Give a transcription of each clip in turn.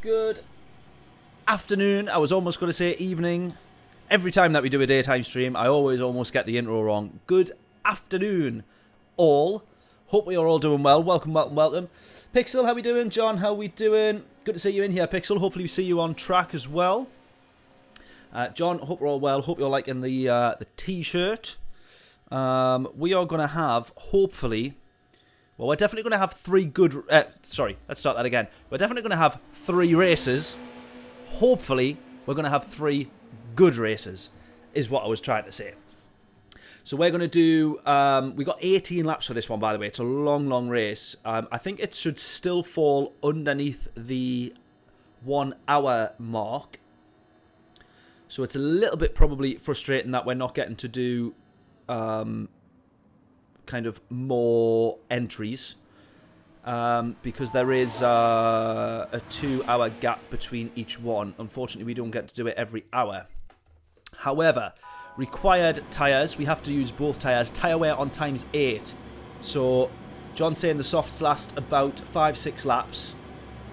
Good afternoon. I was almost going to say evening. Every time that we do a daytime stream, I always almost get the intro wrong. Good afternoon, all. Hope we are all doing well. Welcome, welcome, welcome. Pixel, how we doing? John, how we doing? Good to see you in here, Pixel. Hopefully we see you on track as well. John, hope we're all well. Hope you're liking the t-shirt. We are going to have, hopefully... Well, we're definitely going to have three good... sorry, let's start that again. We're definitely going to have 3 races. Hopefully, we're going to have 3 good races, is what I was trying to say. So we're going to do... we got 18 laps for this one, by the way. It's a long, long race. I think it should still fall underneath the 1 hour mark. So it's a little bit probably frustrating that we're not getting to do... kind of more entries because there is a 2-hour gap between each one. Unfortunately, we don't get to do it every hour. However, required tyres, we have to use both tyres. Tyre wear on times 8. So John's saying the softs last about 5-6 laps,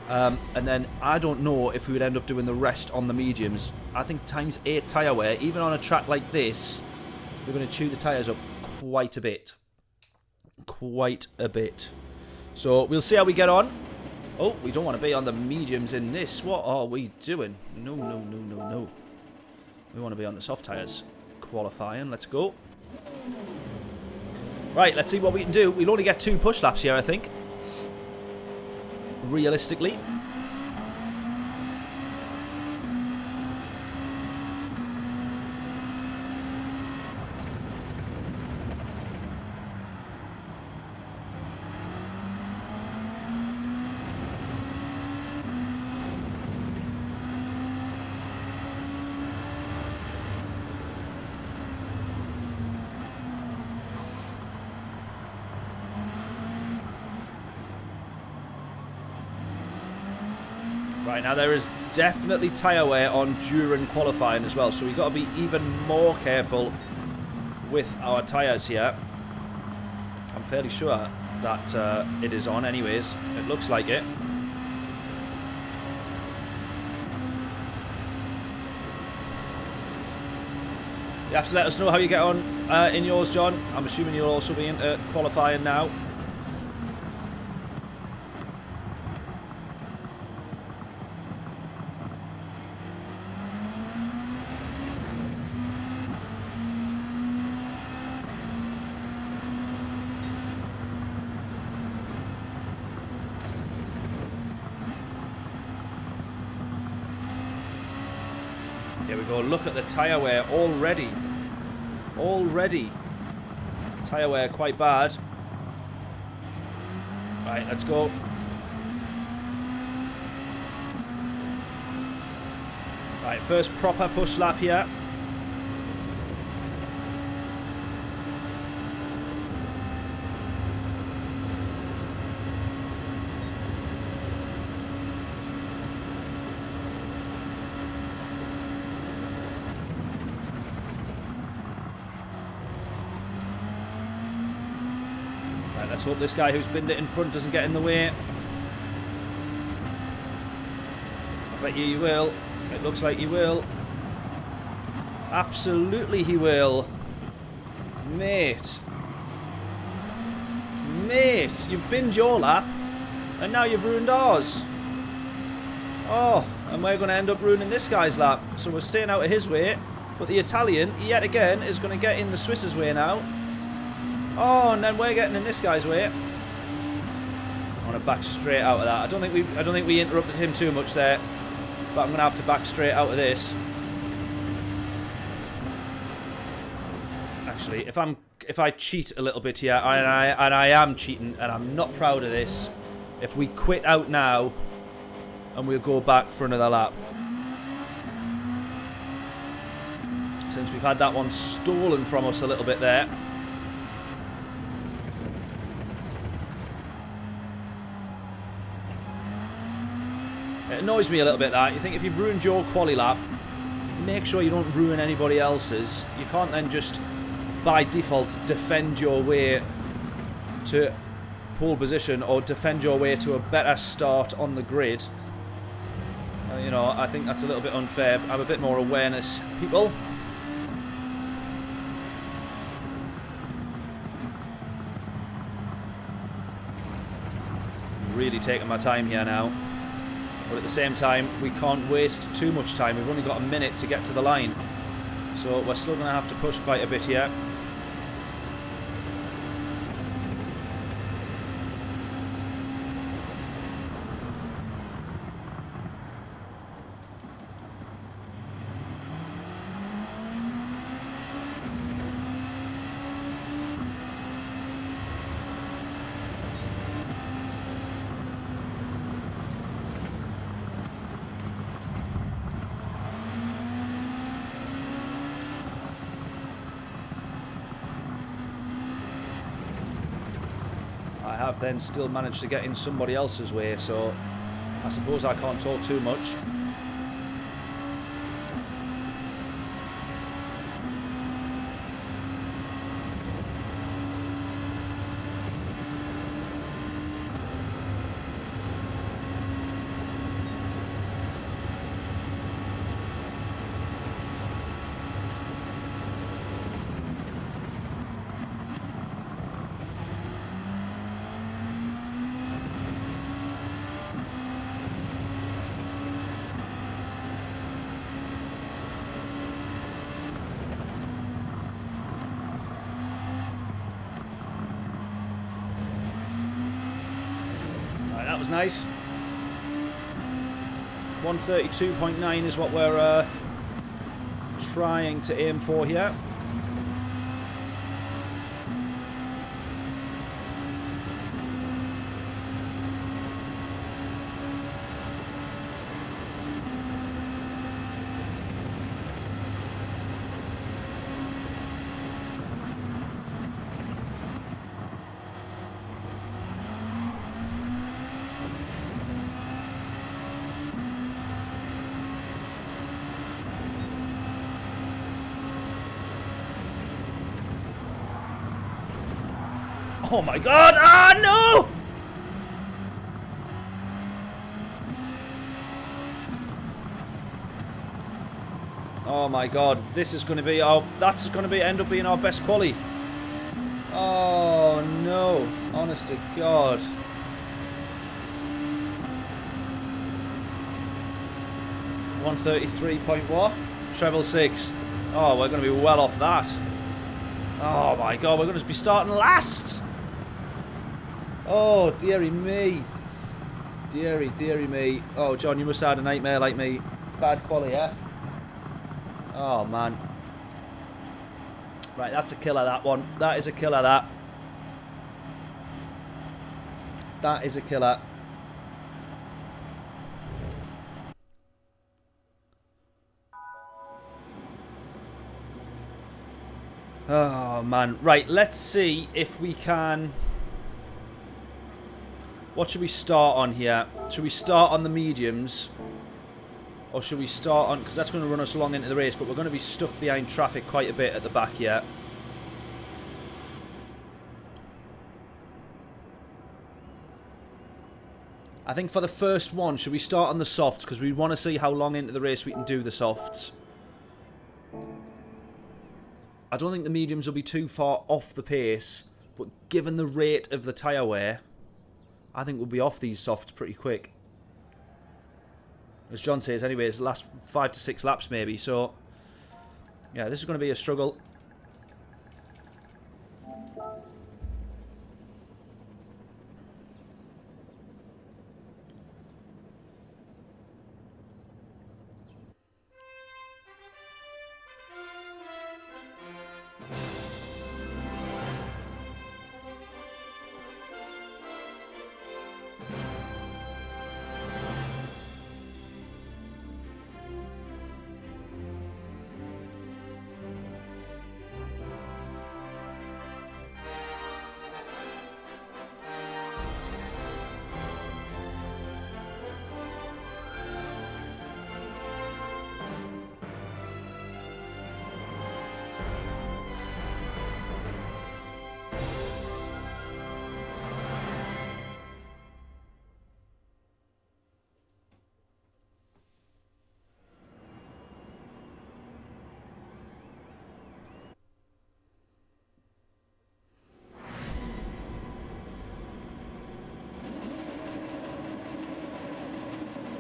and then I don't know if we would end up doing the rest on the mediums. I think times 8 tyre wear, even on a track like this, we're going to chew the tyres up quite a bit. So we'll see how we get on. Oh, we don't want to be on the mediums in this. What are we doing? No. We want to be on the soft tyres. Qualifying. Let's go. Right, let's see what we can do. We'll only get 2 push laps here, I think. Realistically. Right, now there is definitely tyre wear on during qualifying as well, so we've got to be even more careful with our tyres here. I'm fairly sure that it is on anyways. It looks like it. You have to let us know how you get on in yours, John. I'm assuming you'll also be into qualifying now. Here we go, look at the tyre wear already. Tyre wear quite bad. Right, let's go. Right, first proper push lap here. Let's hope this guy who's binned it in front doesn't get in the way. I bet you he will. It looks like he will. Absolutely he will. Mate, you've binned your lap and now you've ruined ours. Oh, and we're going to end up ruining this guy's lap. So we're staying out of his way. But the Italian, yet again, is going to get in the Swiss's way now. Oh, and then we're getting in this guy's way. I want to back straight out of that. I don't think we interrupted him too much there, but I'm going to have to back straight out of this. Actually, if I cheat a little bit here, and I am cheating, and I'm not proud of this. If we quit out now, and we'll go back for another lap, since we've had that one stolen from us a little bit there. It annoys me a little bit that you think if you've ruined your quali lap, make sure you don't ruin anybody else's. You can't then just by default defend your way to pole position or defend your way to a better start on the grid You know, I think that's a little bit unfair. Have a bit more awareness, people. Really taking my time here now. But at the same time, we can't waste too much time. We've only got a minute to get to the line. So we're still going to have to push quite a bit here. I have then still managed to get in somebody else's way, so I suppose I can't talk too much. That was nice. 132.9 is what we're trying to aim for here. Oh my god! Ah, no! Oh my god, this is going to be our... That's going to be end up being our best quali. Oh no, honest to god. .133 point what? Treble 6. Oh, we're going to be well off that. Oh my god, we're going to be starting last. Oh, dearie me. Dearie, dearie me. Oh, John, you must have had a nightmare like me. Bad quality, yeah? Oh, man. Right, that's a killer, that one. That is a killer, that. That is a killer. Oh, man. Right, let's see if we can... What should we start on here? Should we start on the mediums? Or should we start on... Because that's going to run us long into the race, but we're going to be stuck behind traffic quite a bit at the back here. I think for the first one, should we start on the softs? Because we want to see how long into the race we can do the softs. I don't think the mediums will be too far off the pace, but given the rate of the tyre wear, I think we'll be off these softs pretty quick. As John says, anyways, last 5 to 6 laps maybe, so... Yeah, this is going to be a struggle.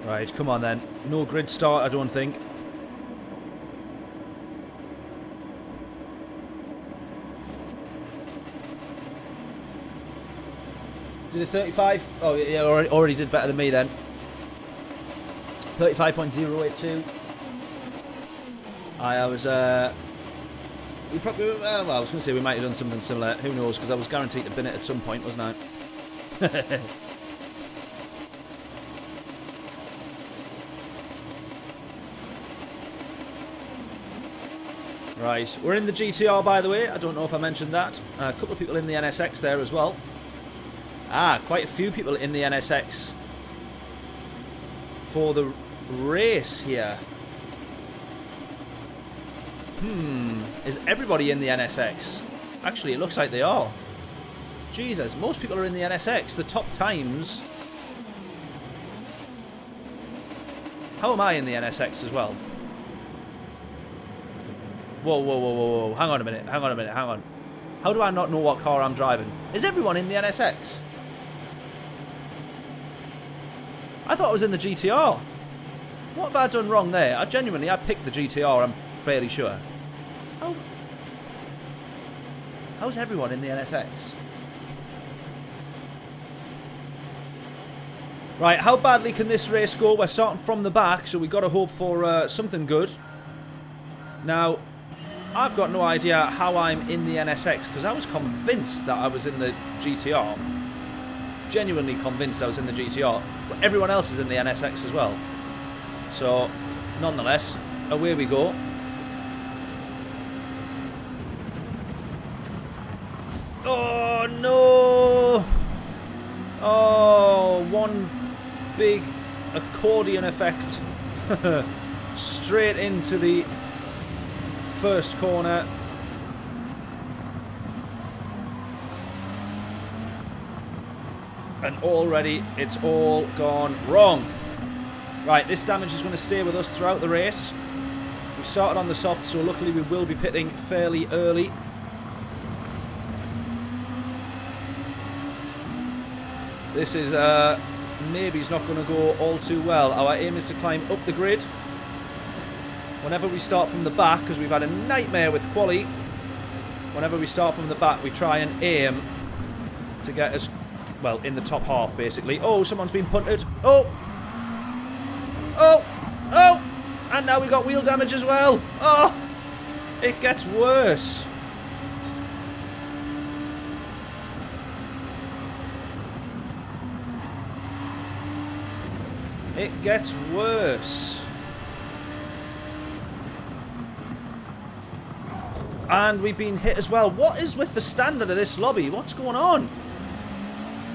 Right, come on then. No grid start, I don't think. Did a 35? Oh, yeah, already did better than me then. 35.082. I was, we probably, well, I was going to say we might have done something similar. Who knows, because I was guaranteed to bin it at some point, wasn't I? Right, we're in the GTR, by the way. I don't know if I mentioned that. A couple of people in the NSX there as well. Ah, quite a few people in the NSX for the race here. Is everybody in the NSX? Actually, it looks like they are. Jesus, most people are in the NSX. The top times. How am I in the NSX as well? Whoa, whoa, whoa, whoa, whoa. Hang on a minute, hang on a minute, hang on. How do I not know what car I'm driving? Is everyone in the NSX? I thought I was in the GTR. What have I done wrong there? I picked the GTR, I'm fairly sure. How's everyone in the NSX? Right, how badly can this race go? We're starting from the back, so we've got to hope for something good. Now, I've got no idea how I'm in the NSX, because I was convinced that I was in the GTR. Genuinely convinced I was in the GTR. But everyone else is in the NSX as well. So, nonetheless, away we go. Oh, no! Oh, one big accordion effect. Straight into the first corner. And already it's all gone wrong. Right, this damage is going to stay with us throughout the race. We've started on the soft, so luckily we will be pitting fairly early. This is, maybe it's not going to go all too well. Our aim is to climb up the grid. Whenever we start from the back, because we've had a nightmare with quali, whenever we start from the back, we try and aim to get us, well, in the top half, basically. Oh, someone's been punted. Oh! Oh! Oh! And now we got wheel damage as well. Oh! It gets worse. It gets worse. And we've been hit as well. What is with the standard of this lobby? What's going on?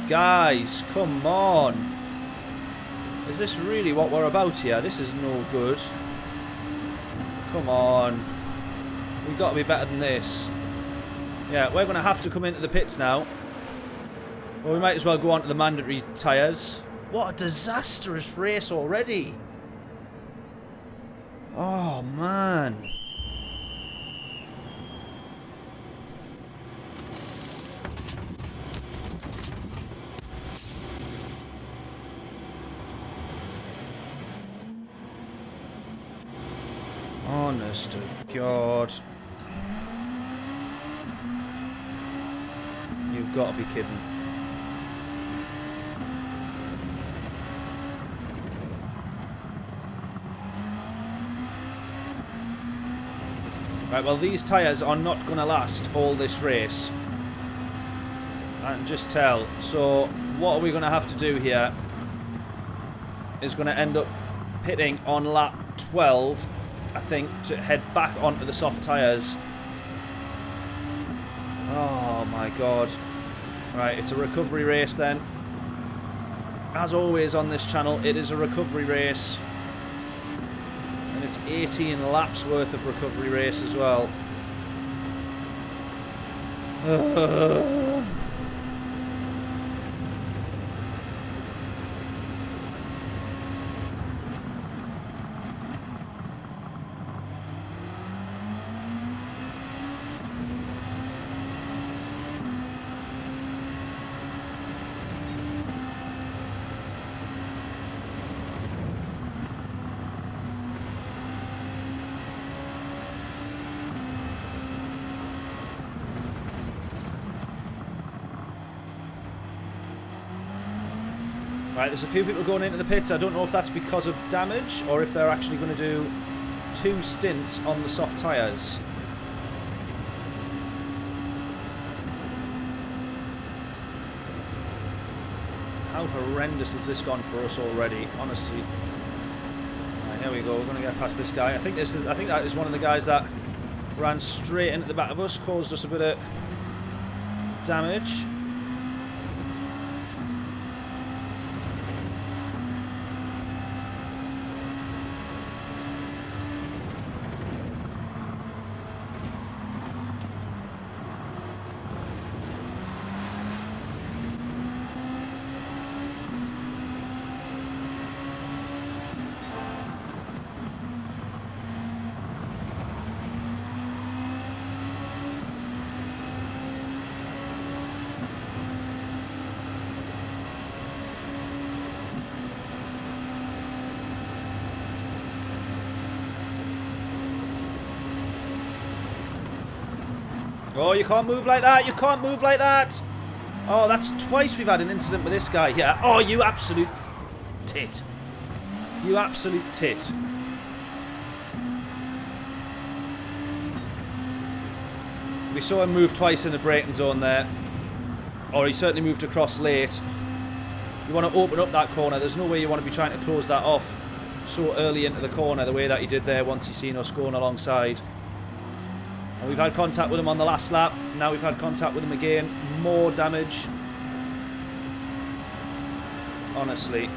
Guys, come on. Is this really what we're about here? This is no good. Come on. We've got to be better than this. Yeah, we're going to have to come into the pits now. Well, we might as well go on to the mandatory tyres. What a disastrous race already. Oh, man. Honest to God. You've got to be kidding. Right, well, these tyres are not going to last all this race. I can just tell. So, what are we going to have to do here is going to end up pitting on lap 12, I think, to head back onto the soft tyres. Oh, my God. Right, it's a recovery race then. As always on this channel, it is a recovery race. And it's 18 laps worth of recovery race as well. Right, there's a few people going into the pits. I don't know if that's because of damage or if they're actually going to do 2 stints on the soft tyres. How horrendous has this gone for us already, honestly. Right, here we go. We're going to get past this guy. I think that is one of the guys that ran straight into the back of us, caused us a bit of damage. Oh, you can't move like that. You can't move like that. Oh, that's twice we've had an incident with this guy here. Oh, you absolute tit. You absolute tit. We saw him move twice in the braking zone there. Or he certainly moved across late. You want to open up that corner. There's no way you want to be trying to close that off so early into the corner the way that he did there once he seen us going alongside. And we've had contact with him on the last lap. Now we've had contact with him again. More damage. Honestly.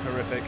Horrific.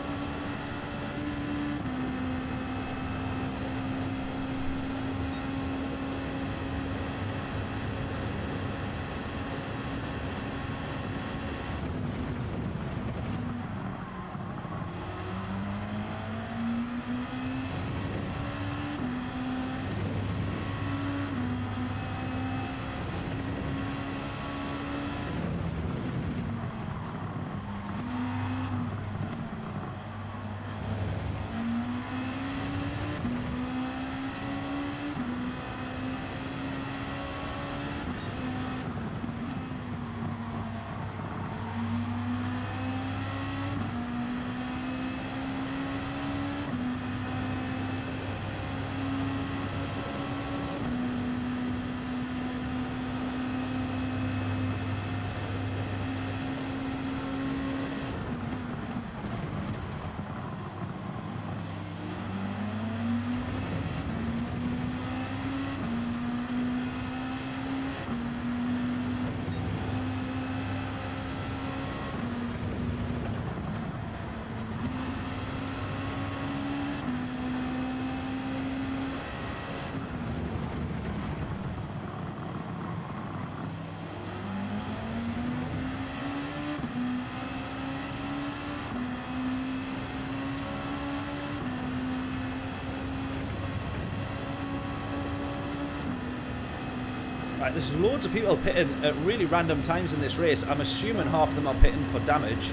Right, there's loads of people pitting at really random times in this race. I'm assuming half of them are pitting for damage.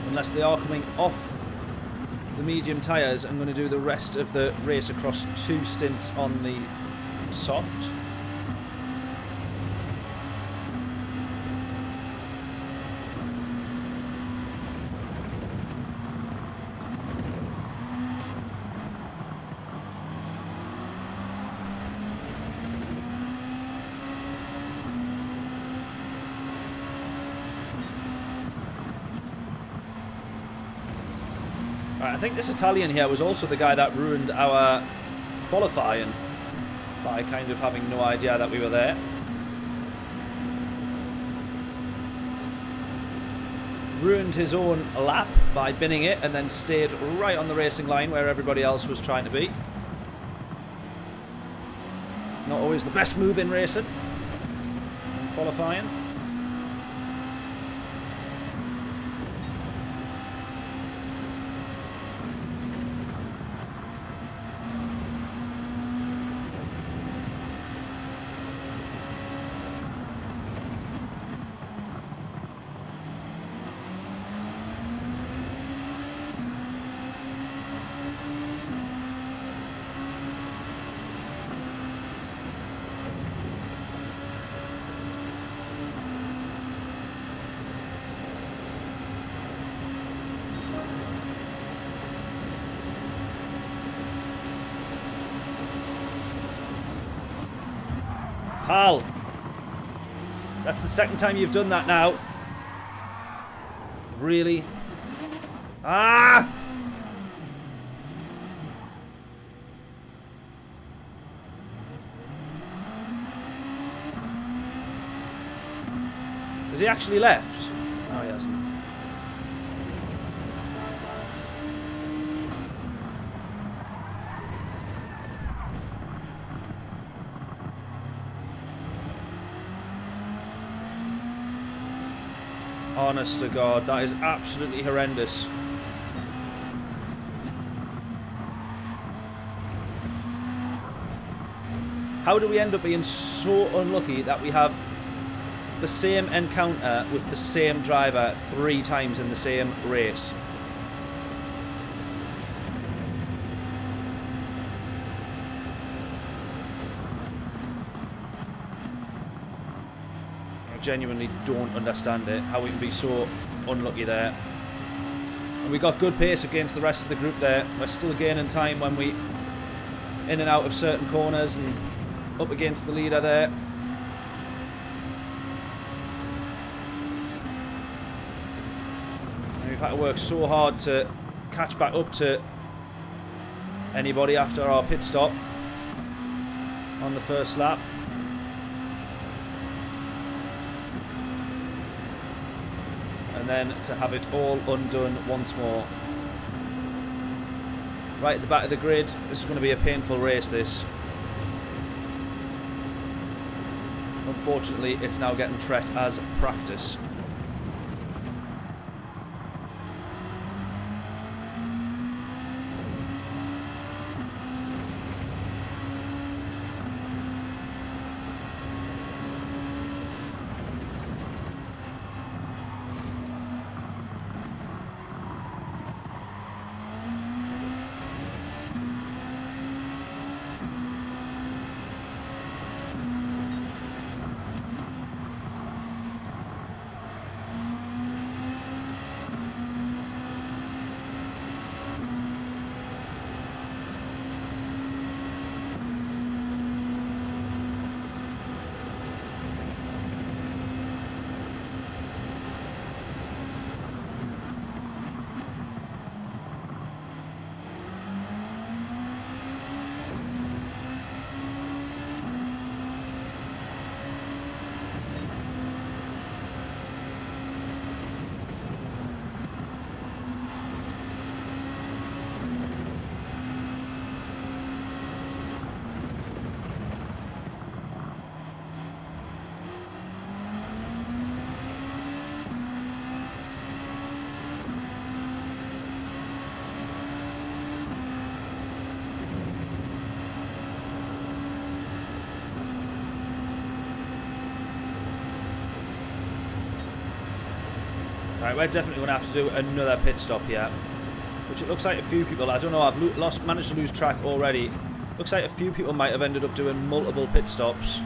Unless they are coming off the medium tyres and going to do the rest of the race across 2 stints on the soft. I think this Italian here was also the guy that ruined our qualifying by kind of having no idea that we were there. Ruined his own lap by binning it and then stayed right on the racing line where everybody else was trying to be. Not always the best move in racing and qualifying. Pal. That's the second time you've done that now. Really? Ah! Has he actually left? Oh, he hasn't. Honest to God, that is absolutely horrendous. How do we end up being so unlucky that we have the same encounter with the same driver 3 times in the same race? I genuinely don't understand it, how we can be so unlucky there. And we got good pace against the rest of the group there. We're still gaining time when we in and out of certain corners and up against the leader there. And we've had to work so hard to catch back up to anybody after our pit stop on the first lap. And then to have it all undone once more. Right at the back of the grid. This is going to be a painful race, this. Unfortunately, it's now getting treated as practice. Right, we're definitely going to have to do another pit stop here. Which it looks like a few people, I don't know, I've managed to lose track already. Looks like a few people might have ended up doing multiple pit stops.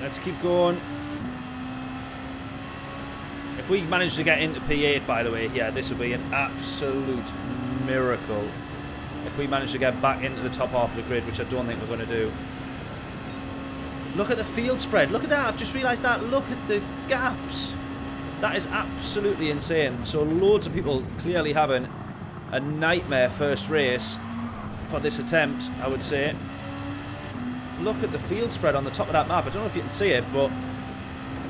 Let's keep going. If we manage to get into P8, by the way, yeah, this would be an absolute miracle. If we manage to get back into the top half of the grid, which I don't think we're going to do. Look at the field spread. Look at that. I've just realised that. Look at the gaps. That is absolutely insane. So loads of people clearly having a nightmare first race for this attempt, I would say. Look at the field spread on the top of that map. I don't know if you can see it, but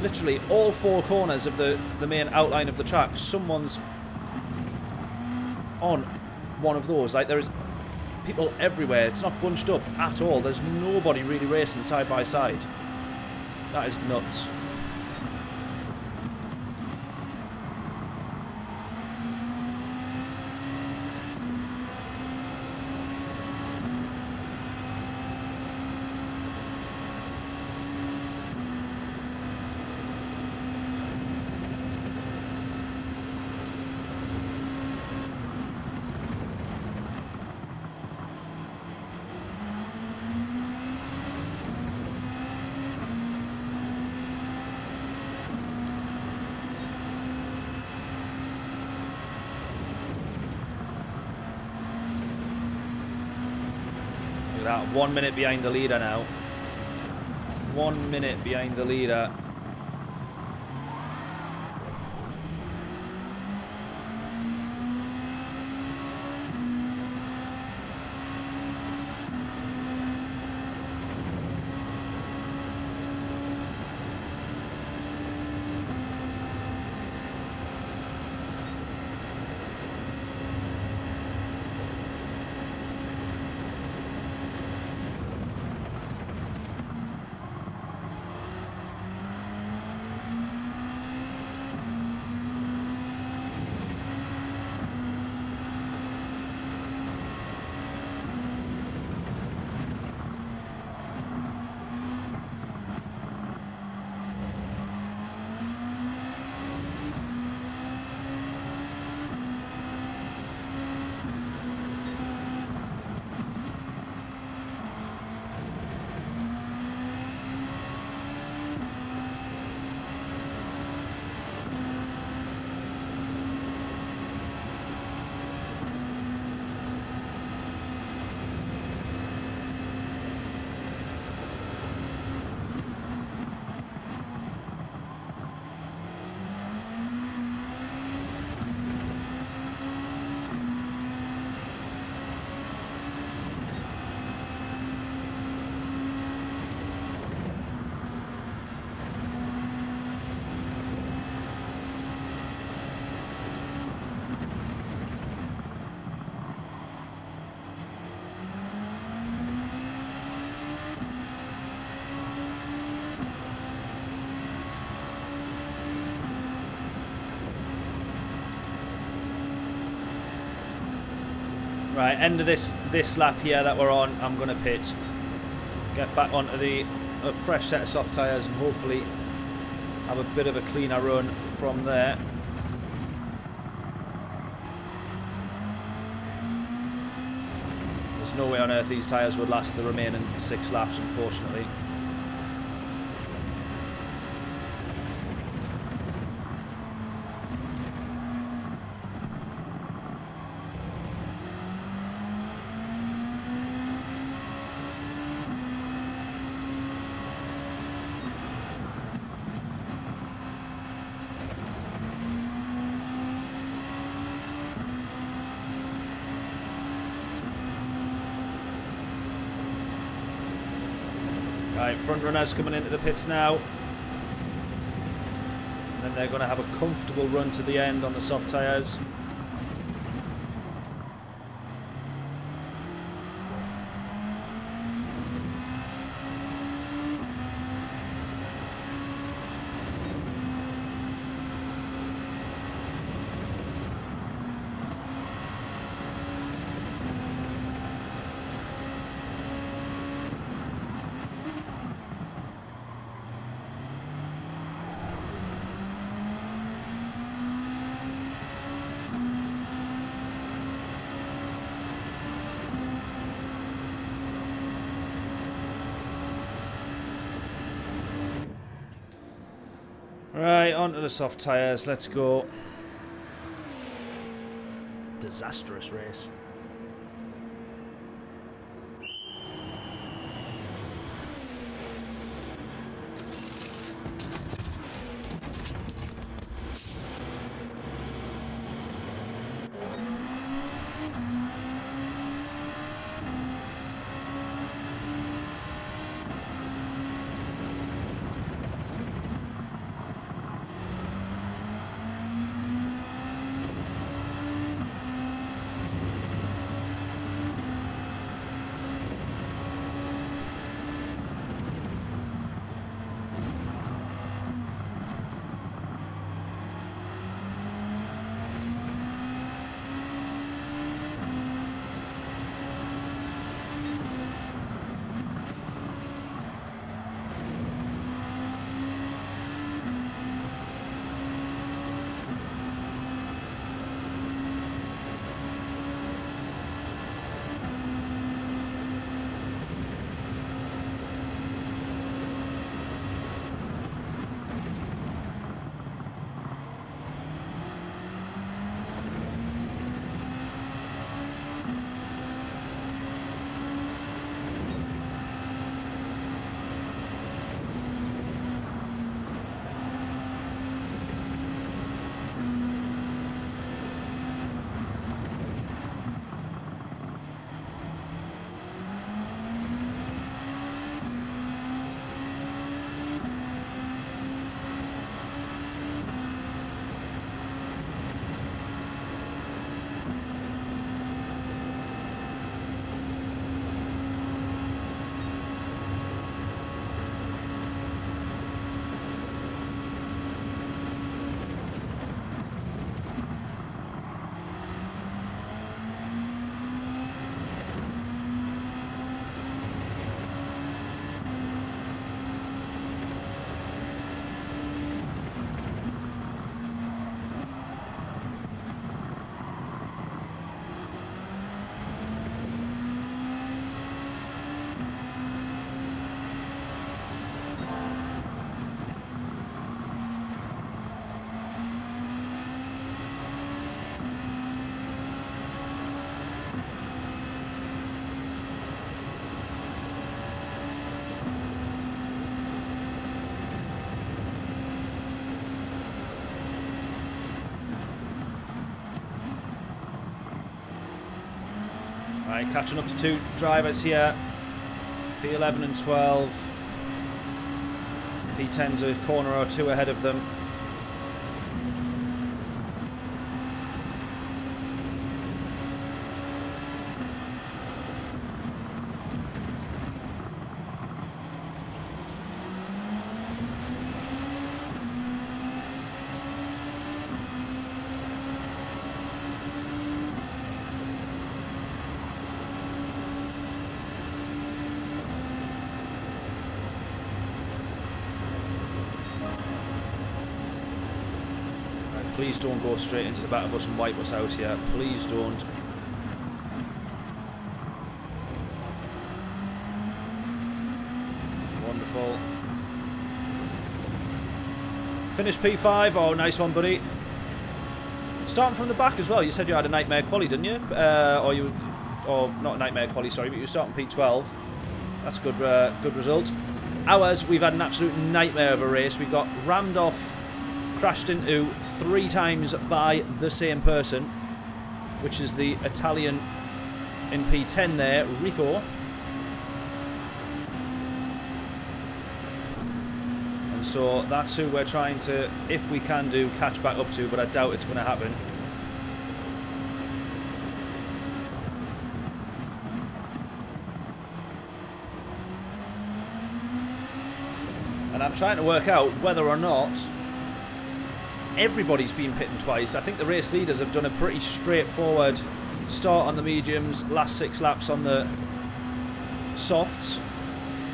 literally all four corners of the main outline of the track, someone's on one of those. Like, there is people everywhere. It's not bunched up at all. There's nobody really racing side by side. That is nuts. That 1 minute behind the leader now. 1 minute behind the leader. Right, end of this lap here that we're on, I'm going to pit. Get back onto a fresh set of soft tyres and hopefully have a bit of a cleaner run from there. There's no way on earth these tyres would last the remaining 6 laps, unfortunately. Right, front runners coming into the pits now. And then they're going to have a comfortable run to the end on the soft tyres. Right, onto the soft tyres. Let's go. Disastrous race. Right, catching up to two drivers here. P11 and 12. P10's a corner or two ahead of them. Please don't go straight into the back of us and wipe us out here. Please don't. Wonderful. Finish P5. Oh, nice one, buddy. Starting from the back as well. You said you had a nightmare quali, didn't you? Or not a nightmare quali, sorry, but you were starting P12. That's good. Good result. Ours, we've had an absolute nightmare of a race. We got rammed off, crashed into 3 times by the same person, which is the Italian in P10 there, Rico. And so that's who we're trying to, if we can do, catch back up to, but I doubt it's going to happen. And I'm trying to work out whether or not everybody's been pitting twice. I think the race leaders have done a pretty straightforward start on the mediums, last 6 laps on the softs.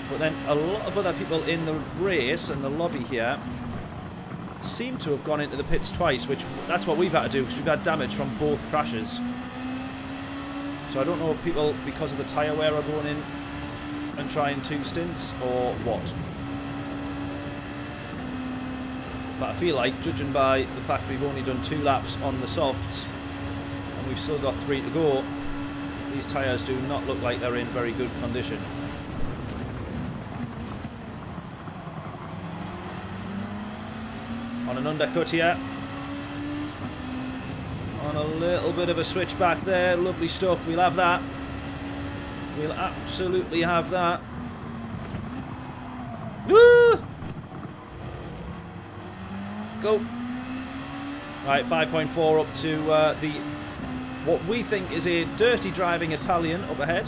But then a lot of other people in the race and the lobby here seem to have gone into the pits twice, which that's what we've had to do because we've had damage from both crashes. So I don't know if people, because of the tyre wear, are going in and trying 2 stints or what. But I feel like, judging by the fact we've only done 2 laps on the softs and we've still got 3 to go, these tyres do not look like they're in very good condition. On an undercut here. On a little bit of a switch back there. Lovely stuff. We'll have that. We'll absolutely have that. Woo! Go. Right, 5.4 up to the what we think is a dirty driving Italian up ahead.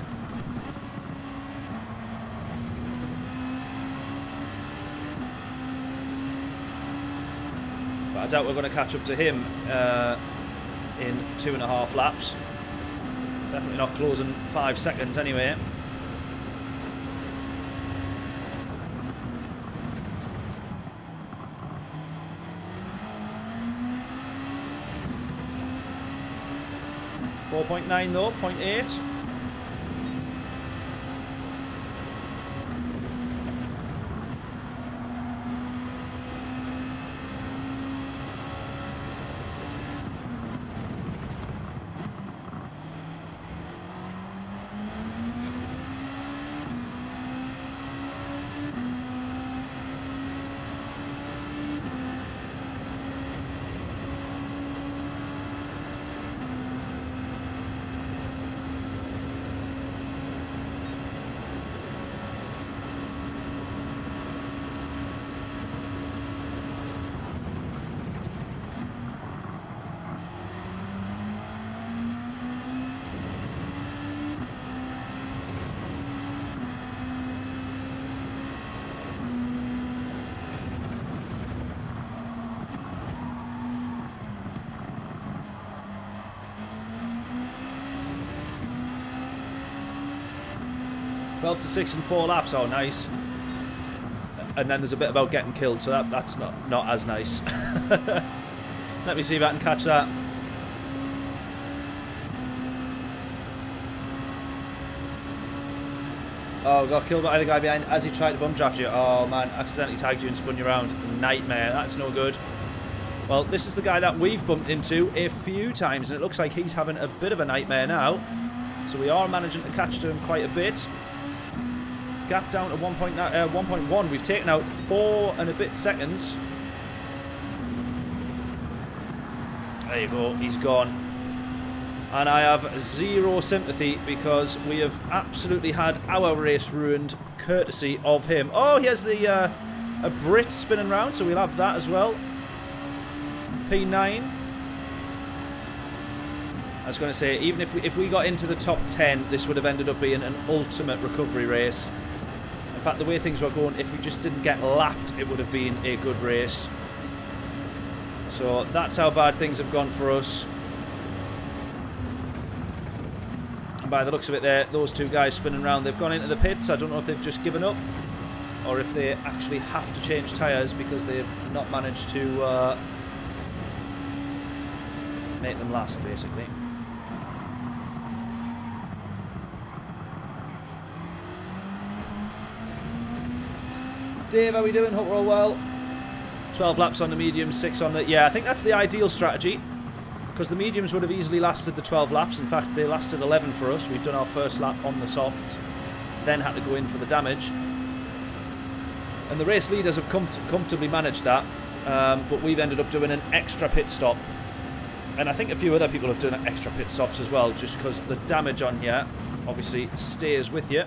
But I doubt we're going to catch up to him in 2.5 laps. Definitely not closing 5 seconds anyway. .9 though, 0.8. .12 to 6 and 4 laps. Oh, nice. And then there's a bit about getting killed, so that's not as nice. Let me see if I can catch that. Oh, got killed by the guy behind as he tried to bump draft you. Oh man, accidentally tagged you and spun you around. Nightmare. That's no good. Well, this is the guy that we've bumped into a few times, and it looks like he's having a bit of a nightmare now. So we are managing to catch to him quite a bit. Gap down to 1.1. We've taken out 4 and a bit seconds. There you go. He's gone. And I have zero sympathy because we have absolutely had our race ruined courtesy of him. Oh, here's the a Brit spinning round, so we'll have that as well. P9. I was going to say, even if we got into the top 10, this would have ended up being an ultimate recovery race. In fact, the way things were going, if we just didn't get lapped, it would have been a good race. So that's how bad things have gone for us. And by the looks of it there, those 2 guys spinning around, they've gone into the pits. I don't know if they've just given up or if they actually have to change tyres because they've not managed to make them last, basically. Dave, how are we doing? Hope we're all well. 12 laps on the mediums, 6 on the... Yeah, I think that's the ideal strategy, because the mediums would have easily lasted the 12 laps. In fact, they lasted 11 for us. We've done our first lap on the softs, then had to go in for the damage. And the race leaders have comfortably managed that, but we've ended up doing an extra pit stop. And I think a few other people have done extra pit stops as well, just because the damage on here obviously stays with you,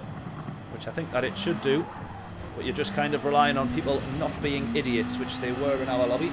which I think that it should do. But you're just kind of relying on people not being idiots, which they were in our lobby.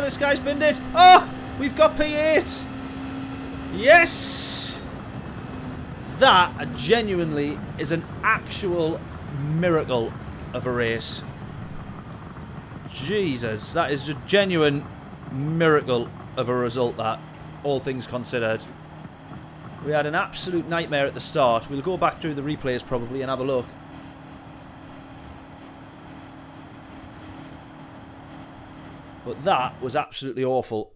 This guy's binned it. Oh, we've got P8. Yes. That genuinely is an actual miracle of a race. Jesus, that is a genuine miracle of a result, that, all things considered. We had an absolute nightmare at the start. We'll go back through the replays probably and have a look. But that was absolutely awful.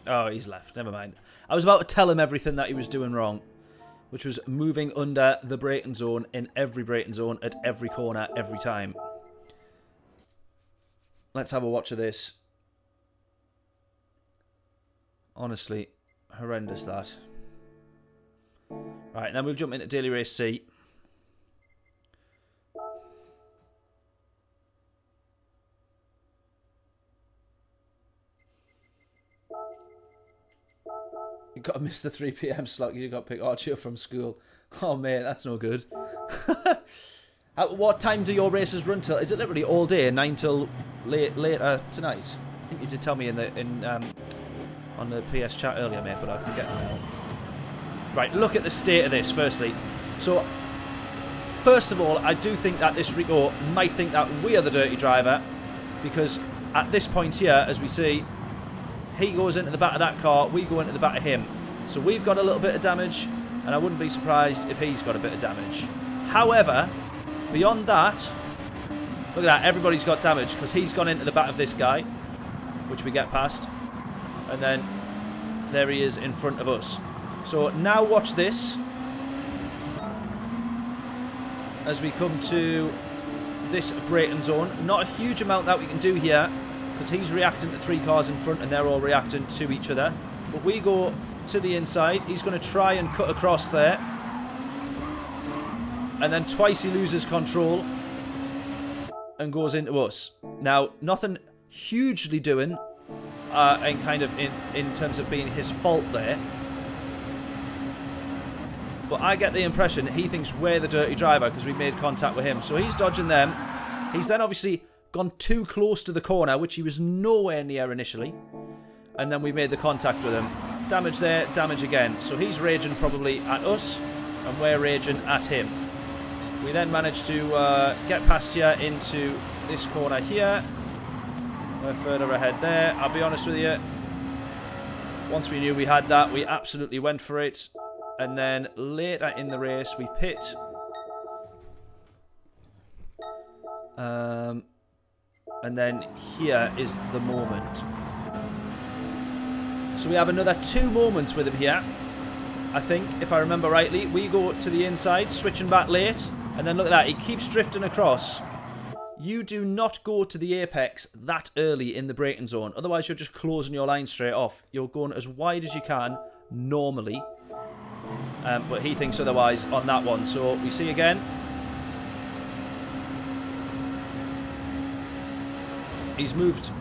Oh, he's left. Never mind. I was about to tell him everything that he was doing wrong, which was moving under the braking zone in every braking zone at every corner every time. Let's have a watch of this. Honestly, horrendous that. Right, then we'll jump into Daily Race C. You got to miss the 3 PM slot. You got to pick Archer from school. Oh, mate, that's no good. What time do your races run till? Is it literally all day, 9 till later tonight? I think you did tell me on the PS chat earlier, mate, but I forget now. Right, look at the state of this, firstly. So, first of all, I do think that this Rico might think that we are the dirty driver, because at this point here, as we see, he goes into the back of that car, we go into the back of him. So we've got a little bit of damage, and I wouldn't be surprised if he's got a bit of damage. However, beyond that, look at that, everybody's got damage, because he's gone into the back of this guy, which we get past. And then there he is in front of us. So now watch this. As we come to this braking zone. Not a huge amount that we can do here, because he's reacting to 3 cars in front and they're all reacting to each other. But we go to the inside. He's going to try and cut across there. And then twice he loses control and goes into us. Now, nothing hugely doing and kind of in terms of being his fault there. But I get the impression he thinks we're the dirty driver because we made contact with him. So he's dodging them. He's then obviously gone too close to the corner, which he was nowhere near initially. And then we made the contact with him. Damage there, damage again. So he's raging probably at us, and we're raging at him. We then managed to get past here into this corner here. We're further ahead there. I'll be honest with you. Once we knew we had that, we absolutely went for it. And then later in the race, we pit. And then here is the moment. So we have another 2 moments with him here. I think, if I remember rightly. We go to the inside, switching back late. And then look at that, he keeps drifting across. You do not go to the apex that early in the braking zone. Otherwise, you're just closing your line straight off. You're going as wide as you can, normally. But he thinks otherwise on that one. So we see again. He's moved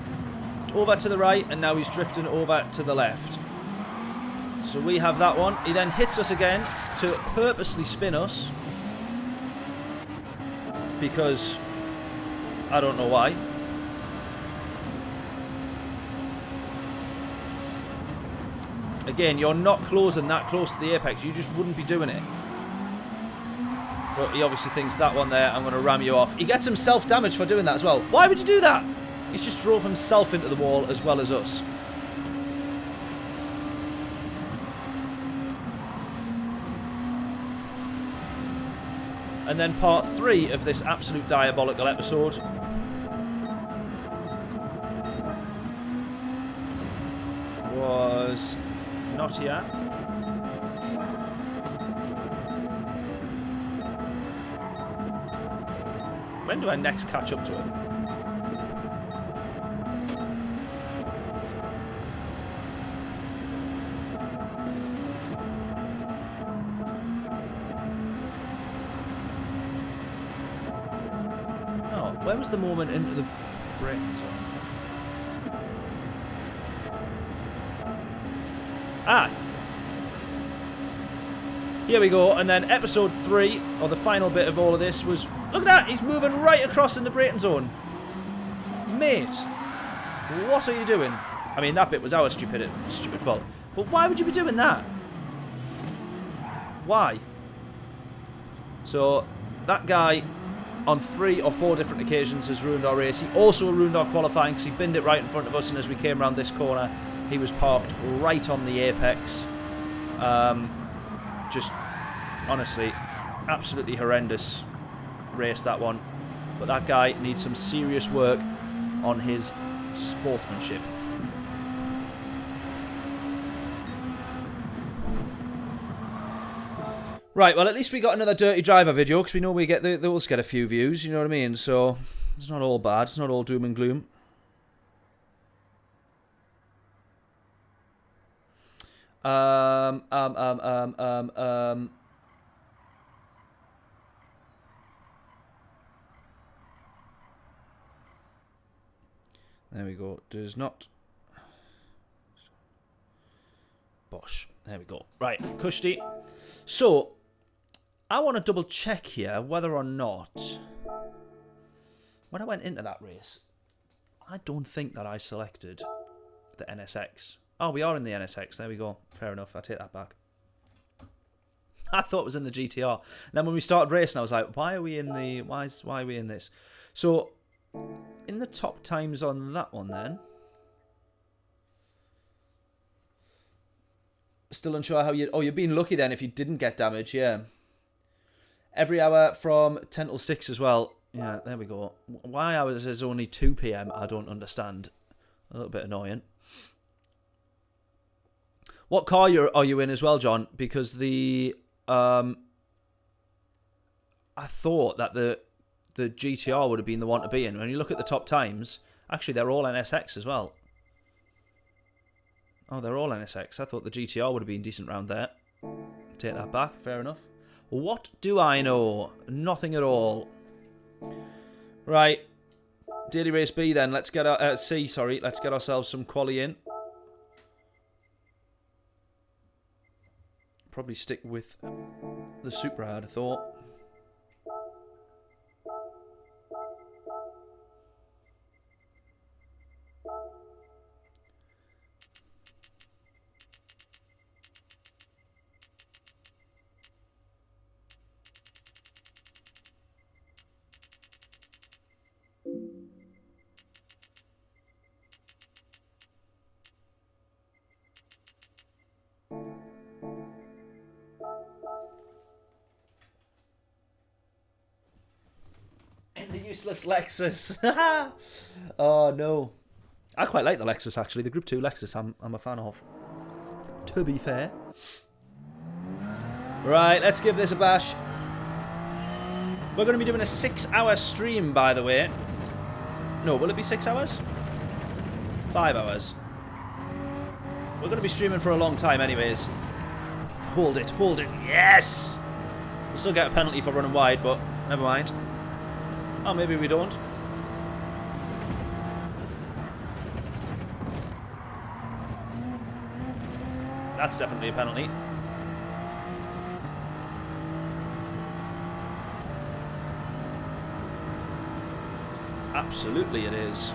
over to the right, and now he's drifting over to the left. So we have that one. He then hits us again to purposely spin us. Because I don't know why. Again, you're not closing that close to the apex. You just wouldn't be doing it. But he obviously thinks that one there, I'm going to ram you off. He gets himself damaged for doing that as well. Why would you do that? He's just drove himself into the wall as well as us. And then part 3 of this absolute diabolical episode. Was not here. When do I next catch up to him? Where was the moment into the braking zone? Ah! Here we go, and then episode 3, or the final bit of all of this, was Look at that. He's moving right across in the braking zone. Mate, what are you doing? I mean, that bit was our stupid fault. But why would you be doing that? Why? So, that guy, on 3 or 4 different occasions, has ruined our race. He also ruined our qualifying because he binned it right in front of us, and as we came around this corner, he was parked right on the apex. Just, honestly, absolutely horrendous race, that one. But that guy needs some serious work on his sportsmanship. Right, well, at least we got another Dirty Driver video, because we know we get those get a few views, you know what I mean? So, it's not all bad, it's not all doom and gloom. There we go. Does not. Bosh. There we go. Right, Kushti. So, I want to double check here whether or not, when I went into that race, I don't think that I selected the NSX. Oh, we are in the NSX. There we go. Fair enough. I take that back. I thought it was in the GTR. And then when we started racing, I was like, why are we in the... Why are we in this? So, in the top times on that one then... Still unsure how you... Oh, you're being lucky then if you didn't get damage, yeah. Every hour from 10 till 6 as well. Yeah, there we go. Why ours is only 2 PM, I don't understand. A little bit annoying. What car are you in as well, John? Because the... I thought that the GTR would have been the one to be in. When you look at the top times, actually they're all NSX as well. Oh, they're all NSX. I thought the GTR would have been decent round there. Take that back. Fair enough. What do I know? Nothing at all. Right. Daily race B then. Let's get our C. Sorry. Let's get ourselves some quali in. Probably stick with the super hard, I thought. Useless Lexus. Oh no, I quite like the Lexus actually. The Group 2 Lexus I'm a fan of, to be fair. Right, let's give this a bash. We're going to be doing a 6-hour stream, by the way. No, will it be 6 hours? 5 hours. We're going to be streaming for a long time anyways. Hold it, yes! We'll still get a penalty for running wide, but never mind. Oh, maybe we don't. That's definitely a penalty. Absolutely it is.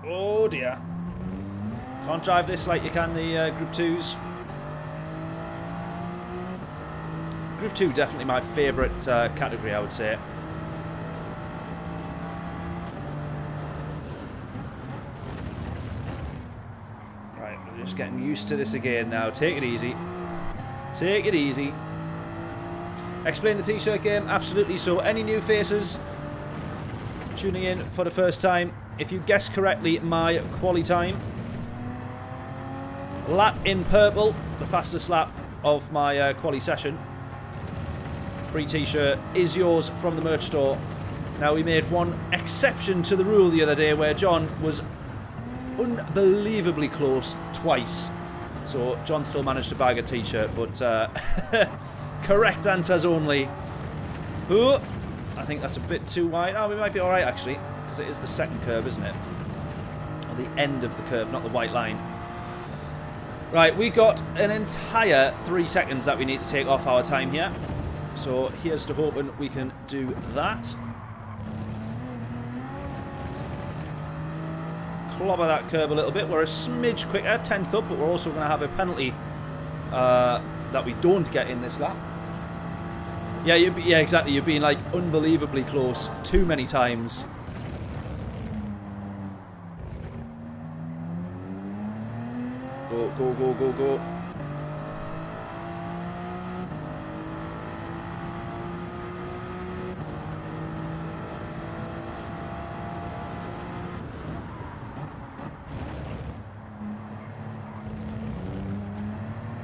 Oh dear. Can't drive this like you can the Group 2s. Group 2 definitely my favourite category, I would say. Right, we're just getting used to this again now. Take it easy. Take it easy. Explain the t-shirt game? Absolutely. So any new faces tuning in for the first time, if you guess correctly my quali time, lap in purple, the fastest lap of my quali session, free t-shirt is yours from the merch store. Now, we made one exception to the rule the other day where John was unbelievably close twice. So John still managed to bag a t-shirt, but correct answers only. Oh, I think that's a bit too wide. Oh, we might be alright actually, because it is the second curve, isn't it? Or the end of the curve, not the white line. Right, we got an entire 3 seconds that we need to take off our time here. So here's to hoping we can do that. Clobber that curb a little bit. We're a smidge quicker, 10th up, but we're also going to have a penalty that we don't get in this lap. Yeah, yeah, exactly. You've been like unbelievably close too many times. Go, go, go, go, go.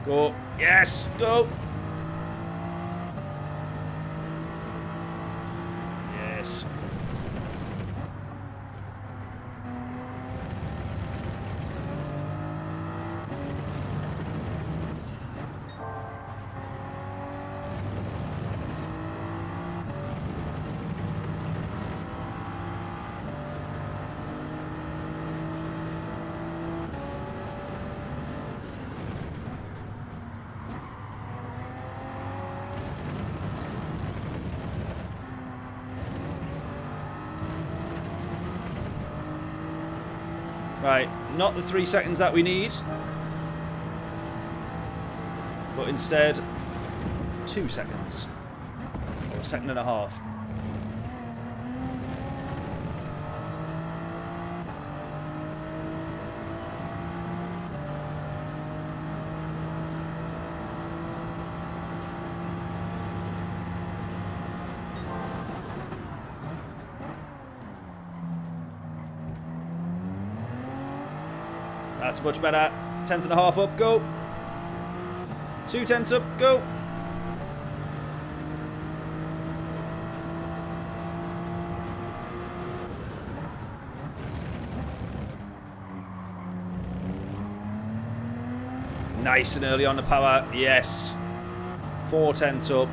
Go. Yes, go. Yes. Right, not the 3 seconds that we need, but instead 2 seconds, or a second and a half. That's much better. 10th and a half up, go. 2 tenths up, go. Nice and early on the power, yes. 4 tenths up.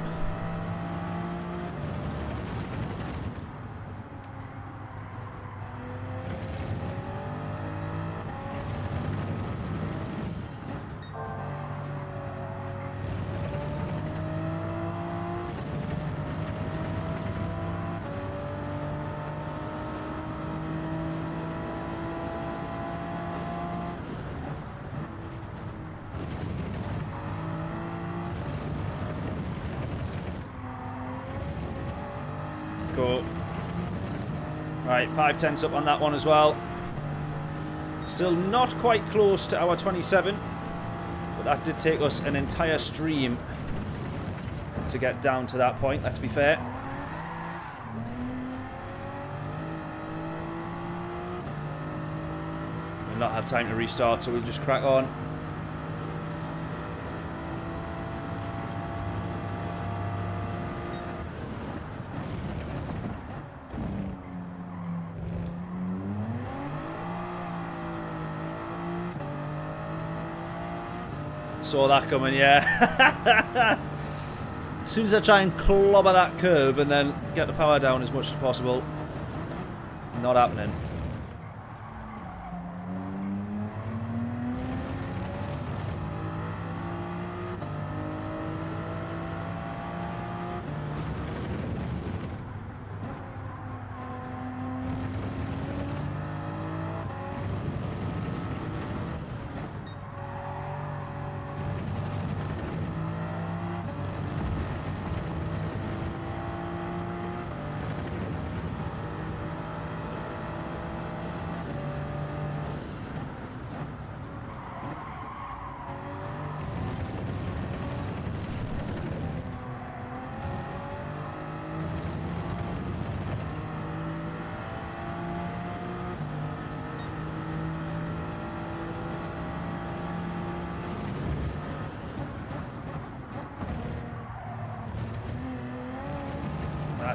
Go. Right, 5 tenths up on that one as well. Still not quite close to our 27, but that did take us an entire stream to get down to that point, let's be fair. We'll not have time to restart, so we'll just crack on. Saw that coming, yeah. As soon as I try and clobber that curb and then get the power down as much as possible, not happening.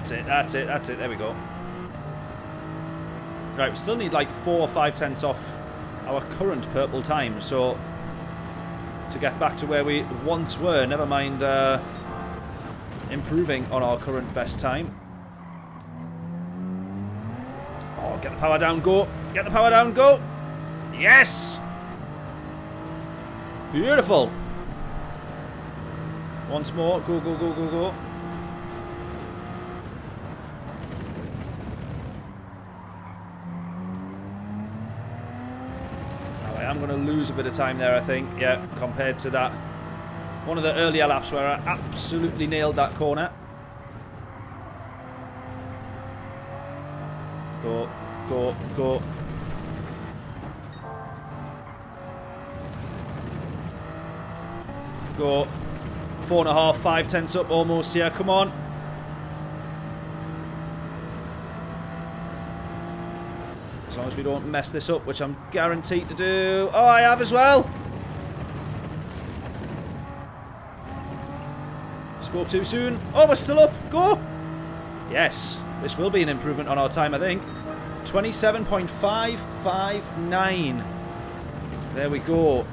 That's it, there we go. Right, we still need like 4 or 5 tenths off our current purple time, so to get back to where we once were, never mind improving on our current best time. Oh, get the power down, go! Get the power down, go! Yes! Beautiful. Once more. Go, go, go, go, go. I'm going to lose a bit of time there, I think. Yeah, compared to that. One of the earlier laps where I absolutely nailed that corner. Go, go, go. Go. 4.5, 5 tenths up almost here. Come on. As long as we don't mess this up, which I'm guaranteed to do. Oh, I have as well. Spoke too soon. Oh, we're still up. Go. Yes. This will be an improvement on our time, I think. 27.559. There we go.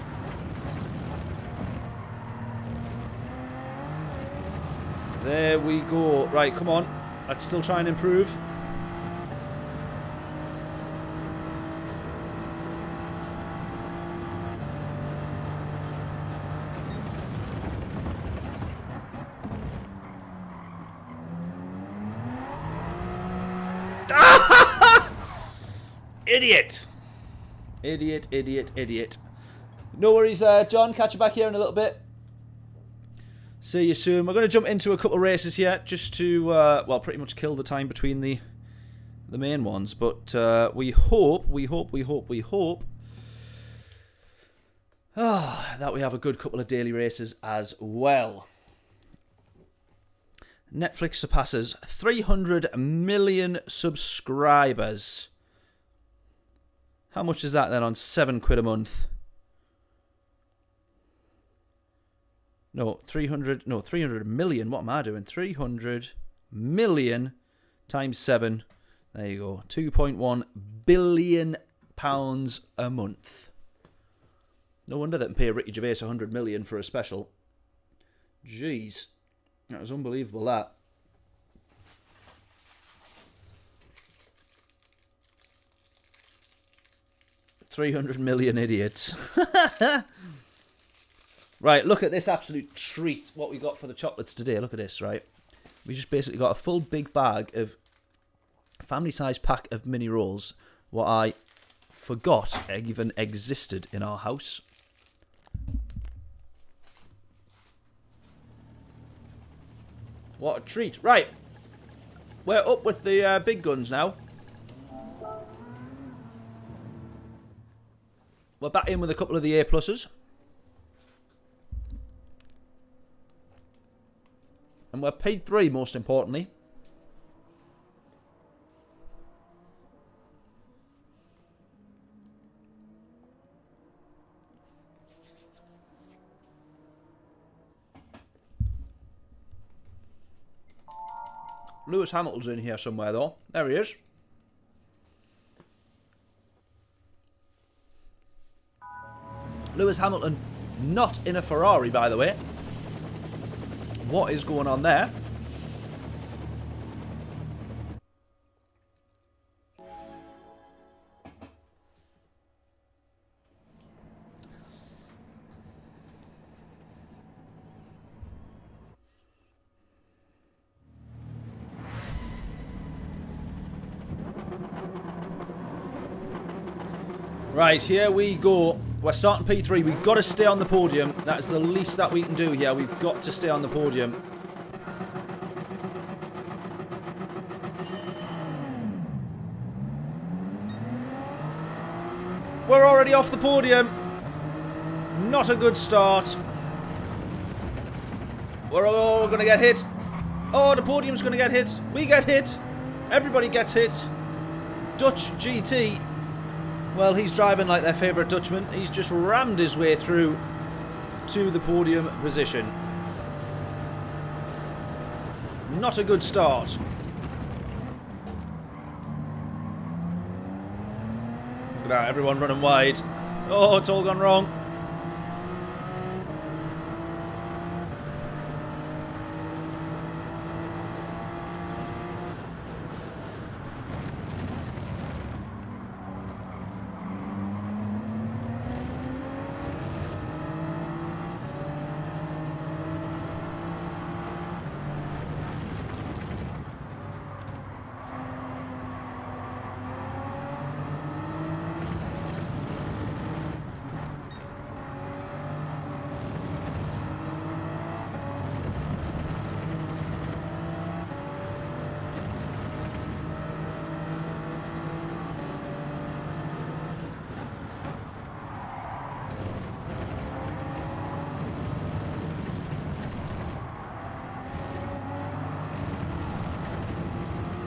There we go. Right, come on. Let's still try and improve. Idiot! Idiot, idiot, idiot. No worries, John. Catch you back here in a little bit. See you soon. We're going to jump into a couple of races here just to, well, pretty much kill the time between the main ones. But we hope that we have a good couple of daily races as well. Netflix surpasses 300 million subscribers. How much is that then on £7 a month? No, 300 million. What am I doing? 300 million times 7. There you go. £2.1 billion a month. No wonder they can pay Ricky Gervais 100 million for a special. Jeez. That was unbelievable, that. $300 million idiots. Right, look at this absolute treat. What we got for the chocolates today. Look at this, right? We just basically got a full big bag of family-sized pack of mini rolls. What I forgot even existed in our house. What a treat. Right. We're up with the big guns now. We're back in with a couple of the A+. And we're paid 3, most importantly. Lewis Hamilton's in here somewhere, though. There he is. Lewis Hamilton, not in a Ferrari, by the way. What is going on there? Right, here we go. We're starting P3. We've got to stay on the podium. That is the least that we can do here. We've got to stay on the podium. We're already off the podium. Not a good start. We're all going to get hit. Oh, the podium's going to get hit. We get hit. Everybody gets hit. Dutch GT. Well, he's driving like their favourite Dutchman. He's just rammed his way through to the podium position. Not a good start. Look at that, everyone running wide. Oh, it's all gone wrong.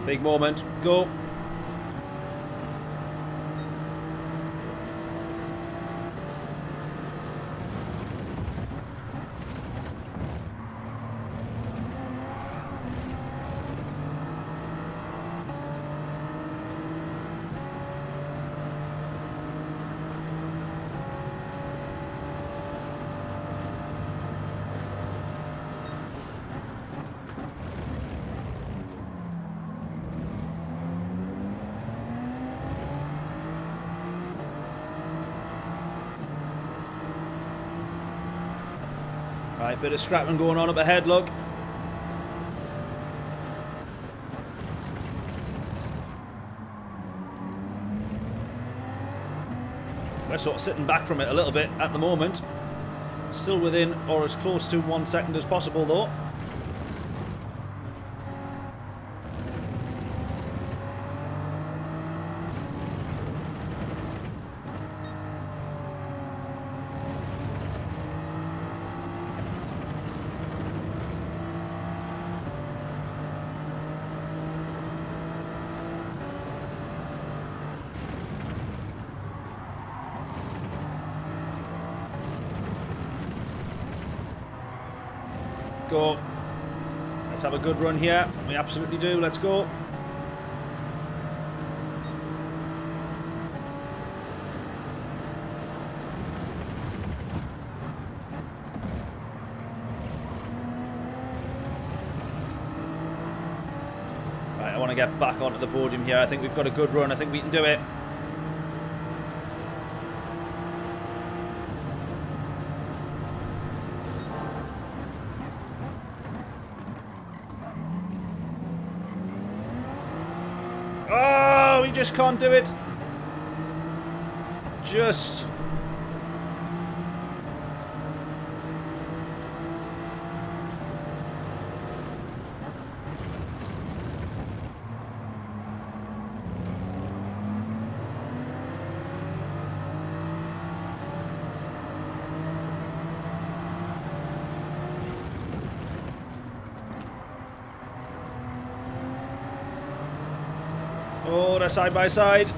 Big moment. Go. Right, bit of scrapping going on up ahead, look. We're sort of sitting back from it a little bit at the moment. Still within or as close to 1 second as possible though. Go. Let's have a good run here. We absolutely do. Let's go. Right, I want to get back onto the podium here. I think we've got a good run. I think we can do it. Oh, we just can't do it. Just. Oh, they're side by side.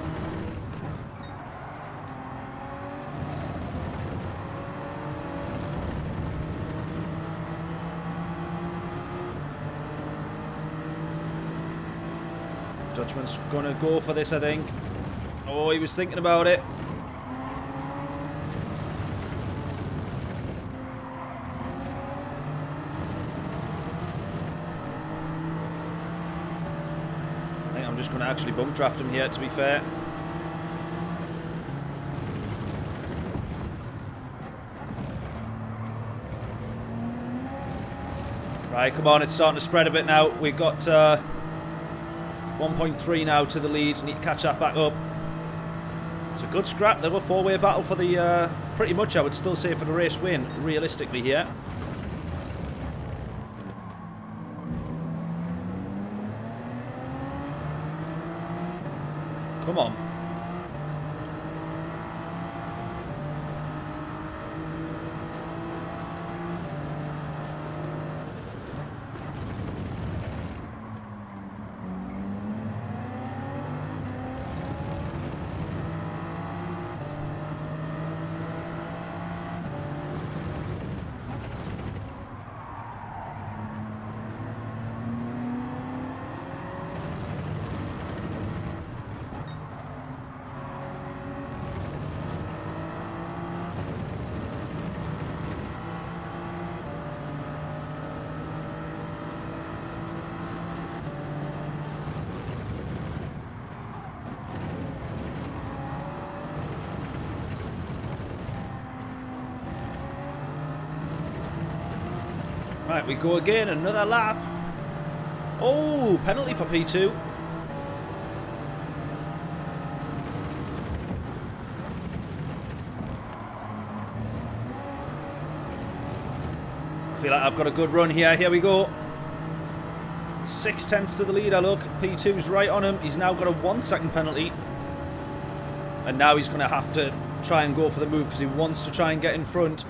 Dutchman's gonna go for this, I think. Oh, he was thinking about it. I'm just going to actually bump draft him here, to be fair. Right, come on, it's starting to spread a bit now. We've got 1.3 now to the lead. Need to catch that back up. It's a good scrap. There were four-way battle for the, pretty much I would still say for the race win, realistically here. Come on. Right, we go again, another lap. Oh, penalty for P2. I feel like I've got a good run here. Here we go. 6/10 to the leader, look. P2's right on him. He's now got a 1 second penalty. And now he's going to have to try and go for the move because he wants to try and get in front.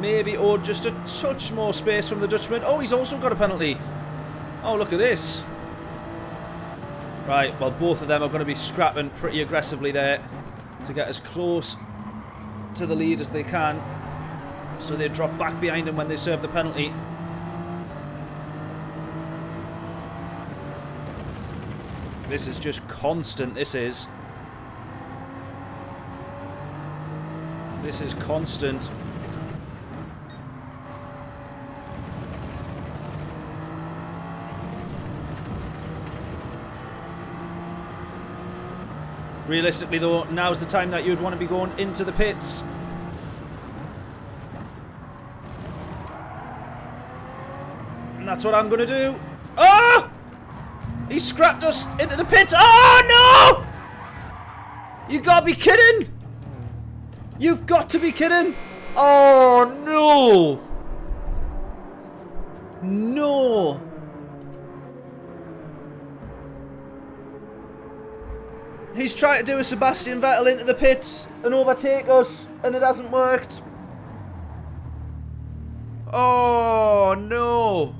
maybe owed just a touch more space from the Dutchman. Oh, he's also got a penalty. Oh, look at this. Right, well, both of them are going to be scrapping pretty aggressively there to get as close to the lead as they can, so they drop back behind him when they serve the penalty. This is just constant, this is. This is constant. Realistically though, now's the time that you'd want to be going into the pits. And that's what I'm going to do. Oh! He scrapped us into the pits. Oh no! You gotta be kidding! You've got to be kidding! Oh no! No! He's trying to do a Sebastian Vettel into the pits and overtake us, and it hasn't worked. Oh no!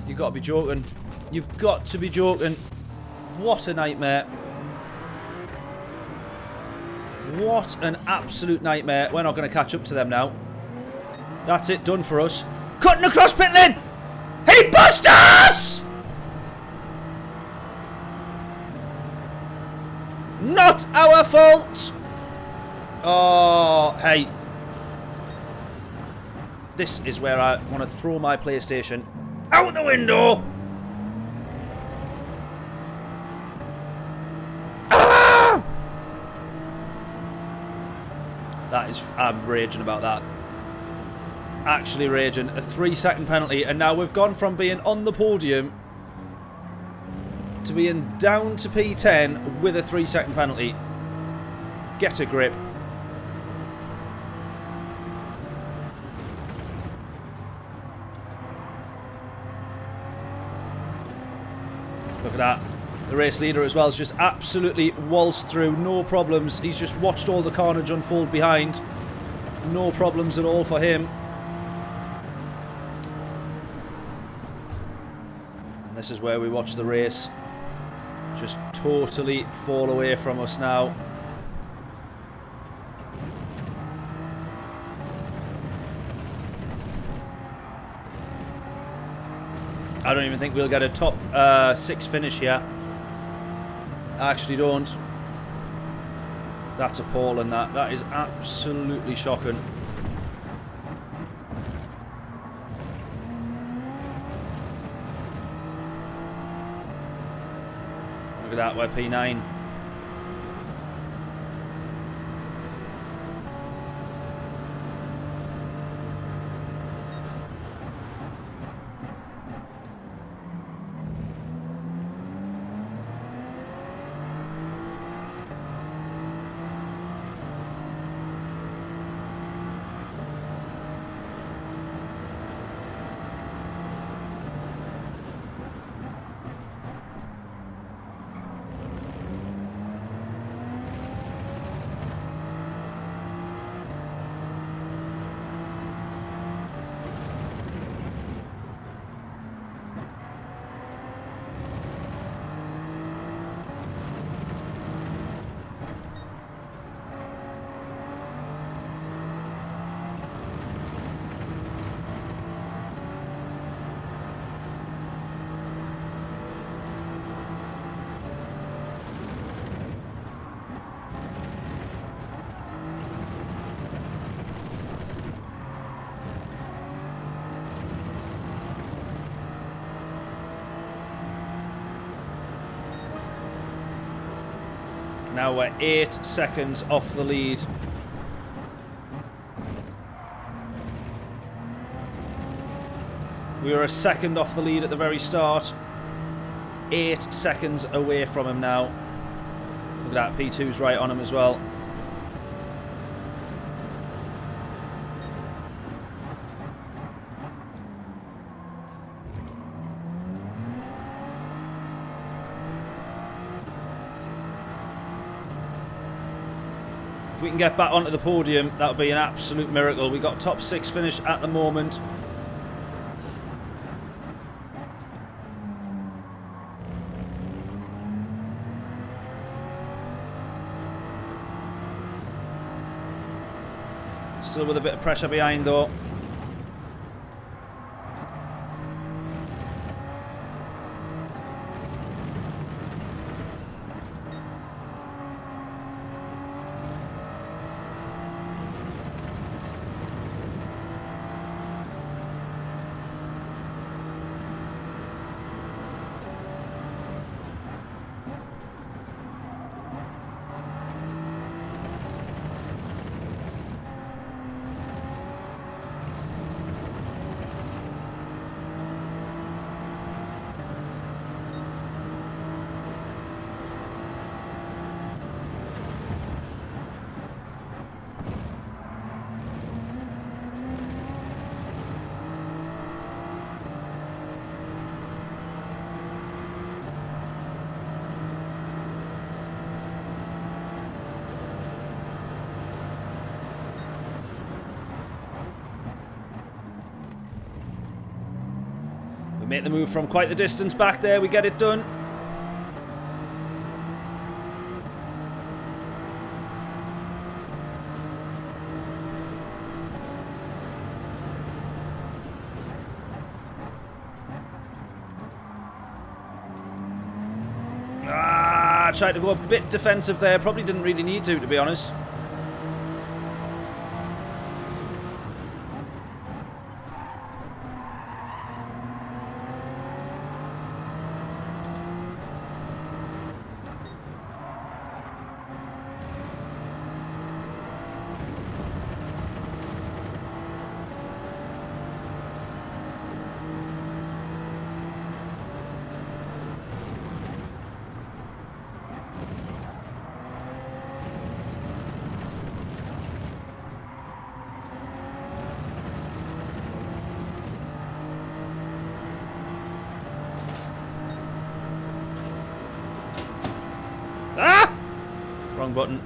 You've got to be joking. You've got to be joking. What a nightmare. What an absolute nightmare. We're not going to catch up to them now. That's it, done for us. Cutting across pit lane! He bust us! Not our fault! Oh, hey. This is where I want to throw my PlayStation out the window! Ah! That is... I'm raging about that. Actually raging. A 3-second penalty, and now we've gone from being on the podium to being down to P10 with a 3-second penalty. Get a grip. Look at that. The race leader as well has just absolutely waltzed through. No problems. He's just watched all the carnage unfold behind. No problems at all for him. And this is where we watch the race just totally fall away from us now. I don't even think we'll get a top 6 finish here. I actually don't. That's appalling, that. That is absolutely shocking. Look at that, we're P9. Now we're 8 seconds off the lead. We were a second off the lead at the very start. 8 seconds away from him now. Look at that, P2's right on him as well. If we can get back onto the podium, that would be an absolute miracle. We got top 6 finish at the moment. Still with a bit of pressure behind though. We make the move from quite the distance back there. We get it done. Tried to go a bit defensive there. Probably didn't really need to be honest. Wrong button.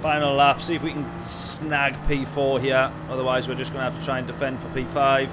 Final lap, see if we can snag P4 here, otherwise we're just going to have to try and defend for P5.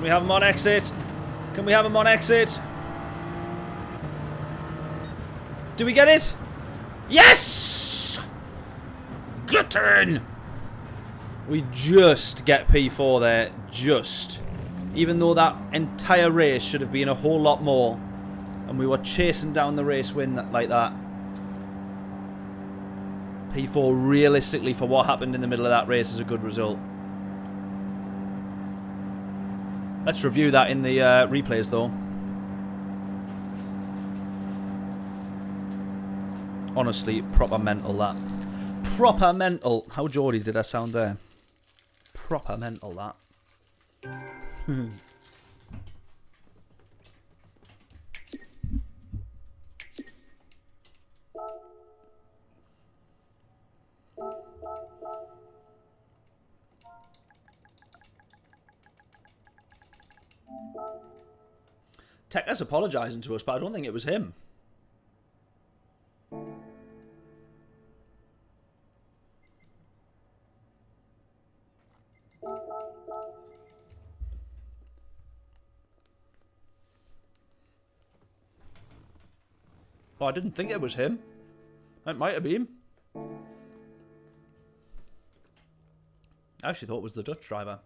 we have him on exit? Can we have him on exit? Do we get it? Yes! Get in! We just get P4 there. Just. Even though that entire race should have been a whole lot more. And we were chasing down the race win like that. P4 realistically for what happened in the middle of that race is a good result. Let's review that in the replays though. Honestly, proper mental that. Proper mental. How Geordie did I sound there? Proper mental that. Tekka's apologising to us, but I don't think it was him. Oh, I didn't think it was him. It might have been. I actually thought it was the Dutch driver.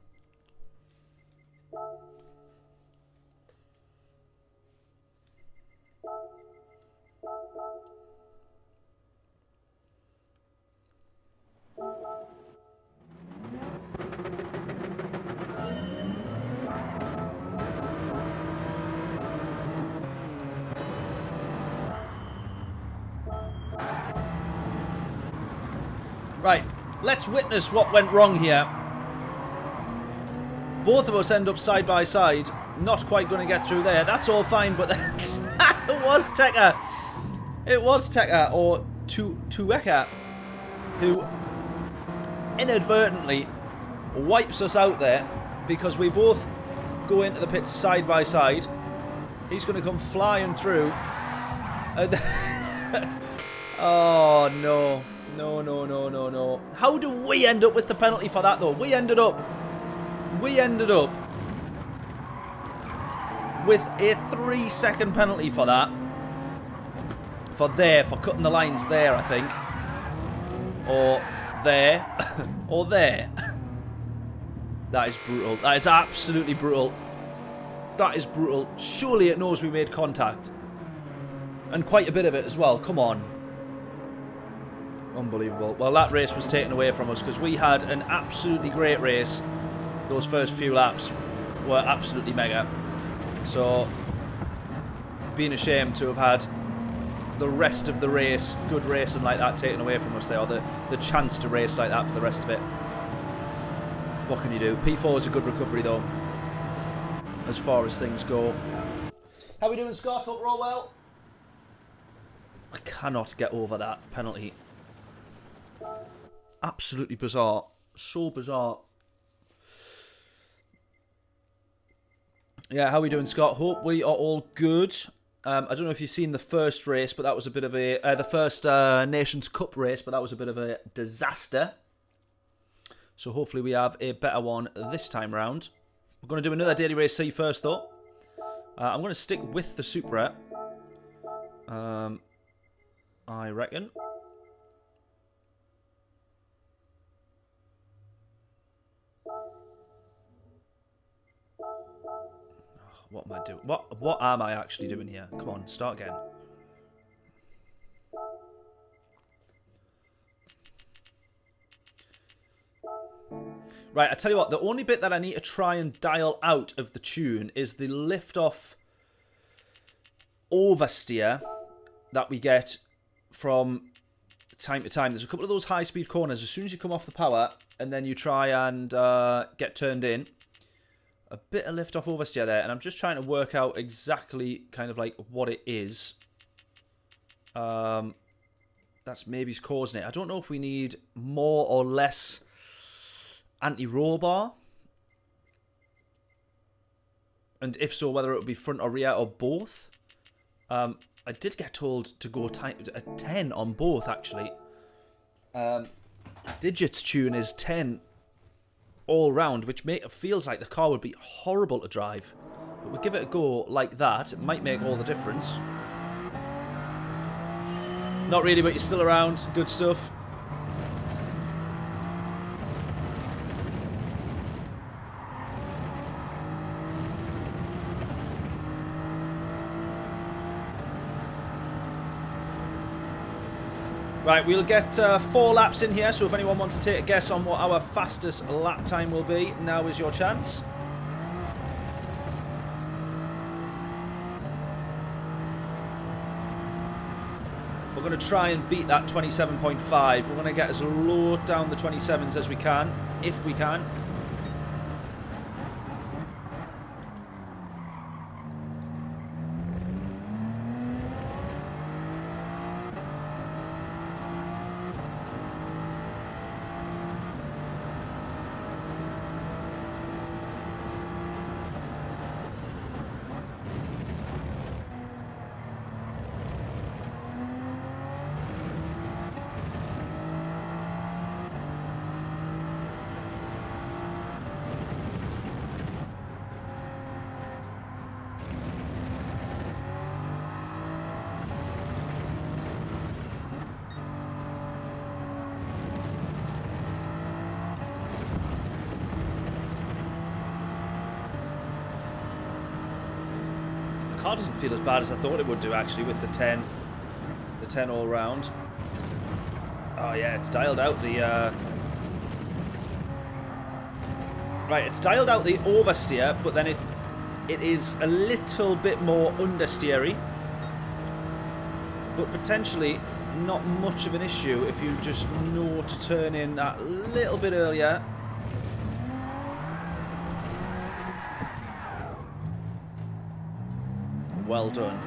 Right, let's witness what went wrong here. Both of us end up side by side. Not quite going to get through there. That's all fine, but then it was Tekka. It was Tekka, or Tueka, who inadvertently wipes us out there because we both go into the pits side by side. He's going to come flying through. Oh, no. No, no, no, no, no. How do we end up with the penalty for that, though? We ended up with a 3-second penalty for that. For cutting the lines there, I think. Or there. Or there. That is brutal. That is absolutely brutal. That is brutal. Surely it knows we made contact. And quite a bit of it as well. Come on. Unbelievable. Well, that race was taken away from us because we had an absolutely great race. Those first few laps were absolutely mega. So, being ashamed to have had the rest of the race, good racing like that, taken away from us there, or the chance to race like that for the rest of it. What can you do? P4 is a good recovery though, as far as things go. How are we doing, Scott? Hope we're all well. I cannot get over that penalty. Absolutely bizarre. So bizarre. Yeah, how are we doing, Scott? Hope we are all good. I don't know if you've seen the first race, but that was a bit of a... the first Nations Cup race, but that was a bit of a disaster. So hopefully we have a better one this time round. We're going to do another Daily Race C first, though. I'm going to stick with the Supra. I reckon. What am I doing? What am I actually doing here? Come on, start again. Right, I tell you what, the only bit that I need to try and dial out of the tune is the lift-off oversteer that we get from time to time. There's a couple of those high-speed corners. As soon as you come off the power and then you try and get turned in, a bit of lift-off oversteer there, and I'm just trying to work out exactly kind of like what it is. That's maybe's causing it. I don't know if we need more or less anti-roll bar. And if so, whether it would be front or rear or both. I did get told to go a 10 on both, actually. Digits tune is 10 all round, which feels like the car would be horrible to drive. But we'll give it a go like that. It might make all the difference. Not really, but you're still around. Good stuff. Right, we'll get 4 laps in here, so if anyone wants to take a guess on what our fastest lap time will be, now is your chance. We're going to try and beat that 27.5. We're going to get as low down the 27s as we can, if we can. The car doesn't feel as bad as I thought it would do, actually, with the 10 all round. Oh yeah, it's dialed out the right, it's dialed out the oversteer, but then it is a little bit more understeery, but potentially not much of an issue if you just know to turn in that little bit earlier. Well done.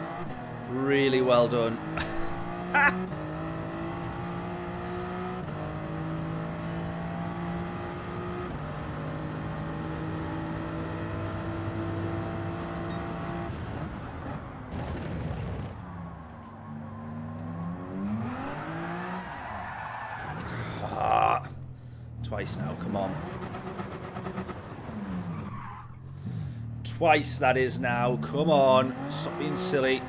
Really well done. Twice now, come on. Twice that is now, come on. Stop being silly.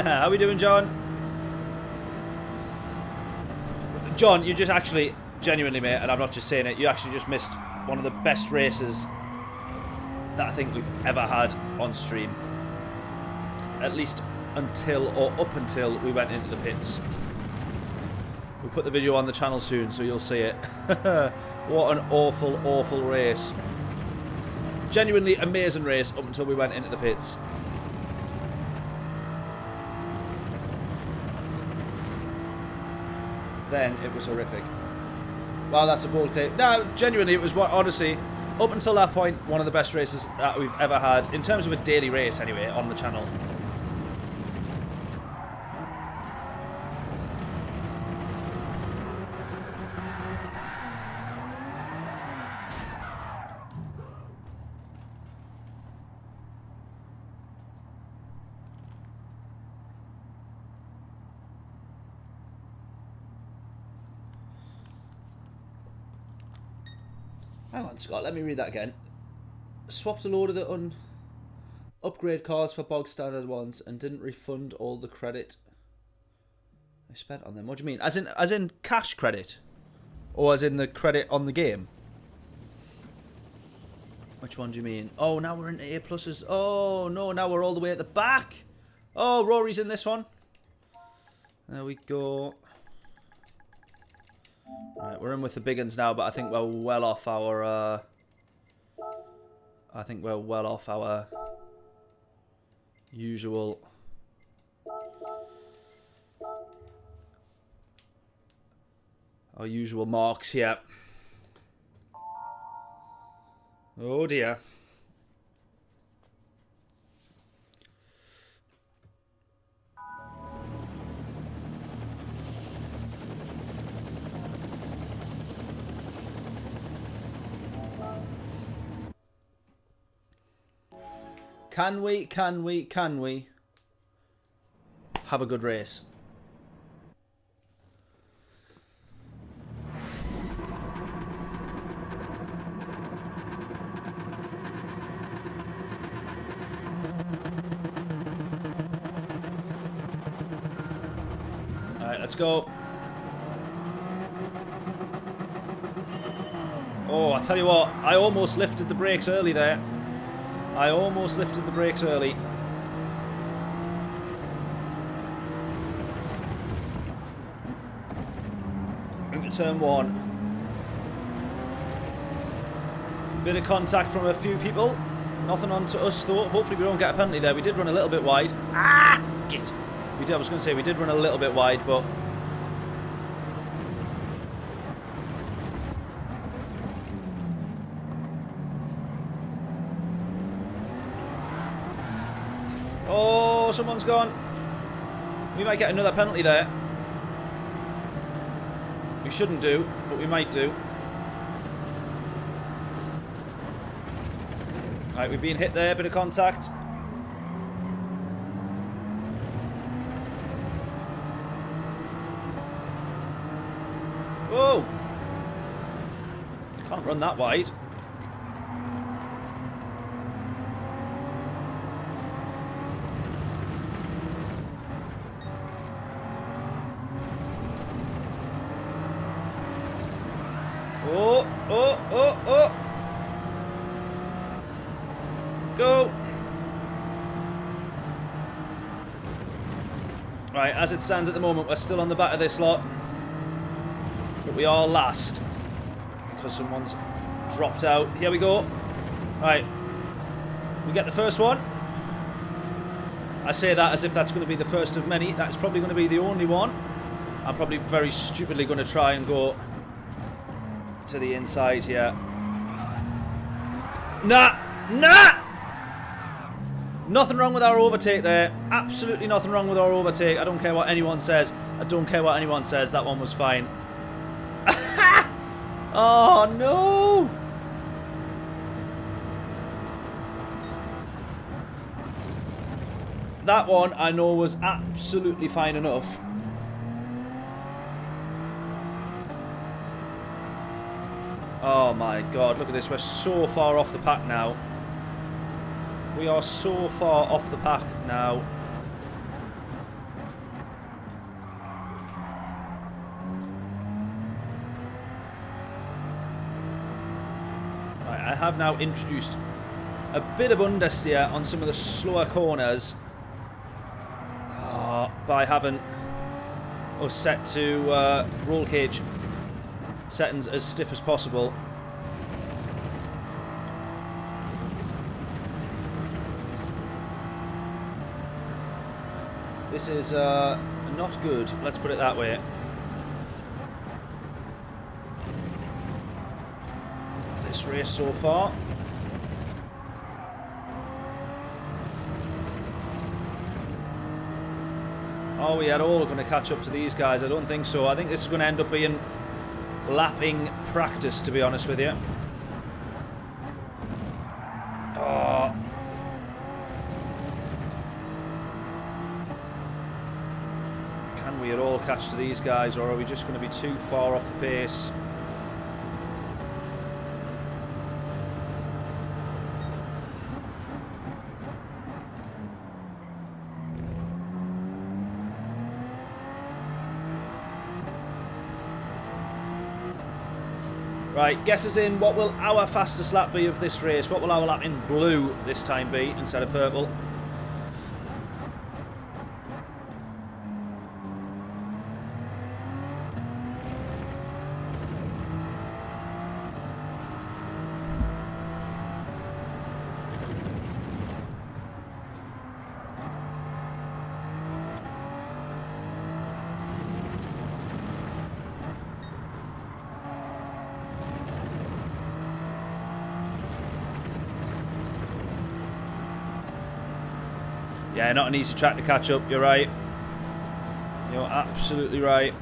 How we doing, John? John, you just actually, genuinely, mate, and I'm not just saying it, you actually just missed one of the best races that I think we've ever had on stream. At least until, or up until, we went into the pits. We'll put the video on the channel soon, so you'll see it. What an awful, awful race. Genuinely amazing race up until we went into the pits. Then it was horrific. Wow, that's a bold take. No, genuinely, it was, honestly, up until that point, one of the best races that we've ever had, in terms of a daily race anyway, on the channel. Hang on, Scott, let me read that again. Swapped a load of the upgrade cars for bog standard ones and didn't refund all the credit I spent on them. What do you mean? As in cash credit? Or as in the credit on the game? Which one do you mean? Oh, now we're into A pluses. Oh, no, now we're all the way at the back. Oh, Rory's in this one. There we go. Right, we're in with the big uns now, but I think we're well off our. Usual. Our usual marks here. Oh dear. Can we have a good race? Alright, let's go. Oh, I tell you what, I almost lifted the brakes early there. I almost lifted the brakes early. Into turn one. Bit of contact from a few people. Nothing on to us though. Hopefully we don't get a penalty there. We did run a little bit wide. Ah! Git. We did, I was going to say we did run a little bit wide, but... Oh, someone's gone. We might get another penalty there. We shouldn't do, but we might do. Right, we've been hit there, bit of contact. Whoa! You can't run that wide. Oh, oh, oh, oh. Go. Right, as it stands at the moment, we're still on the back of this lot. But we are last. Because someone's dropped out. Here we go. Right. We get the first one. I say that as if that's going to be the first of many. That's probably going to be the only one. I'm probably very stupidly going to try and go to the inside here. Nah! Nah! Nothing wrong with our overtake there. Absolutely nothing wrong with our overtake. I don't care what anyone says. I don't care what anyone says. That one was fine. Oh, no! That one I know was absolutely fine enough. Oh my god, look at this. We're so far off the pack now. We are so far off the pack now. I have now introduced a bit of understeer on some of the slower corners by having us set to roll cage settings as stiff as possible. This is not good, let's put it that way. This race so far. Are we at all going to catch up to these guys? I don't think so. I think this is going to end up being lapping practice, to be honest with you. Oh. Can we at all catch to these guys, or are we just going to be too far off the pace? Right, guess us in, what will our fastest lap be of this race? What will our lap in blue this time be instead of purple? Yeah, not an easy track to catch up, you're right. You're absolutely right.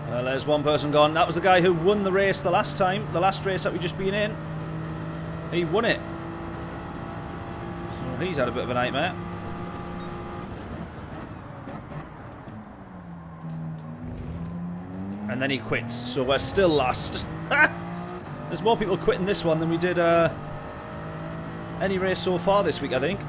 Well, there's one person gone. That was the guy who won the race the last time. The last race that we just been in. He won it. So he's had a bit of a nightmare. And then he quits. So we're still last. There's more people quitting this one than we did any race so far this week, I think.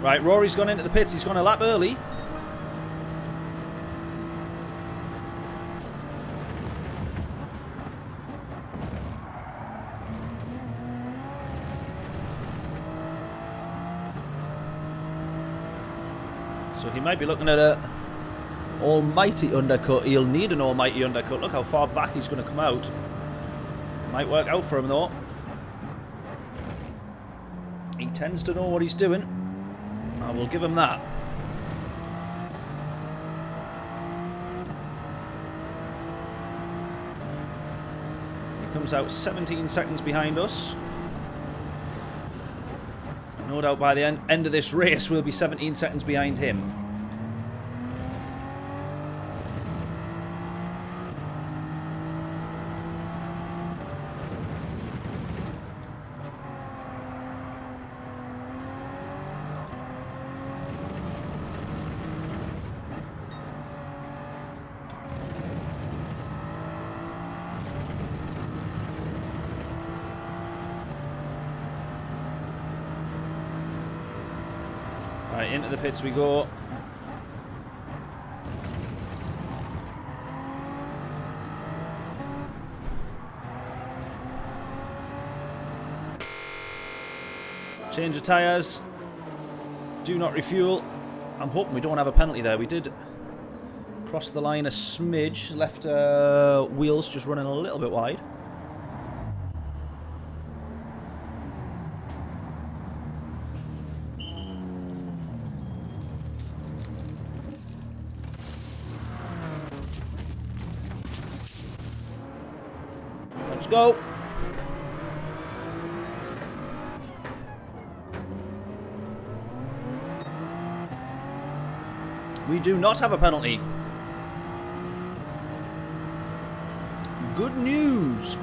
Right, Rory's gone into the pits. He's gone a lap early. So he might be looking at a almighty undercut. He'll need an almighty undercut. Look how far back he's going to come out. Might work out for him though. He tends to know what he's doing. I will give him that. He comes out 17 seconds behind us. And no doubt by the end of this race we'll be 17 seconds behind him. Right, into the pits we go. Change the tyres. Do not refuel. I'm hoping we don't have a penalty there. We did cross the line a smidge. Left wheels just running a little bit wide. Let's go. We do not have a penalty. Good news.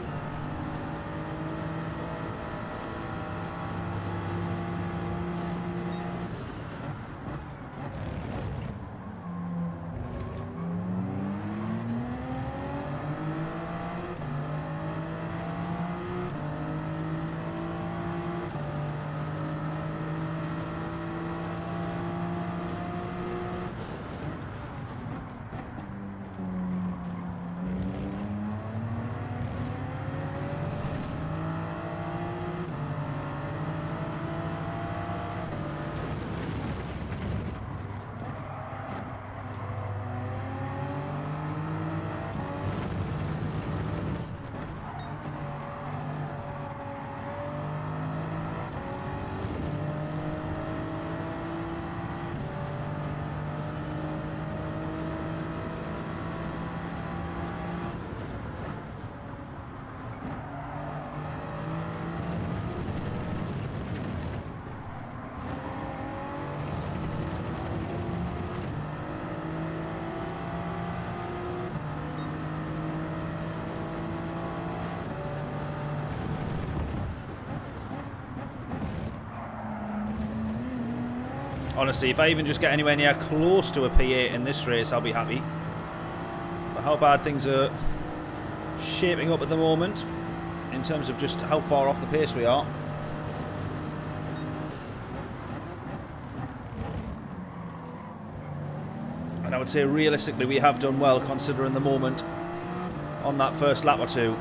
Honestly, if I even just get anywhere near close to a P8 in this race, I'll be happy. But how bad things are shaping up at the moment, in terms of just how far off the pace we are. And I would say realistically we have done well considering the moment on that first lap or two.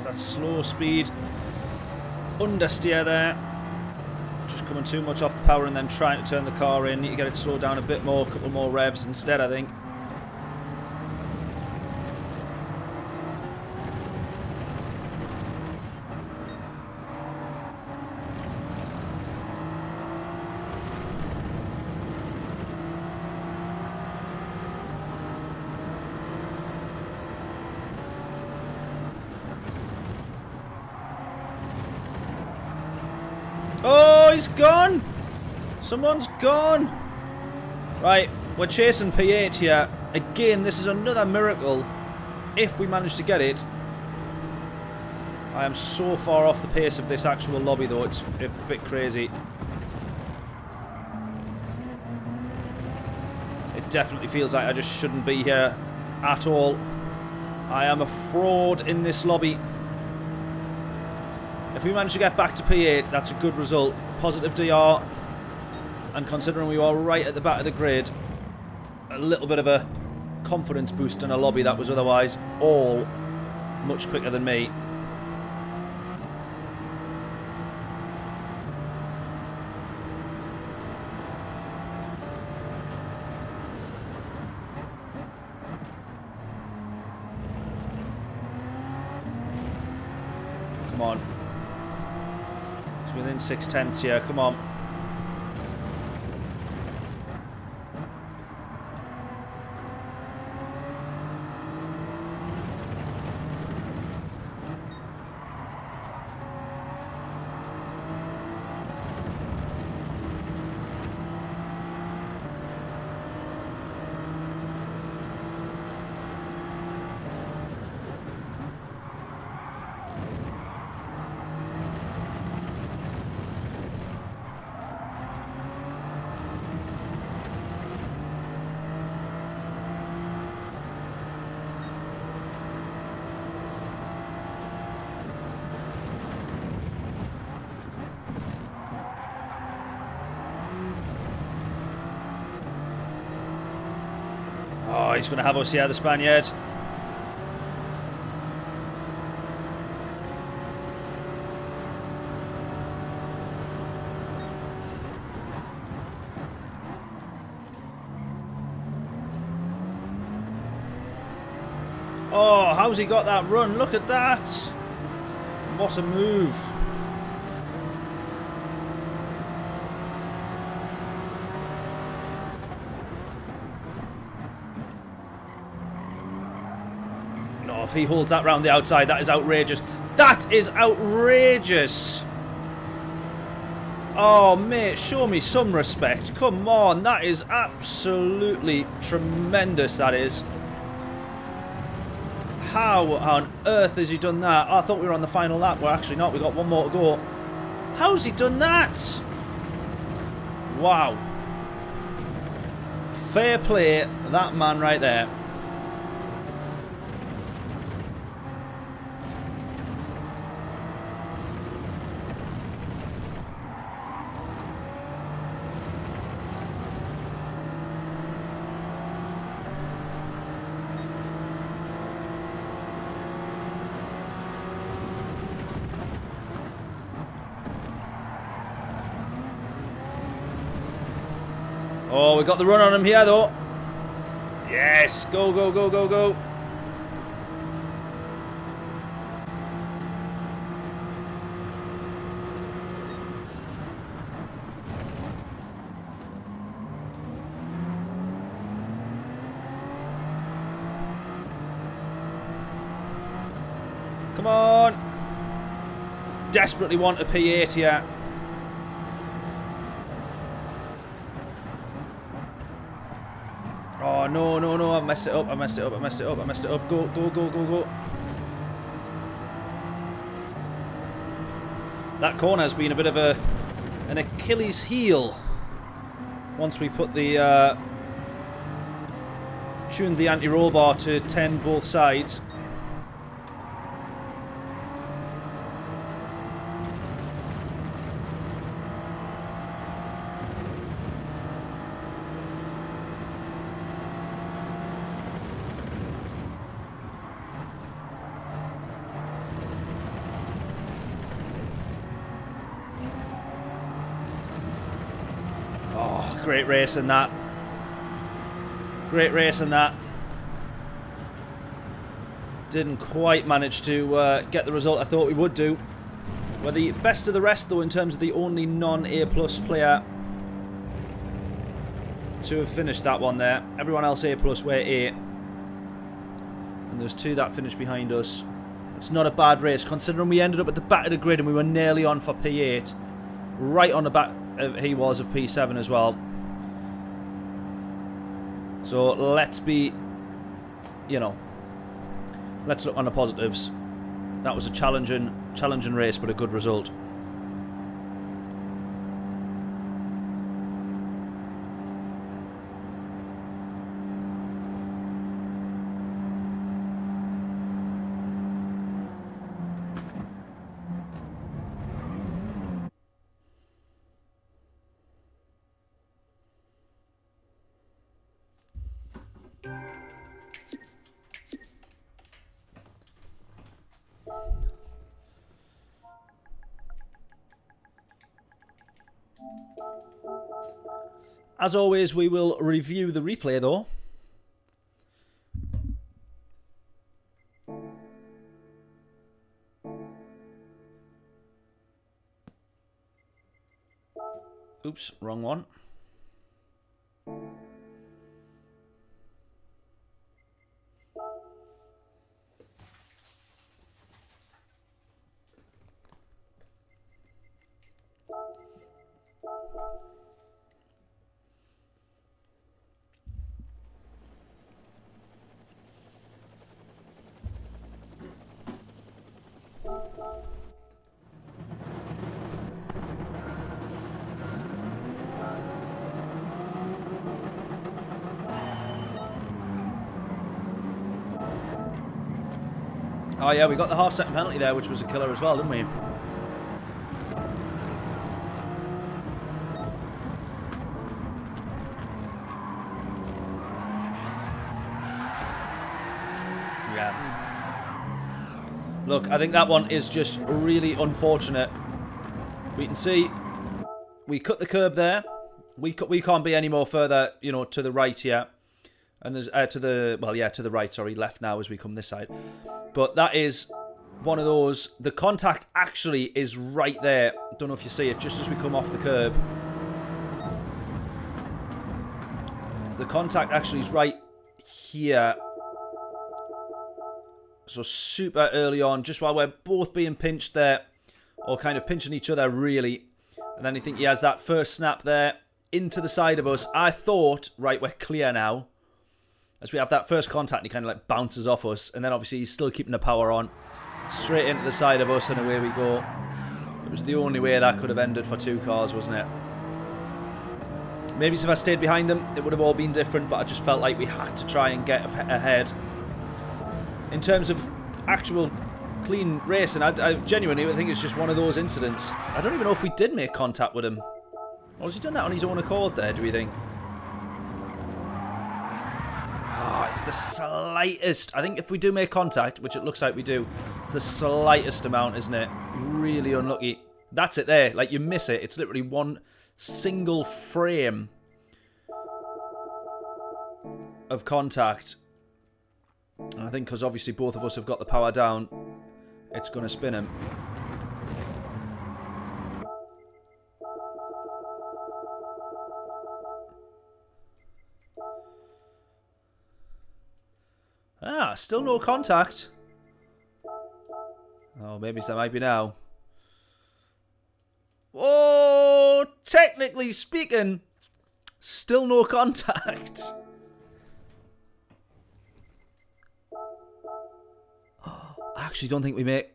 That slow speed understeer there, just coming too much off the power and then trying to turn the car in. You get it slowed down a bit more, a couple more revs instead, I think. Oh, he's gone! Someone's gone! Right, we're chasing P8 here. Again, this is another miracle if we manage to get it. I am so far off the pace of this actual lobby though, it's a bit crazy. It Definitely feels like I just shouldn't be here at all. I am a fraud in this lobby. If we manage to get back to P8, that's a good result. Positive DR. And considering we are right at the back of the grid, a little bit of a confidence boost in a lobby that was otherwise all much quicker than me. Come on. It's within 6/10 here. Come on. Oh, he's going to have us here, the Spaniard. Oh, how's he got that run? Look at that. What a move. No, if he holds that round the outside, that is outrageous. That is outrageous. Oh, mate, show me some respect. Come on, that is absolutely tremendous, that is. How on earth has he done that? Oh, I thought we were on the final lap. Well, actually not. We've got one more to go. How's he done that? Wow. Fair play, that man right there. Oh, we got the run on him here, though. Yes, go, go, go, go, go. Come on. Desperately want a P8 here. Oh, no, no, no, I messed it up, I messed it up, I messed it up, I messed it up. Go, go, go, go, go. That corner has been a bit of an Achilles heel once we put the tuned the anti-roll bar to 10 both sides. Great race in that. Great race in that. Didn't quite manage to get the result I thought we would do. We're the best of the rest, though, in terms of the only non-A+ player to have finished that one there. Everyone else A+, we're A. And there's two that finished behind us. It's not a bad race, considering we ended up at the back of the grid and we were nearly on for P8. Right on the back he was of P7 as well. So let's be, you know, let's look on the positives. That was a challenging race, but a good result. As always, we will review the replay though. Oops, wrong one. Oh yeah, we got the half-second penalty there, which was a killer as well, didn't we? Yeah. Look, I think that one is just really unfortunate. We can see we cut the curb there. We can't be any more further, you know, to the right here. And there's to the right, sorry, left now as we come this side. But that is one of those. The contact actually is right there. Don't know if you see it, just as we come off the curb. The contact actually is right here. So super early on, just while we're both being pinched there, or kind of pinching each other really. And then I think he has that first snap there into the side of us. I thought, right, we're clear now. As we have that first contact, he kind of like bounces off us. And then obviously he's still keeping the power on. Straight into the side of us and away we go. It was the only way that could have ended for two cars, wasn't it? Maybe if I stayed behind them, it would have all been different. But I just felt like we had to try and get ahead. In terms of actual clean racing, I genuinely think it's just one of those incidents. I don't even know if we did make contact with him. Or has he done that on his own accord there, do we think? Oh, it's the slightest. I think if we do make contact, which it looks like we do, it's the slightest amount, isn't it? Really unlucky. That's it there. Like, you miss it. It's literally one single frame of contact. And I think because obviously both of us have got the power down, it's going to spin him. Ah, still no contact. Oh, maybe there might be now. Oh, technically speaking, still no contact. I actually don't think we make...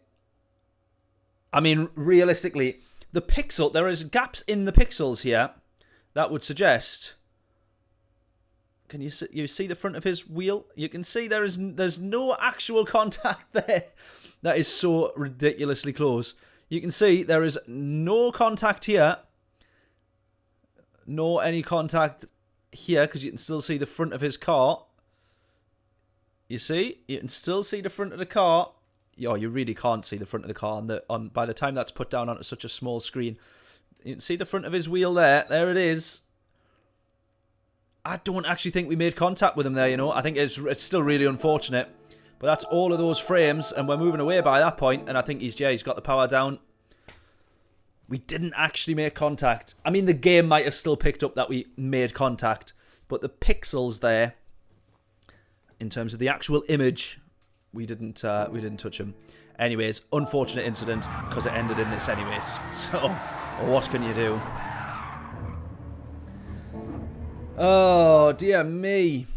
I mean, realistically, the pixel... There is gaps in the pixels here that would suggest... Can you see the front of his wheel? You can see there's no actual contact there. That is so ridiculously close. You can see there is no contact here. Nor any contact here, because you can still see the front of his car. You see? You can still see the front of the car. Oh, you really can't see the front of the car by the time that's put down onto such a small screen. You can see the front of his wheel there. There it is. I don't actually think we made contact with him there, you know. I think it's still really unfortunate. But that's all of those frames, and we're moving away by that point, and I think he's got the power down. We didn't actually make contact. I mean, the game might have still picked up that we made contact, but the pixels there, in terms of the actual image, we didn't touch him. Anyways, unfortunate incident, because it ended in this anyways. So, what can you do? Oh, dear me.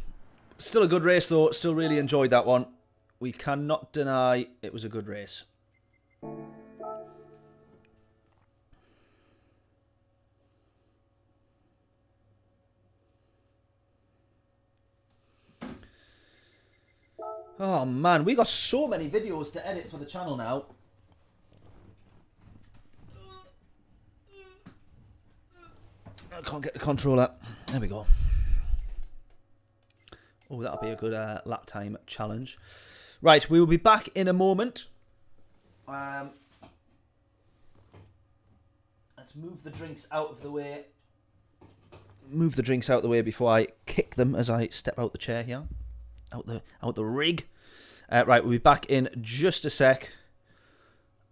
Still a good race, though. Still really enjoyed that one. We cannot deny it was a good race. Oh, man. We got so many videos to edit for the channel now. I can't get the controller. There we go. Oh, that'll be a good lap time challenge. Right, we will be back in a moment. Let's Let's move the drinks out of the way. Move the drinks out of the way before I kick them as I step out the chair here. Out the rig. Right, we'll be back in just a sec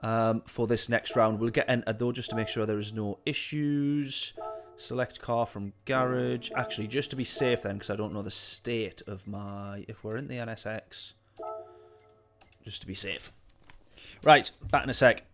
for this next round. We'll get entered though just to make sure there is no issues. Select car from garage. Actually, just to be safe then, because I don't know the state of my... If we're in the NSX, just to be safe. Right, back in a sec.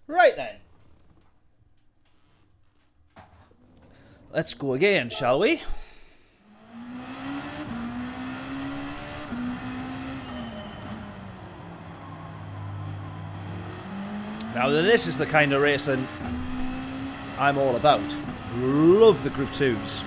Right then. Let's go again, shall we? Now this is the kind of racing I'm all about. Love the Group 2s.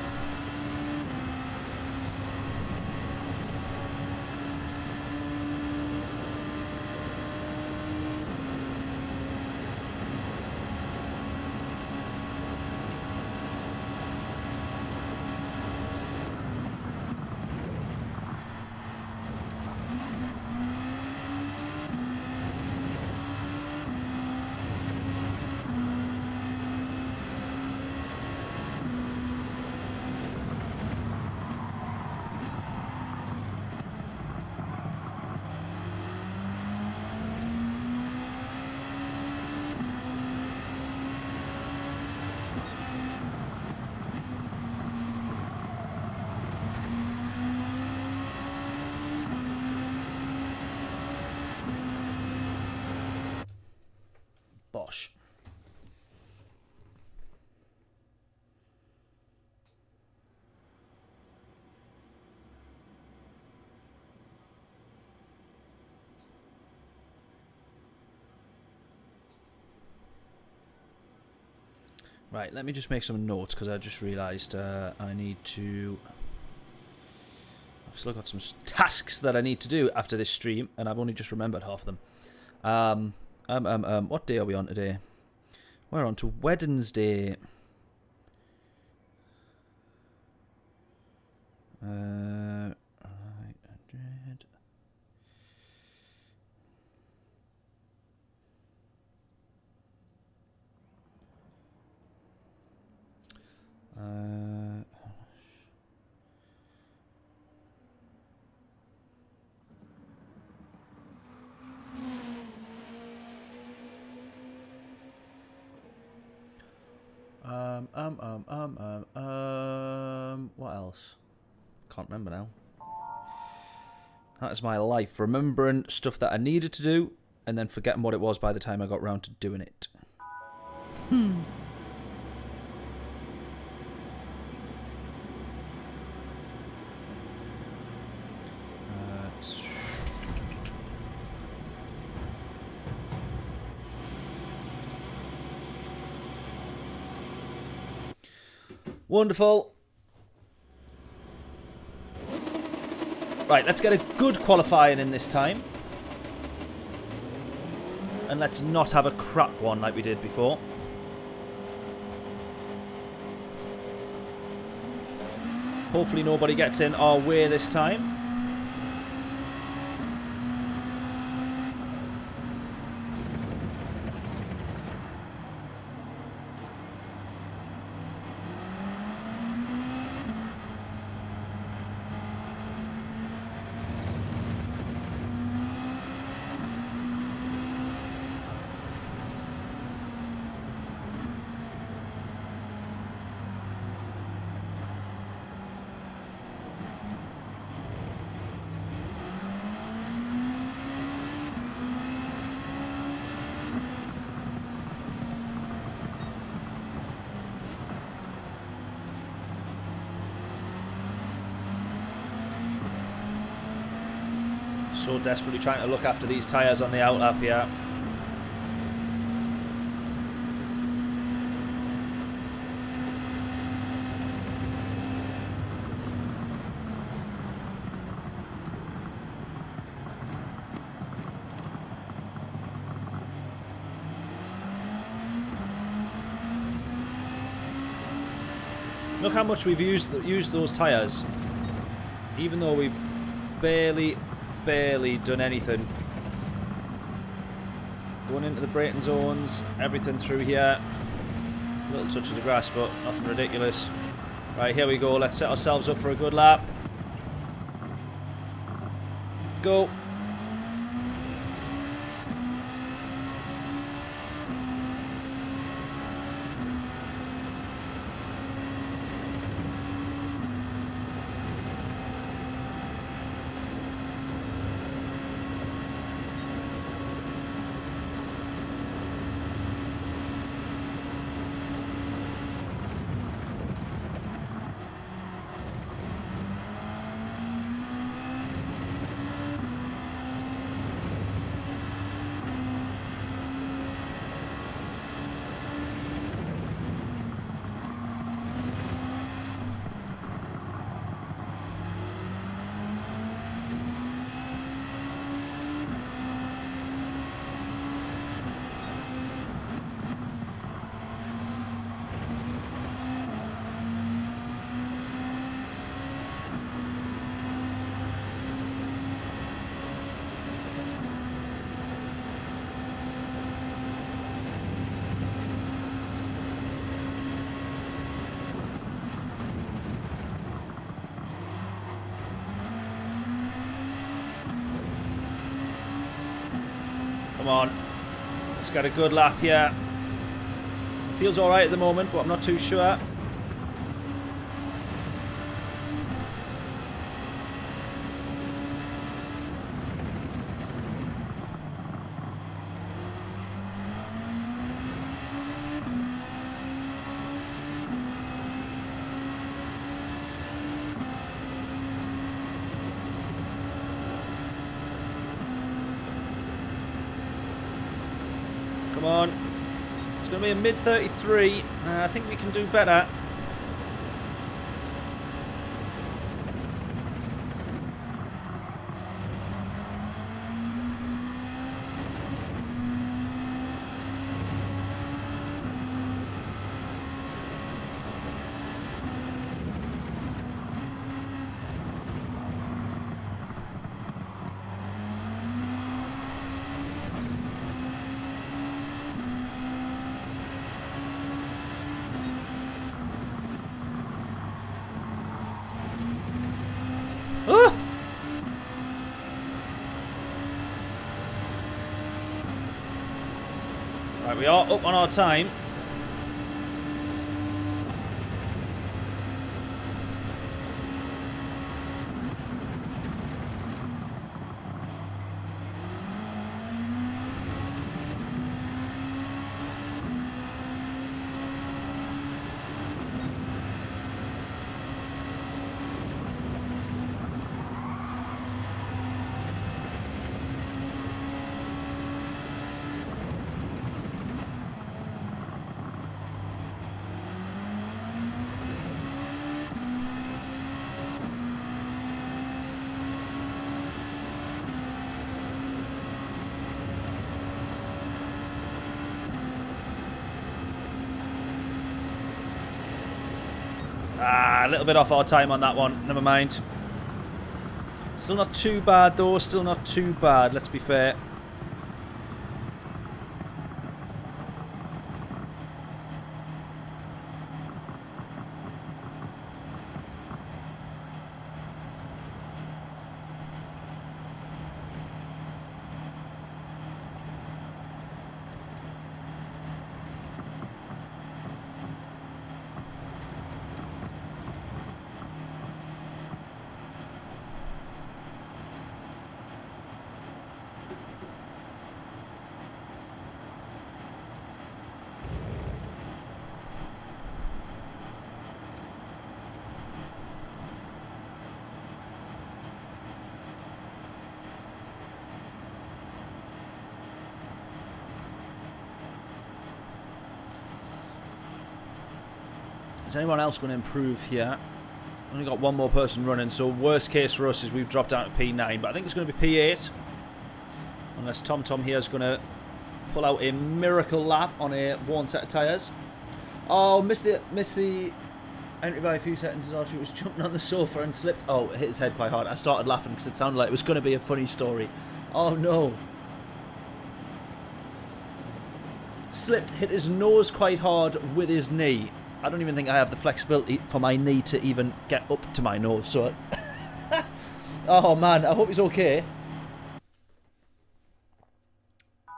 Right, let me just make some notes because I just realised I need to... I've still got some tasks that I need to do after this stream, and I've only just remembered half of them. What day are we on today? We're on to Wednesday. Right, 100. What else? Can't remember now. That is my life, remembering stuff that I needed to do and then forgetting what it was by the time I got round to doing it. Wonderful. Right, let's get a good qualifying in this time. And let's not have a crap one like we did before. Hopefully nobody gets in our way this time. So desperately trying to look after these tyres on the outlap here. Look how much we've used those tyres, even though we've barely done anything. Going into the braking zones, everything through here. A little touch of the grass, but nothing ridiculous. Right, here we go. Let's set ourselves up for a good lap. Go. Come on. Let's get a good lap here. Feels alright at the moment, but I'm not too sure. Come on. It's going to be a mid-33. I think we can do better. Right, we are up on our time. A little bit off our time on that one. Never mind. Still not too bad, though. Still not too bad, let's be fair. Is anyone else going to improve here? Only got one more person running, so worst case for us is we've dropped down to P9, but I think it's going to be P8. Unless Tom here is going to pull out a miracle lap on a worn set of tyres. Oh, missed the entry by a few seconds as Archie was jumping on the sofa and slipped. Oh, it hit his head quite hard. I started laughing because it sounded like it was going to be a funny story. Oh no. Slipped, hit his nose quite hard with his knee. I don't even think I have the flexibility for my knee to even get up to my nose, so... Oh man, I hope he's okay.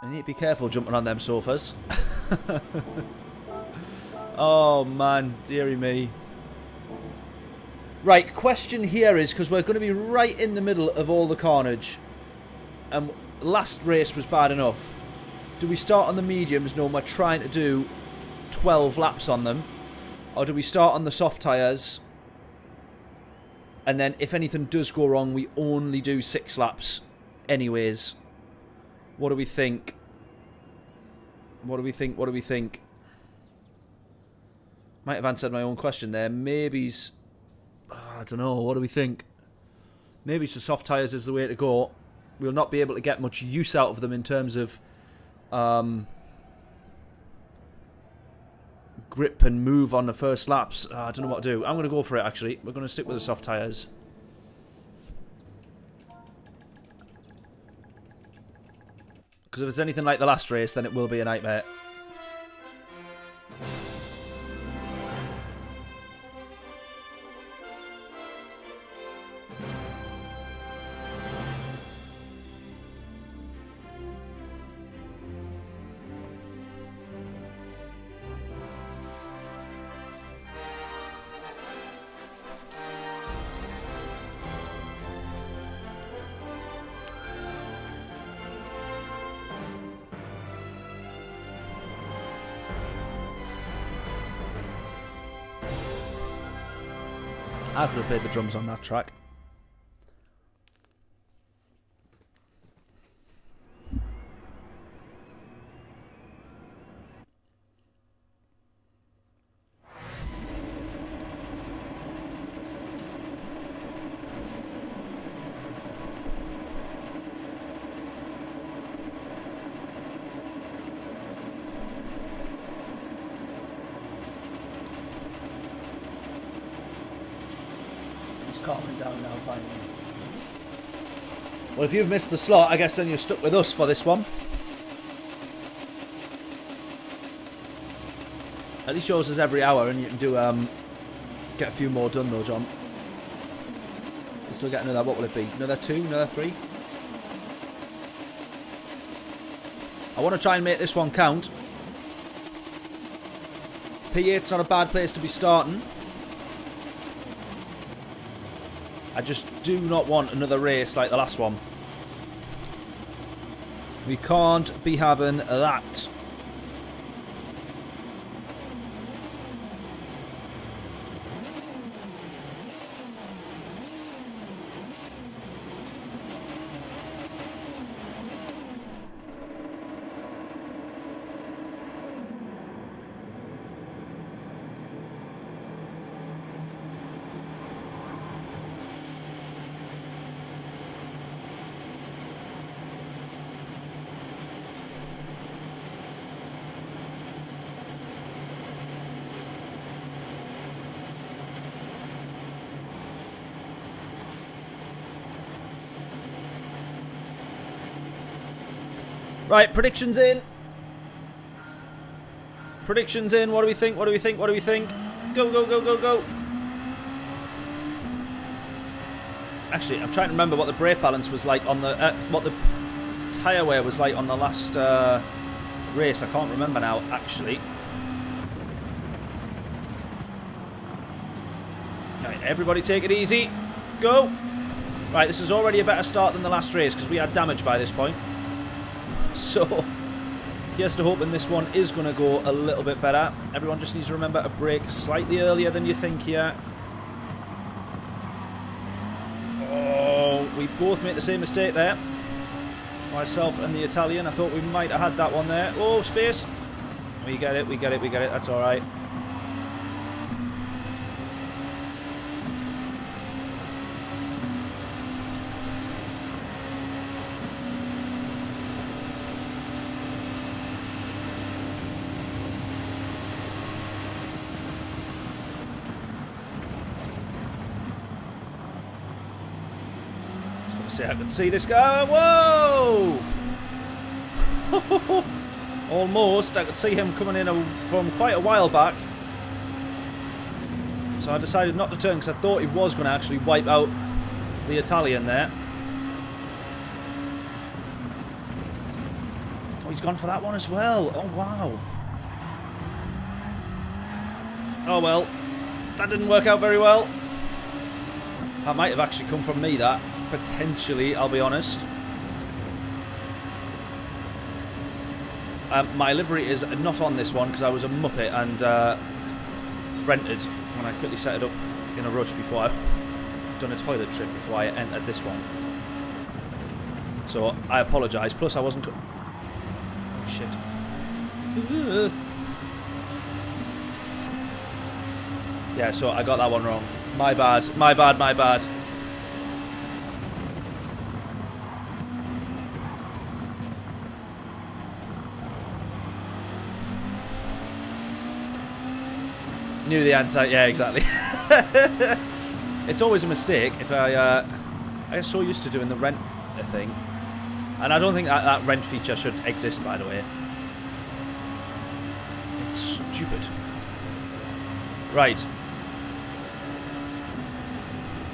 I need to be careful jumping on them sofas. Oh man, dearie me. Right, question here is, because we're going to be right in the middle of all the carnage. And last race was bad enough. Do we start on the mediums? No, we're trying to do 12 laps on them. Or do we start on the soft tyres, and then if anything does go wrong, we only do 6 laps anyways? What do we think? What do we think? What do we think? Might have answered my own question there. Maybe's... I don't know. What do we think? Maybe the soft tyres is the way to go. We'll not be able to get much use out of them in terms of... grip and move on the first laps. I don't know what to do. I'm going to go for it, actually. We're going to stick with the soft tyres. Because if it's anything like the last race, then it will be a nightmare. I could have played the drums on that track. calming down now, finally. Well, if you've missed the slot, I guess then you're stuck with us for this one. At least yours is every hour, and you can do get a few more done though, John. You still get another. What will it be? Another 2? Another 3? I want to try and make this one count. P8's not a bad place to be starting. I just do not want another race like the last one. We can't be having that. Right, predictions in. Predictions in. What do we think? What do we think? What do we think? Go, go, go, go, go. Actually, I'm trying to remember what the brake balance was like on the... what the tyre wear was like on the last race. I can't remember now, actually. Right, everybody take it easy. Go. Right, this is already a better start than the last race because we had damage by this point. So, here's to hoping this one is going to go a little bit better. Everyone just needs to remember to brake slightly earlier than you think here. Oh, we both made the same mistake there. Myself and the Italian. I thought we might have had that one there. Oh, space. We get it, we get it, we get it. That's alright. I can see this guy. Whoa! Almost. I could see him coming in from quite a while back. So I decided not to turn because I thought he was going to actually wipe out the Italian there. Oh, he's gone for that one as well. Oh, wow. Oh, well. That didn't work out very well. That might have actually come from me, that. Potentially, I'll be honest. My livery is not on this one because I was a muppet and rented when I quickly set it up in a rush before I've done a toilet trip before I entered this one. So I apologise. Plus, I wasn't. Oh shit! Yeah, so I got that one wrong. My bad. My bad. My bad. Knew the answer. Yeah, exactly. It's always a mistake if I get so used to doing the rent thing, and I don't think that rent feature should exist, by the way. It's stupid. Right.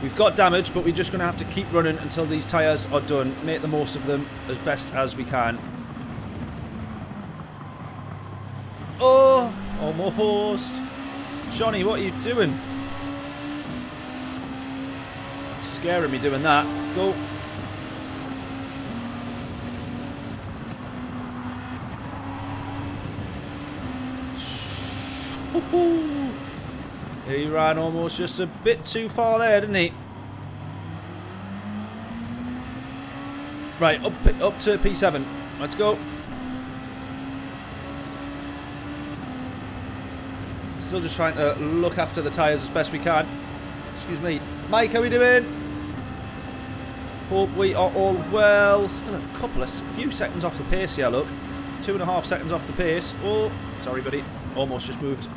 We've got damage, but we're just going to have to keep running until these tyres are done. Make the most of them as best as we can. Oh, almost. Johnny, what are you doing? Scaring me doing that. Go. He ran almost just a bit too far there, didn't he? Right, up to P7. Let's go. Still just trying to look after the tyres as best we can. Excuse me. Mike, how are we doing? Hope we are all well. Still a few seconds off the pace here, look. 2.5 seconds off the pace. Oh, sorry, buddy. Almost just moved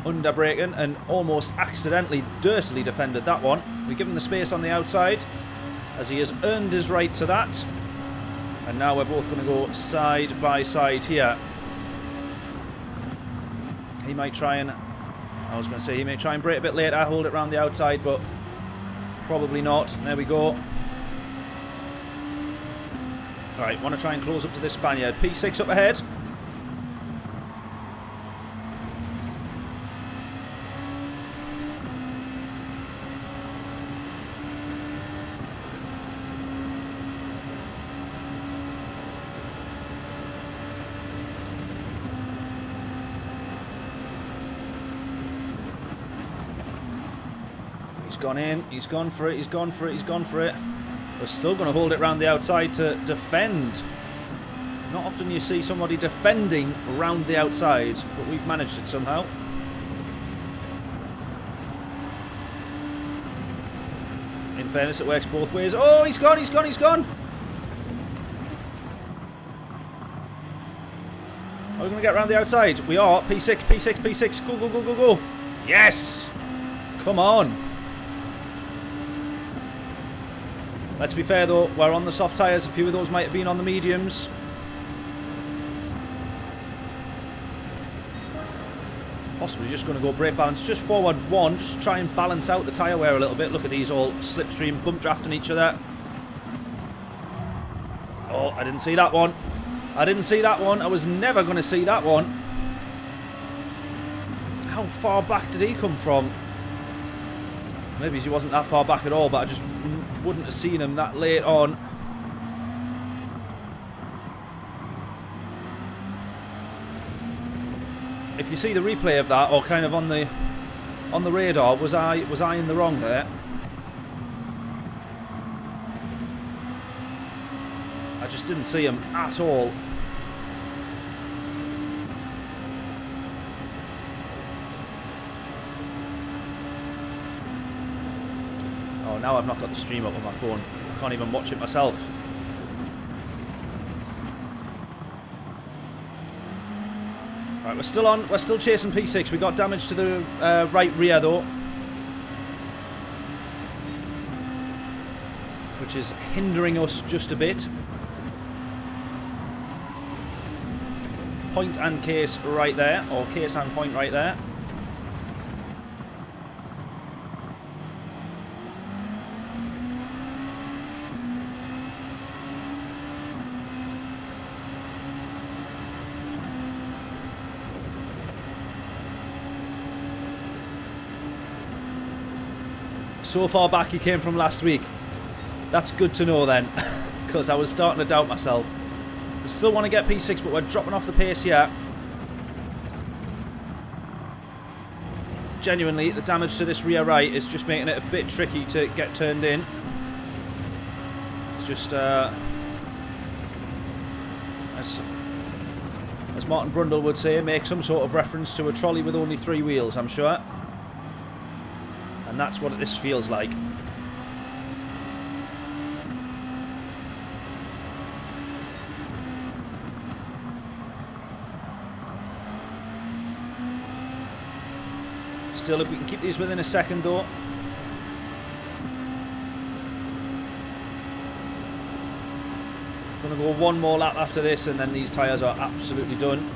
under braking and almost accidentally, dirtily defended that one. We give him the space on the outside as he has earned his right to that. And now we're both going to go side by side here. He might try and... I was going to say he may try and brake a bit later, hold it around the outside, but probably not. There we go. Alright, want to try and close up to this Spaniard. P6 up ahead. He's gone in, he's gone for it, he's gone for it, he's gone for it. We're still going to hold it around the outside to defend. Not often you see somebody defending around the outside, but we've managed it somehow. In fairness, it works both ways. Oh, he's gone, he's gone, he's gone! Are we going to get around the outside? We are. P6, P6, P6. Go, go, go, go, go. Yes! Come on. Let's be fair though, we're on the soft tyres. A few of those might have been on the mediums. Possibly just going to go brake balance just forward one, just try and balance out the tyre wear a little bit. Look at these all slipstream bump drafting each other. Oh, I didn't see that one. I didn't see that one. I was never going to see that one. How far back did he come from? Maybe he wasn't that far back at all, but I just wouldn't have seen him that late on. If you see the replay of that, or kind of on the radar, was I in the wrong there? I just didn't see him at all. Oh, now I've not got the stream up on my phone. I can't even watch it myself. Right, we're still on. We're still chasing P6. We got damage to the right rear though, which is hindering us just a bit. Point and case right there, or case and point right there. So far back he came from last week. That's good to know then, because I was starting to doubt myself. I still want to get P6, but we're dropping off the pace here. Genuinely, the damage to this rear right is just making it a bit tricky to get turned in. It's just, as Martin Brundle would say, make some sort of reference to a trolley with only 3 wheels, I'm sure. And that's what this feels like. Still, if we can keep these within a second though. Gonna go one more lap after this and then these tyres are absolutely done.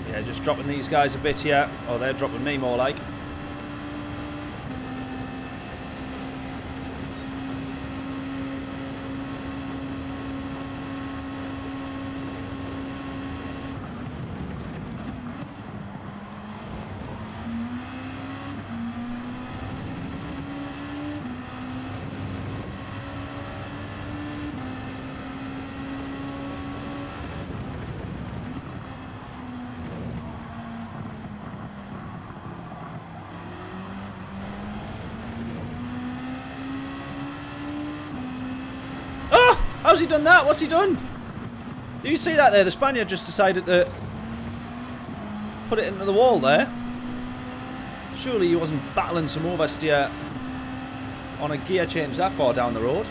Yeah, just dropping these guys a bit here. Oh, they're dropping me more like. How's he done that? What's he done? Do you see that there? The Spaniard just decided to put it into the wall there. Surely he wasn't battling some oversteer on a gear change that far down the road.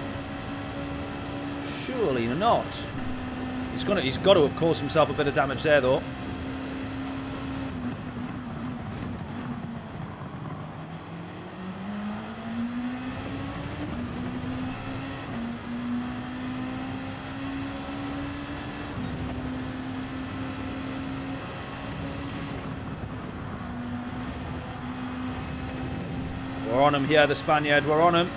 Surely not. He's got to have caused himself a bit of damage there though. We're on him here, the Spaniard. We're on him.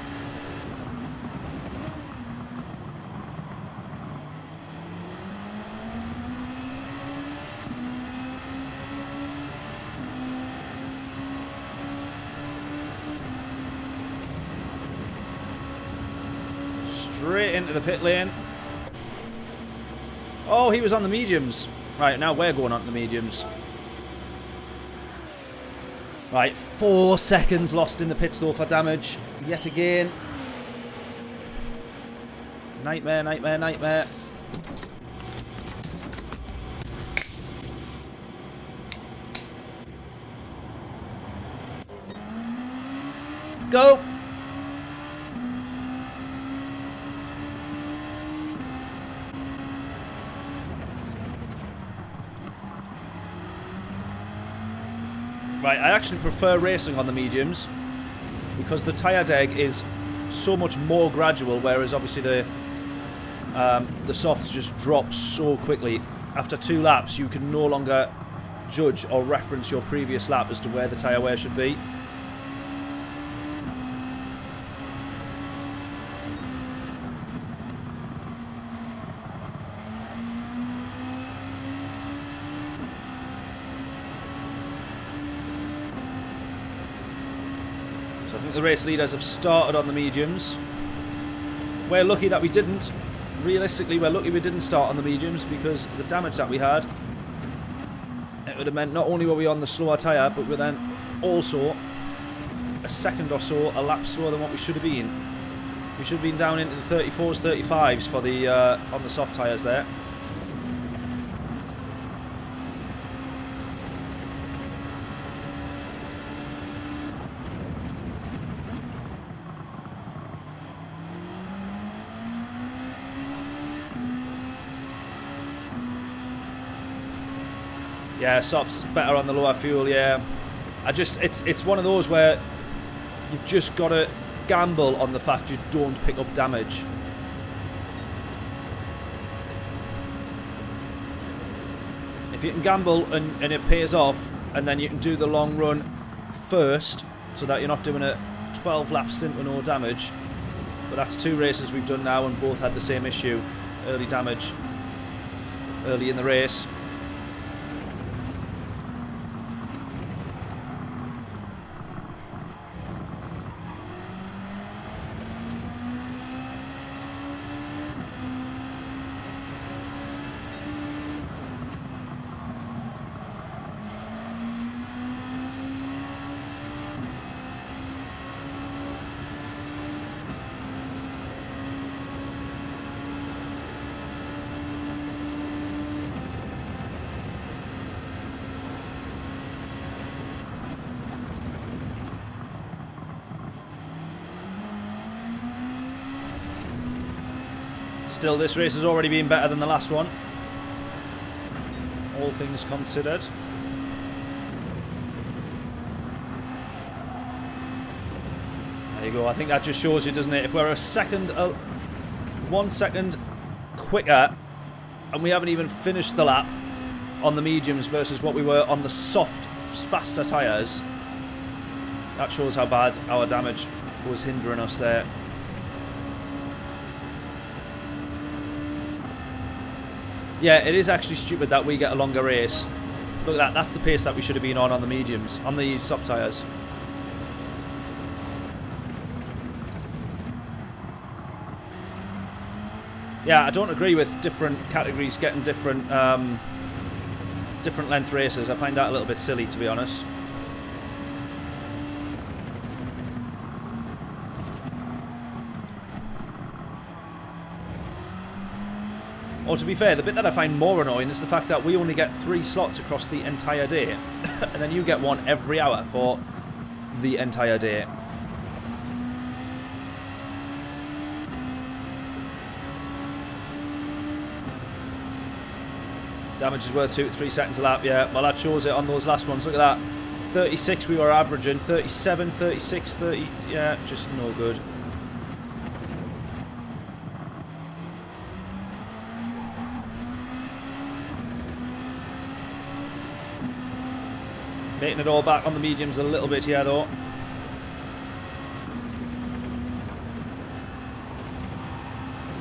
Straight into the pit lane. Oh, he was on the mediums. Right, now we're going on to the mediums. Right, 4 seconds lost in the pits though for damage. Yet again. Nightmare, nightmare, nightmare. Go! Right, I actually prefer racing on the mediums because the tyre deg is so much more gradual, whereas obviously the softs just drop so quickly. After 2 laps, you can no longer judge or reference your previous lap as to where the tyre wear should be. I think the race leaders have started on the mediums. We're lucky that we didn't. Realistically, we're lucky we didn't start on the mediums because the damage that we had, it would have meant not only were we on the slower tyre, but we're then also a second or so a lap slower than what we should have been. We should have been down into the 34s, 35s for the on the soft tyres there. Yeah, soft's better on the lower fuel, yeah. It's one of those where you've just got to gamble on the fact you don't pick up damage. If you can gamble and it pays off, and then you can do the long run first, so that you're not doing a 12 lap stint with no damage. But that's 2 races we've done now and both had the same issue. Early damage, early in the race. Still, this race has already been better than the last one, all things considered. There you go. I think that just shows you, doesn't it? If we're a second, 1 second quicker, and we haven't even finished the lap on the mediums versus what we were on the soft, faster tyres, that shows how bad our damage was hindering us there. Yeah, it is actually stupid that we get a longer race. Look at that, that's the pace that we should have been on the mediums, on the soft tyres. Yeah, I don't agree with different categories getting different different length races. I find that a little bit silly, to be honest. Or to be fair, the bit that I find more annoying is the fact that we only get 3 slots across the entire day. And then you get one every hour for the entire day. Damage is worth 2 to 3 seconds a lap, yeah. Well, that shows it on those last ones. Look at that. 36 we were averaging, 37, 36, 30, yeah, just no good. Making it all back on the mediums a little bit here, though.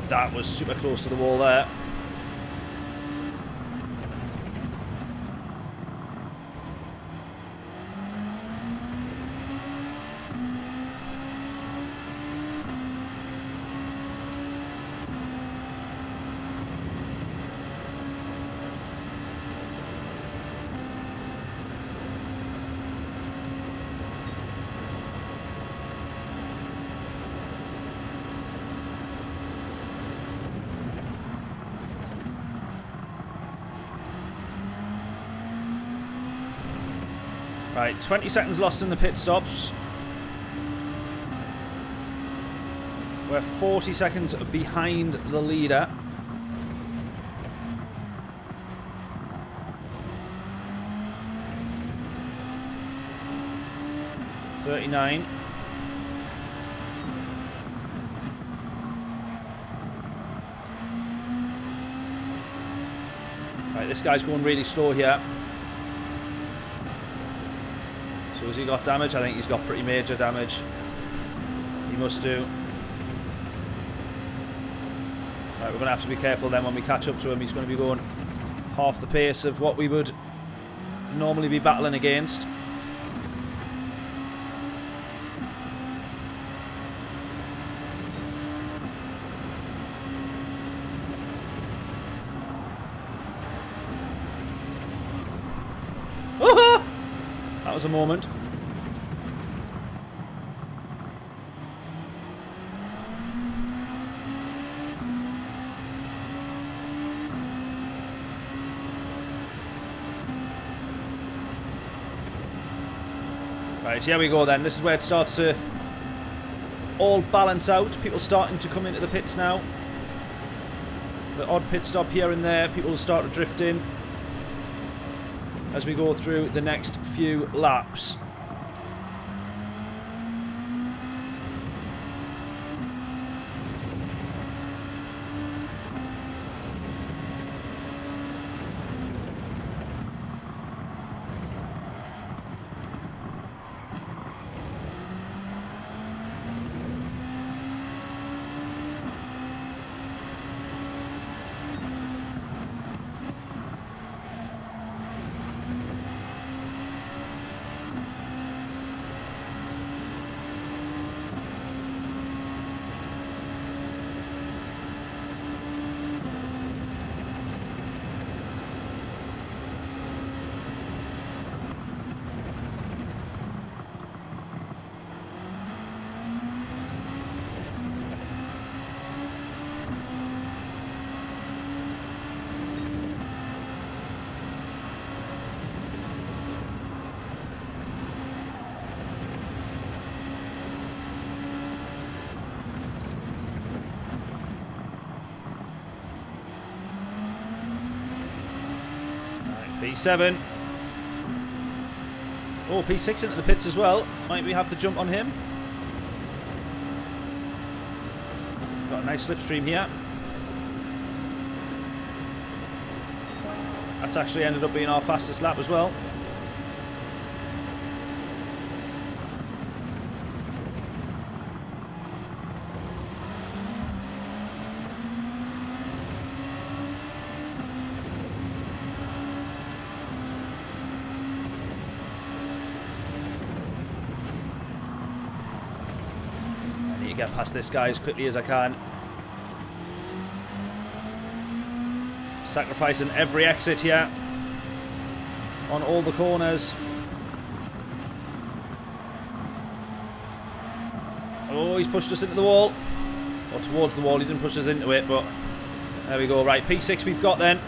That was super close to the wall there. Right, 20 seconds lost in the pit stops. We're 40 seconds behind the leader. $39. Right, this guy's going really slow here. So has he got damage? I think he's got pretty major damage. He must do. Right, we're going to have to be careful then when we catch up to him. He's going to be going half the pace of what we would normally be battling against. That was a moment. Right, here we go then. This is where it starts to all balance out. People starting to come into the pits now. The odd pit stop here and there. People will start to drift in as we go through the next few laps. P7. Oh, P6 into the pits as well. Might we have the jump on him? Got a nice slipstream here. That's actually ended up being our fastest lap as well. Get past this guy as quickly as I can. Sacrificing every exit here on all the corners. Oh, he's pushed us into the wall. Or towards the wall. He didn't push us into it, but There we go. Right, P6 we've got then.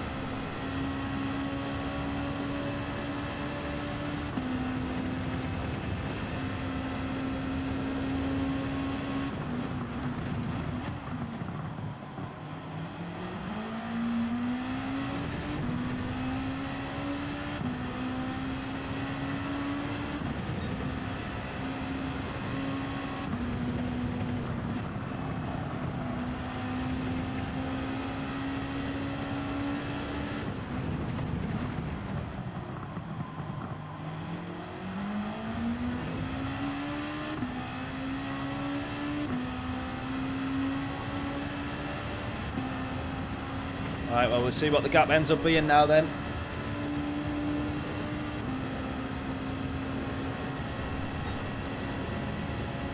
Alright, well, we'll see what the gap ends up being now then.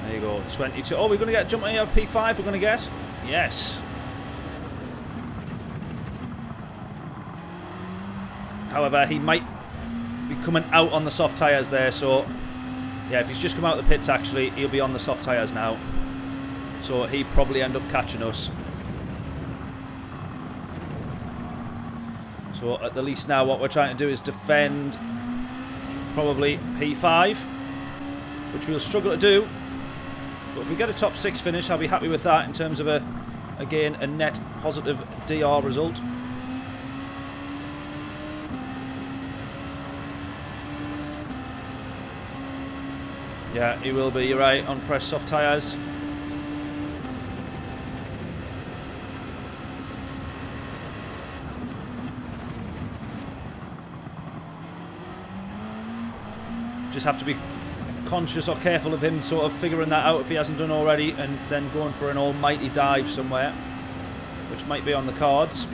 There you go, 22. Oh, we're going to get jump on here, P5 we're going to get? Yes. However, he might be coming out on the soft tyres there, so... Yeah, if he's just come out of the pits, actually, he'll be on the soft tyres now. So he'd probably end up catching us. So at the least now what we're trying to do is defend probably P5, which we'll struggle to do. But if we get a top 6 finish, I'll be happy with that in terms of, again, a net positive DR result. Yeah, he will be, you're right, on fresh soft tyres. Just have to be conscious or careful of him sort of figuring that out if he hasn't done already, and then going for an almighty dive somewhere, which might be on the cards.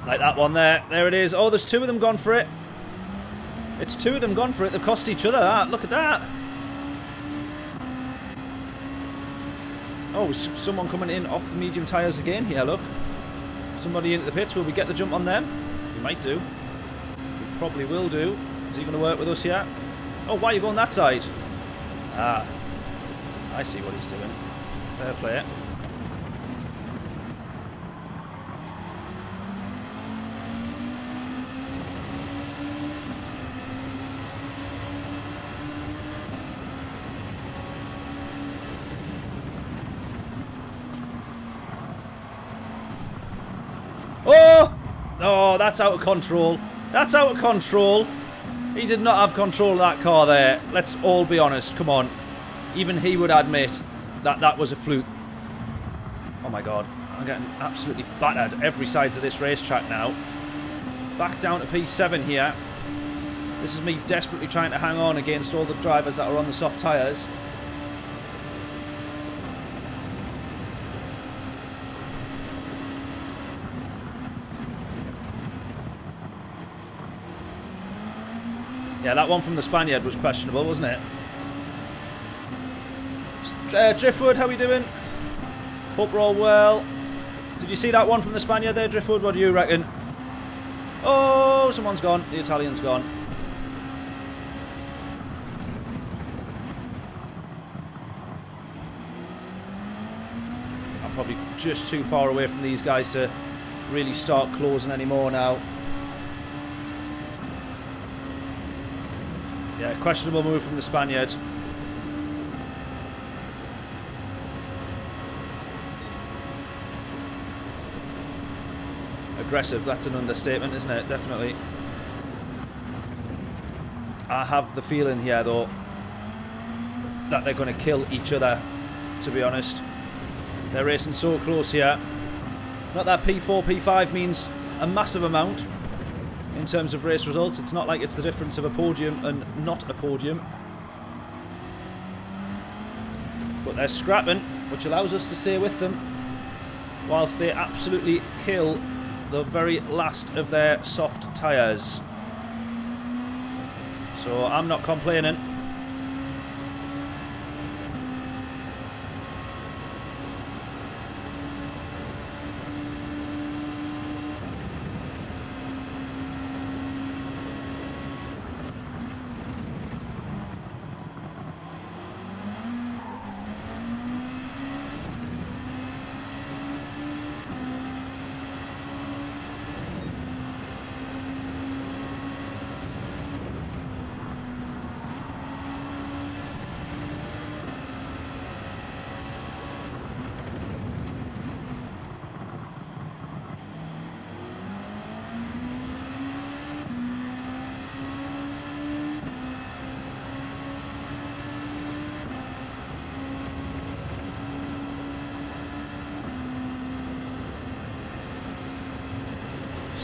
Like that one there. There it is. Oh, there's 2 of them gone for it. It's 2 of them gone for it. They've cost each other that. Look at that. Oh, someone coming in off the medium tyres again here, look. Somebody into the pits. Will we get the jump on them? We might do. We probably will do. Is he going to work with us here? Oh, why are you going that side? Ah. I see what he's doing. Fair play. Oh, that's out of control. That's out of control. He did not have control of that car there. Let's all be honest. Come on. Even he would admit that that was a fluke. Oh my god. I'm getting absolutely battered every side of this racetrack now. Back down to P7 here. This is me desperately trying to hang on against all the drivers that are on the soft tyres. Yeah, that one from the Spaniard was questionable, wasn't it? Driftwood, how we doing? Hope we're all well. Did you see that one from the Spaniard there, Driftwood? What do you reckon? Oh, someone's gone. The Italian's gone. I'm probably just too far away from these guys to really start closing anymore now. Yeah, questionable move from the Spaniard. Aggressive, that's an understatement, isn't it? Definitely. I have the feeling here, though, that they're going to kill each other, to be honest. They're racing so close here. Not that P4, P5 means a massive amount in terms of race results. It's not like it's the difference of a podium and not a podium. But they're scrapping, which allows us to stay with them whilst they absolutely kill the very last of their soft tyres. So I'm not complaining.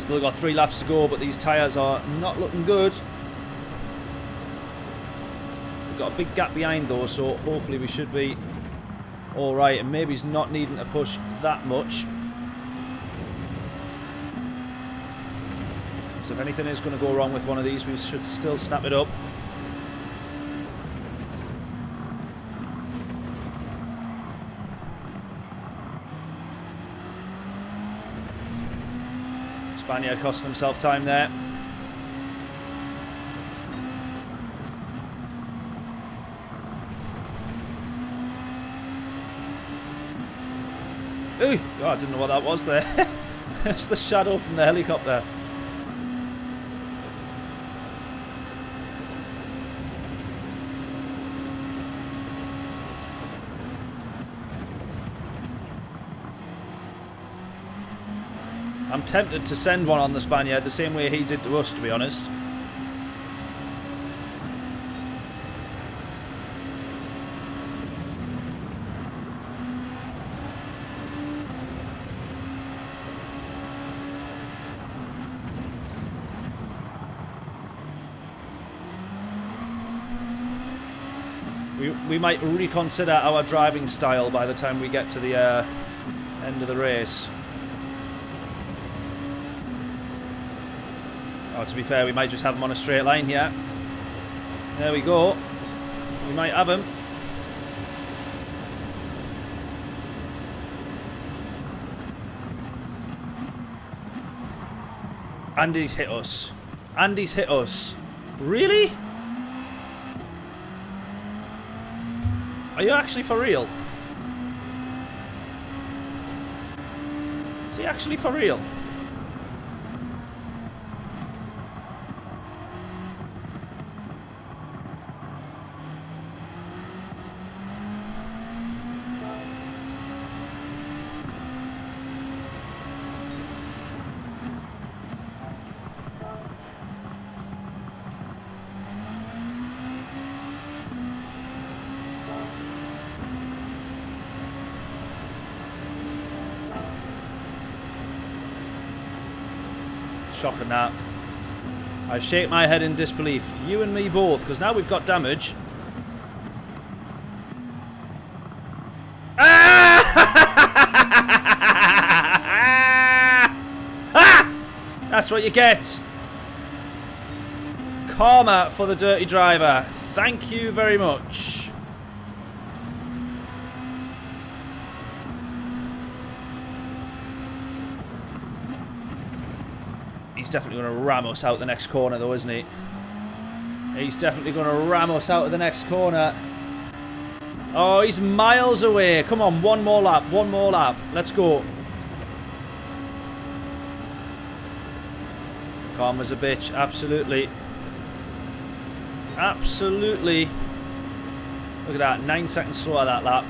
Still got 3 laps to go, but these tyres are not looking good. We've got a big gap behind though, so hopefully we should be alright. And maybe he's not needing to push that much. So if anything is going to go wrong with one of these, we should still snap it up. Spaniard costing himself time there. Ooh, God, I didn't know what that was there. It's the shadow from the helicopter. I'm tempted to send one on the Spaniard the same way he did to us, to be honest. We might reconsider our driving style by the time we get to the end of the race. Oh, to be fair, we might just have him on a straight line here. There we go. We might have him. And he's hit us. And he's hit us. Really? Are you actually for real? Is he actually for real? Shocking that. I shake my head in disbelief. You and me both, because now we've got damage. That's what you get. Karma for the dirty driver. Thank you very much. He's definitely going to ram us out the next corner though, isn't he? He's definitely going to ram us out of the next corner. Oh, he's miles away. Come on, one more lap. One more lap. Let's go. Calm as a bitch. Absolutely. Absolutely. Look at that. 9 seconds slower that lap.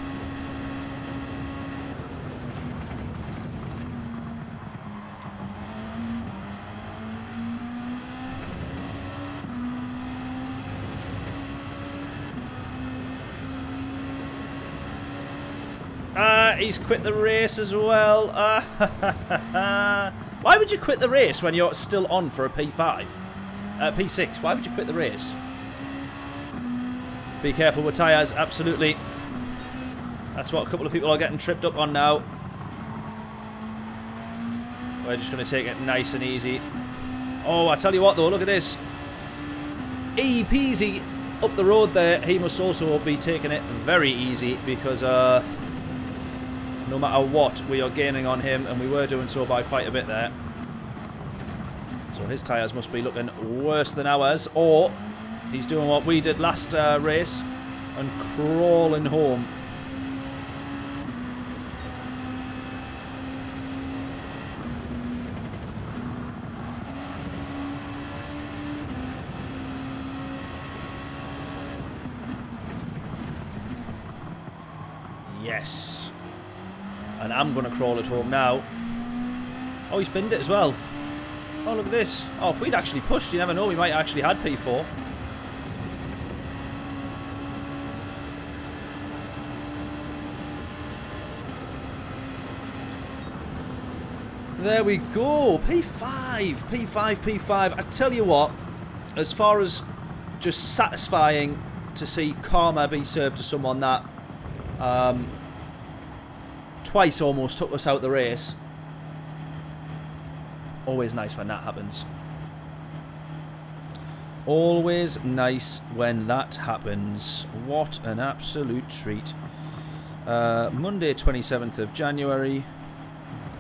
He's quit the race as well. Why would you quit the race when you're still on for a P5? P6. Why would you quit the race? Be careful with tyres, absolutely. That's what a couple of people are getting tripped up on now. We're just going to take it nice and easy. Oh, I tell you what though, look at this. Easy peasy up the road there. He must also be taking it very easy because no matter what, we are gaining on him, and we were doing so by quite a bit there. So his tyres must be looking worse than ours, or he's doing what we did last race and crawling home. Yes. And I'm going to crawl it home now. Oh, he's binned it as well. Oh, look at this. Oh, if we'd actually pushed, you never know, we might actually had P4. There we go. P5. P5, P5. I tell you what, as far as just satisfying to see karma be served to someone that twice almost took us out the race. Always nice when that happens. Always nice when that happens. What an absolute treat. Monday 27th of January.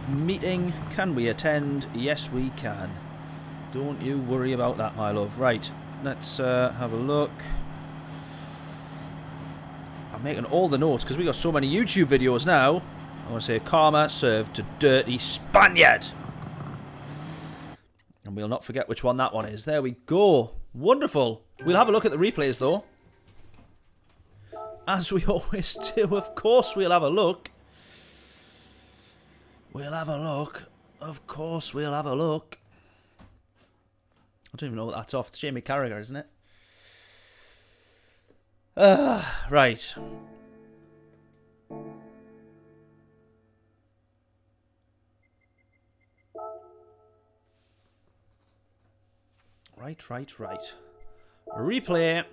Meeting. Can we attend? Yes we can. Don't you worry about that, my love. Right, let's have a look. I'm making all the notes because we got so many YouTube videos now. I want to say karma served to dirty Spaniard. And we'll not forget which one that one is. There we go. Wonderful. We'll have a look at the replays though. As we always do, of course we'll have a look. We'll have a look. Of course we'll have a look. I don't even know what that's off. It's Jamie Carragher, isn't it? Right. Right. Replay.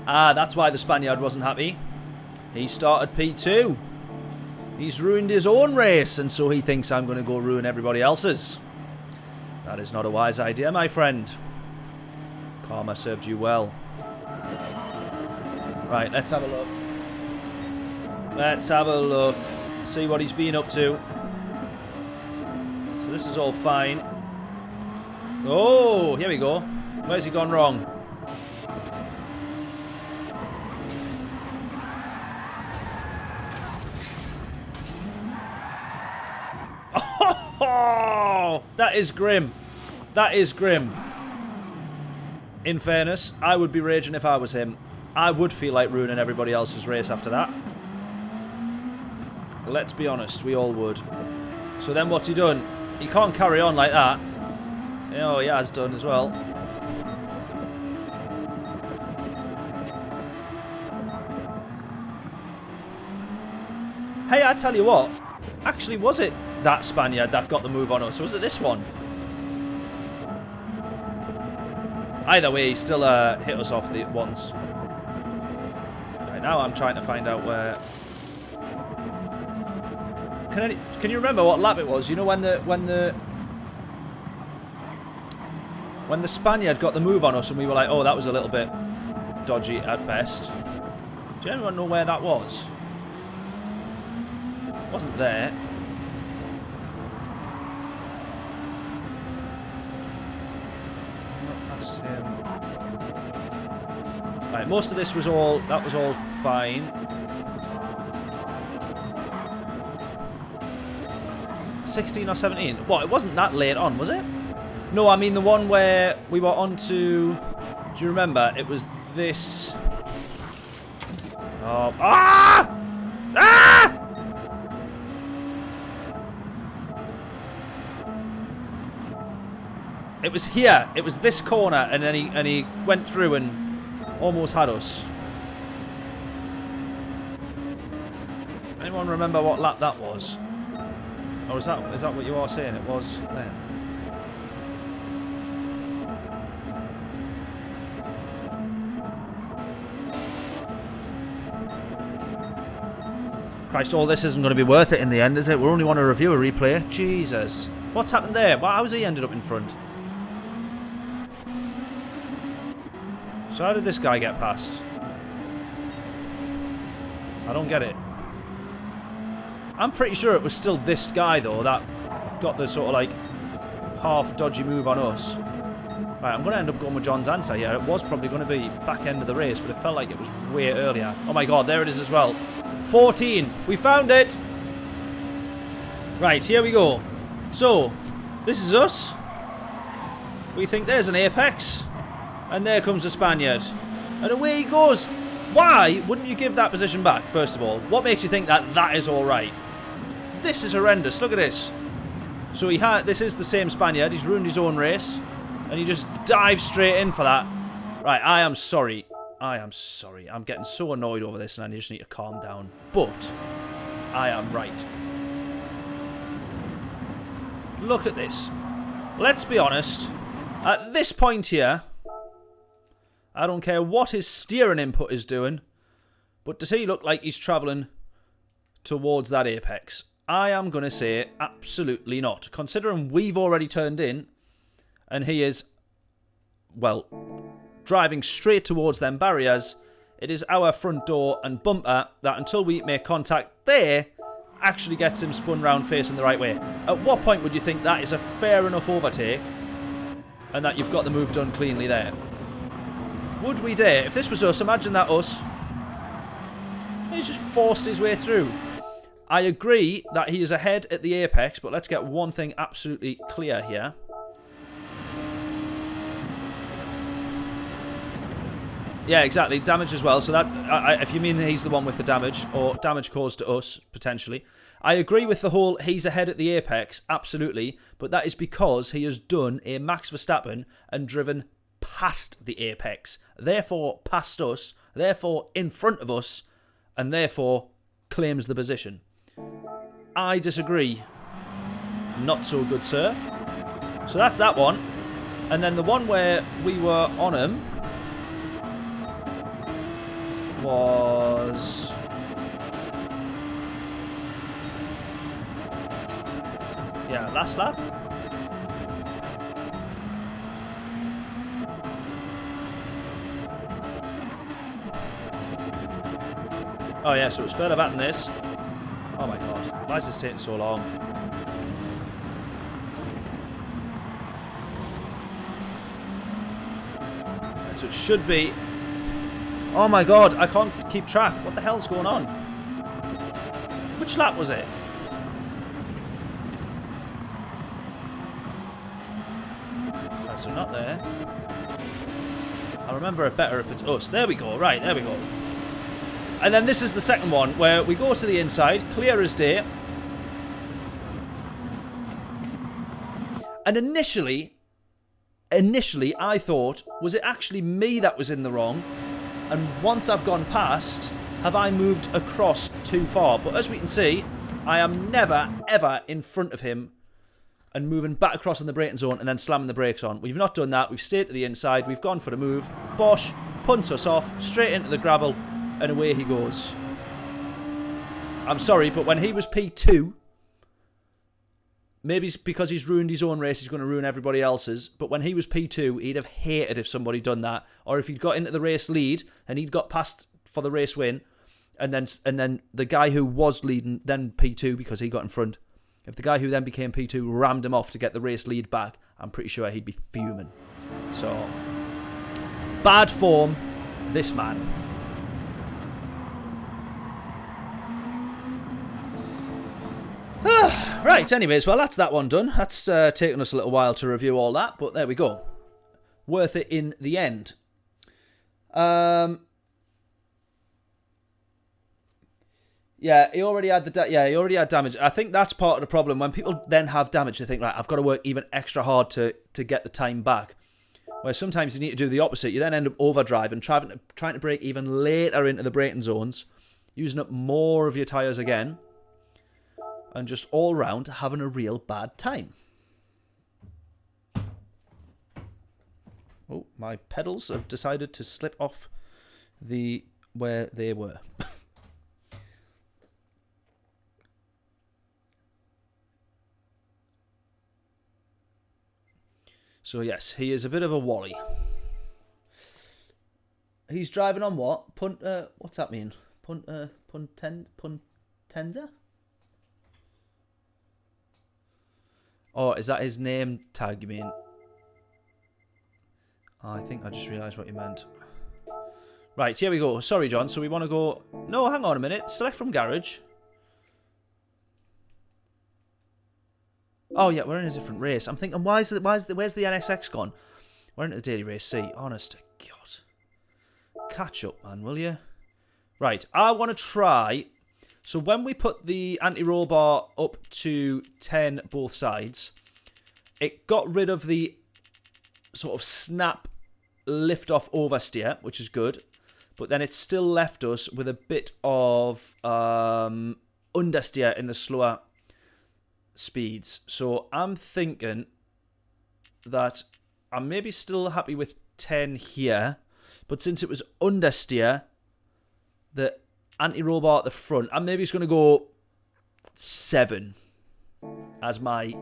Ah, that's why the Spaniard wasn't happy. He started P2. He's ruined his own race, and so he thinks I'm going to go ruin everybody else's. That is not a wise idea, my friend. Karma served you well. Right, let's have a look. Let's have a look. See what he's been up to. So this is all fine. Oh, here we go. Where's he gone wrong? Oh, that is grim. That is grim. In fairness, I would be raging if I was him. I would feel like ruining everybody else's race after that. Let's be honest, we all would. So then what's he done? He can't carry on like that. Oh, he has done as well. Hey, I tell you what. Actually, was it that Spaniard that got the move on us? Or was it this one? Either way, he still hit us off the once. Right, now I'm trying to find out where... Can you remember what lap it was? You know when the Spaniard got the move on us and we were like, oh, that was a little bit dodgy at best. Do anyone know where that was? It wasn't there. That's him. Right, most of this was all, that was all fine. 16 or 17? What, it wasn't that late on, was it? No, I mean the one where we were on to... Do you remember? It was this... Oh... Ah! Ah! It was here. It was this corner, and then he went through and almost had us. Anyone remember what lap that was? Or is that what you are saying? It was then. Christ, all this isn't going to be worth it in the end, is it? We only want to review a replay. Jesus. What's happened there? Well, how's he ended up in front? So how did this guy get past? I don't get it. I'm pretty sure it was still this guy, though, that got the sort of, like, half-dodgy move on us. Right, I'm going to end up going with John's answer here. It was probably going to be back end of the race, but it felt like it was way earlier. Oh, my God, there it is as well. 14. We found it. Right, here we go. So, this is us. We think there's an apex. And there comes a Spaniard. And away he goes. Why wouldn't you give that position back, first of all? What makes you think that that is all right? This is horrendous. Look at this. So this is the same Spaniard. He's ruined his own race. And you just dive straight in for that. Right, I am sorry. I am sorry. I'm getting so annoyed over this and I just need to calm down. But I am right. Look at this. Let's be honest. At this point here, I don't care what his steering input is doing, but does he look like he's travelling towards that apex? I am going to say absolutely not. Considering we've already turned in and he is, well, driving straight towards them barriers, it is our front door and bumper that until we make contact there actually gets him spun round facing the right way. At what point would you think that is a fair enough overtake and that you've got the move done cleanly there? Would we dare? If this was us, imagine that us. He's just forced his way through. I agree that he is ahead at the apex, but let's get one thing absolutely clear here. Yeah, exactly. Damage as well. So that, if you mean that he's the one with the damage, or damage caused to us, potentially. I agree with the whole he's ahead at the apex, absolutely. But that is because he has done a Max Verstappen and driven past the apex. Therefore, past us. Therefore, in front of us. And therefore, claims the position. I disagree. Not so good, sir. So that's that one. And then the one where we were on him was... yeah, last lap. Oh yeah, so it's further back than this. Oh my god, why is this taking so long? So it should be... oh my god, I can't keep track. What the hell's going on? Which lap was it? Right, so not there. I remember it better if it's us. There we go, right, there we go. And then this is the second one, where we go to the inside, clear as day. And initially I thought, was it actually me that was in the wrong? And once I've gone past, have I moved across too far? But as we can see, I am never, ever in front of him and moving back across in the braking zone and then slamming the brakes on. We've not done that. We've stayed to the inside. We've gone for the move. Bosch punts us off, straight into the gravel, and away he goes. I'm sorry, but when he was P2, maybe it's because he's ruined his own race, he's going to ruin everybody else's. But when he was P2, he'd have hated if somebody done that. Or if he'd got into the race lead and he'd got past for the race win, and then the guy who was leading, then P2 because he got in front. If the guy who then became P2 rammed him off to get the race lead back, I'm pretty sure he'd be fuming. So, bad form, this man. Right, anyways, well, that's that one done. That's taken us a little while to review all that, but there we go. Worth it in the end. Yeah, he already had he already had damage. I think that's part of the problem. When people then have damage, they think, right, I've got to work even extra hard to get the time back. Where sometimes you need to do the opposite. You then end up overdriving, trying to brake even later into the braking zones, using up more of your tyres again, and just all round having a real bad time. Oh, my pedals have decided to slip off where they were. So yes, he is a bit of a wally. He's driving on what? What's that mean? Puntenza? Or is that his name tag, you mean? Oh, I think I just realised what you meant. Right, here we go. Sorry, John. So we want to go... No, hang on a minute. Select from garage. Oh, yeah, we're in a different race. I'm thinking, where's the NSX gone? We're into the Daily Race C. Honest to God. Catch up, man, will you? Right, I want to try... So when we put the anti-roll bar up to 10 both sides, it got rid of the sort of snap lift off oversteer, which is good. But then it's still left us with a bit of understeer in the slower speeds. So I'm thinking that I'm maybe still happy with 10 here. But since it was understeer, the anti-roll bar at the front, I'm maybe just going to go 7 as my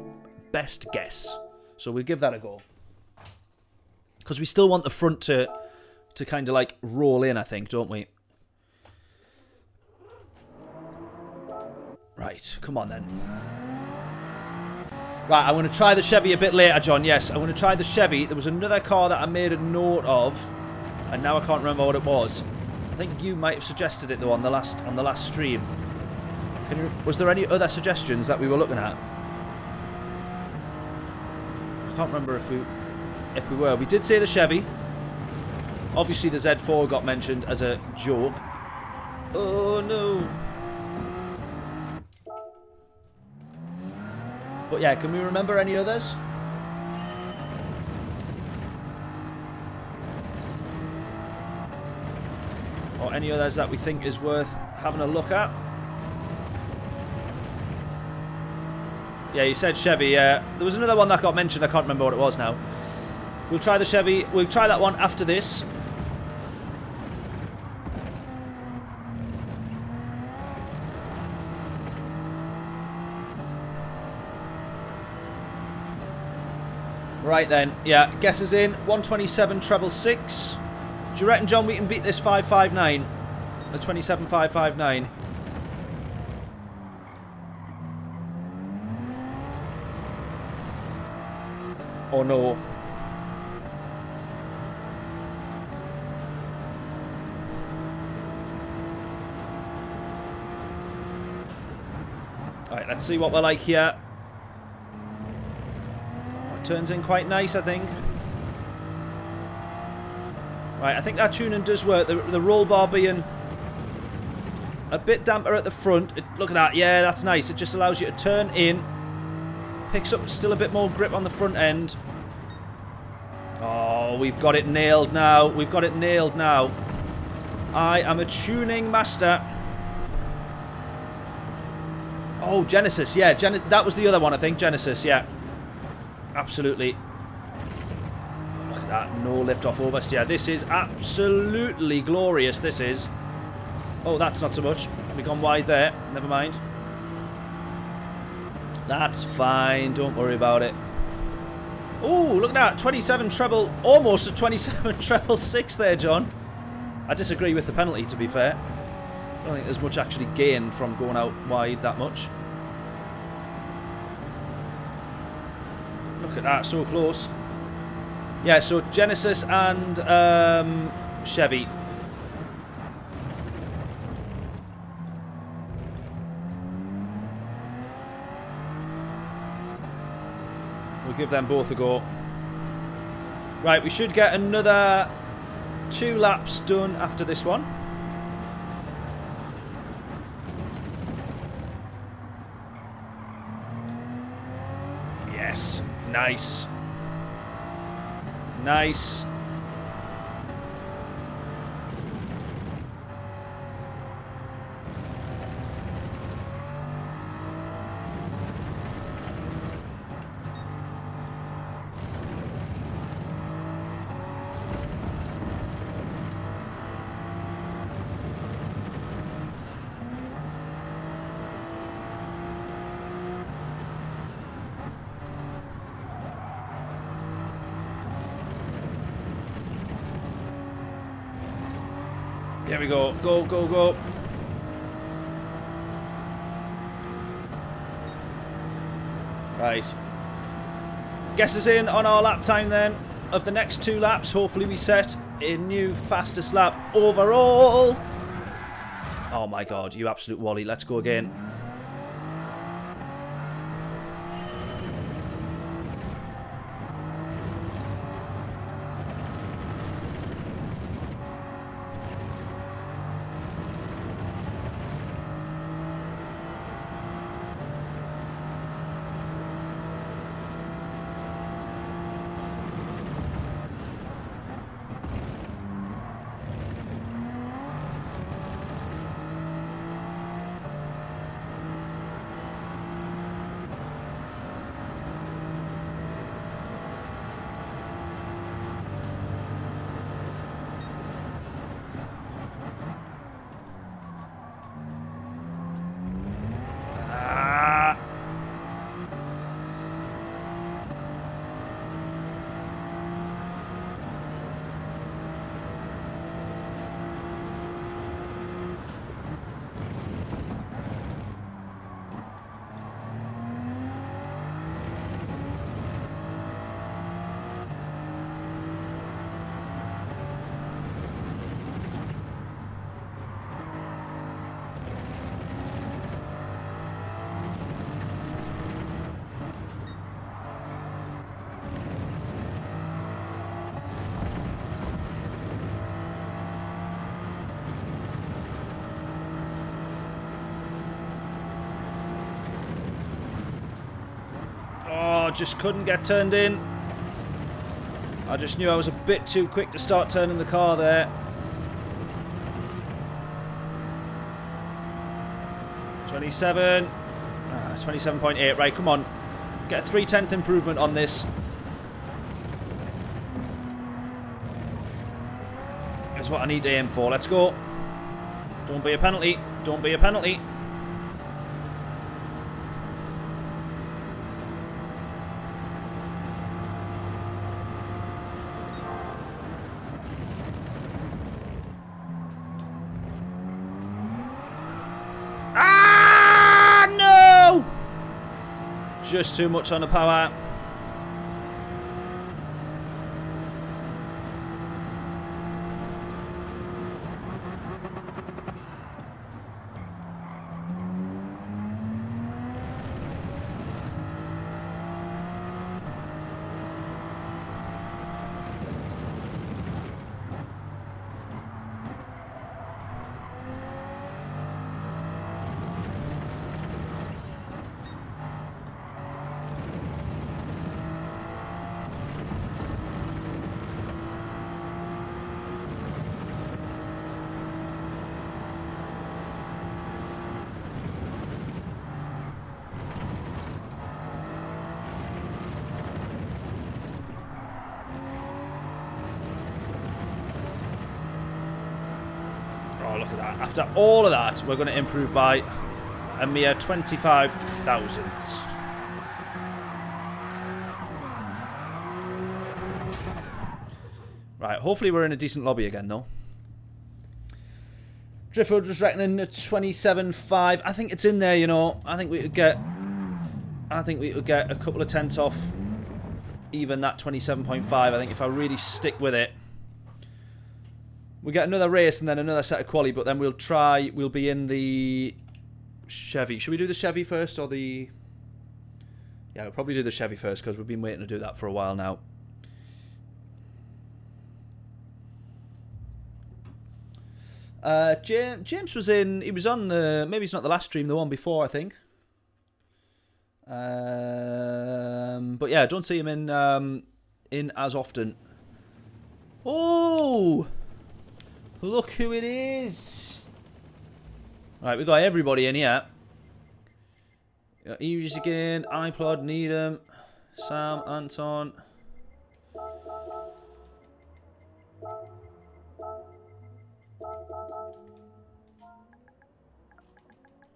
best guess. So we'll give that a go. Because we still want the front to kind of like roll in, I think, don't we? Right, come on then. Right, I'm going to try the Chevy a bit later, John. Yes, I'm going to try the Chevy. There was another car that I made a note of, and now I can't remember what it was. I think you might have suggested it though on the last stream. Was there any other suggestions that we were looking at? I can't remember if we were. We did say the Chevy. Obviously the Z4 got mentioned as a joke. Oh no. But yeah, can we remember any others? Or any others that we think is worth having a look at? Yeah, you said Chevy, yeah. There was another one that got mentioned, I can't remember what it was now. We'll try the Chevy. We'll try that one after this. Right then, yeah, guesses in. 127 treble 6. Do you reckon, John, we can beat this 559? The 27559? Oh no. Alright, let's see what we're like here. Oh, it turns in quite nice, I think. Right, I think that tuning does work. The roll bar being a bit damper at the front. Look at that. Yeah, that's nice. It just allows you to turn in. Picks up still a bit more grip on the front end. Oh, we've got it nailed now. We've got it nailed now. I am a tuning master. Oh, Genesis. Yeah, that was the other one, I think. Genesis, yeah. Absolutely. Look at that. No lift off oversteer. This is absolutely glorious. This is. Oh, that's not so much. We've gone wide there. Never mind. That's fine. Don't worry about it. Oh, look at that. 27 treble. Almost a 27 treble 6 there, John. I disagree with the penalty, to be fair. I don't think there's much actually gained from going out wide that much. Look at that. So close. Yeah, so Genesis and Chevy. We'll give them both a go. Right, we should get another 2 laps done after this one. Yes, nice. Nice. Here we go. Go, go, go. Right. Guesses in on our lap time then. Of the next 2 laps, hopefully we set a new fastest lap overall. Oh my god, you absolute wally. Let's go again. Ah. Oh, just couldn't get turned in. I just knew I was a bit too quick to start turning the car there. 27. 27.8. Right, come on. Get a 3/10 improvement on this. That's what I need to aim for. Let's go. Don't be a penalty. Don't be a penalty. Ah, no! Just too much on the power. Oh, look at that. After all of that, we're going to improve by a mere 25 thousandths. Right, hopefully we're in a decent lobby again, though. Driftwood was reckoning a 27.5. I think it's in there, you know. I think we could get a couple of tenths off even that 27.5. I think if I really stick with it. We'll get another race and then another set of quali, but then we'll be in the Chevy. Should we do the Chevy first or the... Yeah, we'll probably do the Chevy first because we've been waiting to do that for a while now. James was in... He was on the... Maybe it's not the last stream, the one before, I think. But yeah, don't see him in as often. Oh! Look who it is! Right, we got everybody in here. Got Eries again, iPlod, Needham, Sam, Anton.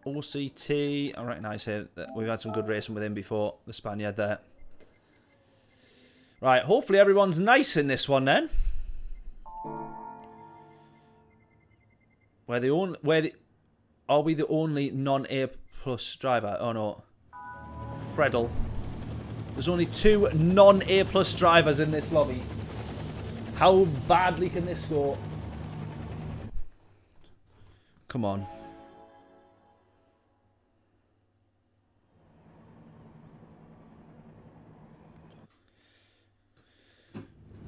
OCT, I recognise him. We've had some good racing with him before, the Spaniard there. Right, hopefully everyone's nice in this one then. Are we the only non-A plus driver? Oh no. Freddle. There's only 2 non-A plus drivers in this lobby. How badly can this go? Come on.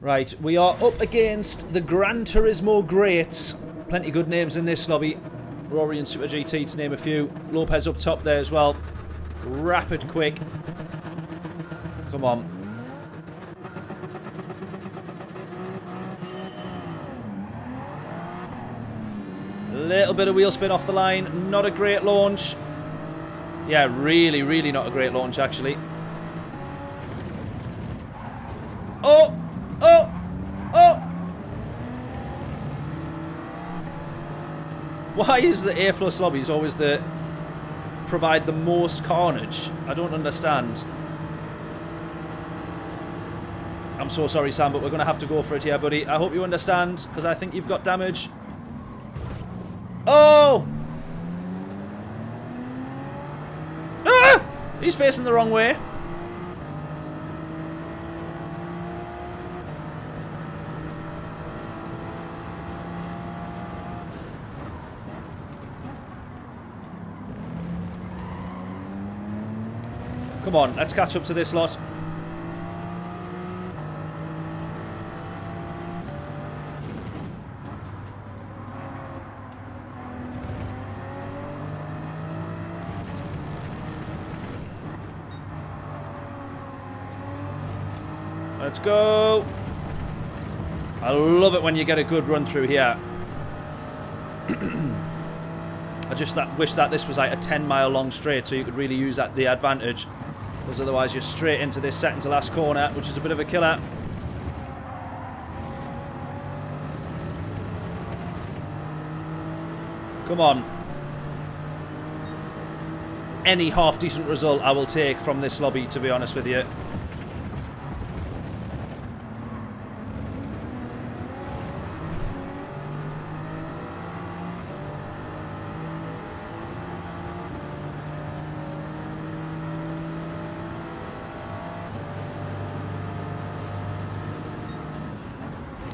Right, we are up against the Gran Turismo greats. Plenty good names in this lobby. Rory and Super GT to name a few. Lopez up top there as well. Rapid quick. Come on. A little bit of wheel spin off the line. Not a great launch. Yeah, really, really not a great launch actually. Oh! Oh! Oh! Why is the A+ lobbies always the... provide the most carnage? I don't understand. I'm so sorry, Sam, but we're going to have to go for it here, buddy. I hope you understand, because I think you've got damage. Oh! Ah! He's facing the wrong way. Come on, let's catch up to this lot. Let's go. I love it when you get a good run through here. I just wish that this was like a 10-mile long straight so you could really use the advantage. Because otherwise you're straight into this second to last corner, which is a bit of a killer. Come on. Any half-decent result I will take from this lobby, to be honest with you.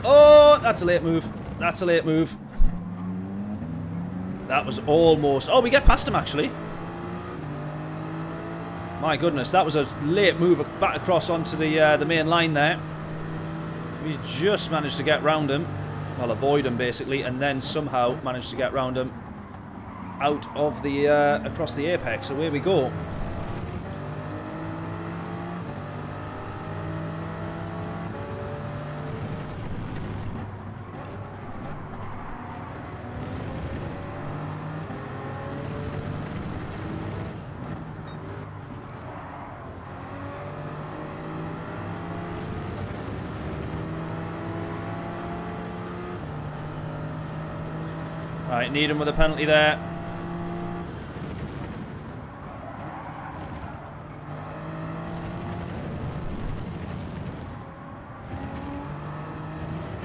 Oh, that's a late move. That's a late move. That was almost... Oh, we get past him, actually. My goodness, that was a late move back across onto the main line there. We just managed to get round him. Well, avoid him, basically, and then somehow managed to get round him out of the... across the apex. So away we go. Right, need him with a penalty there.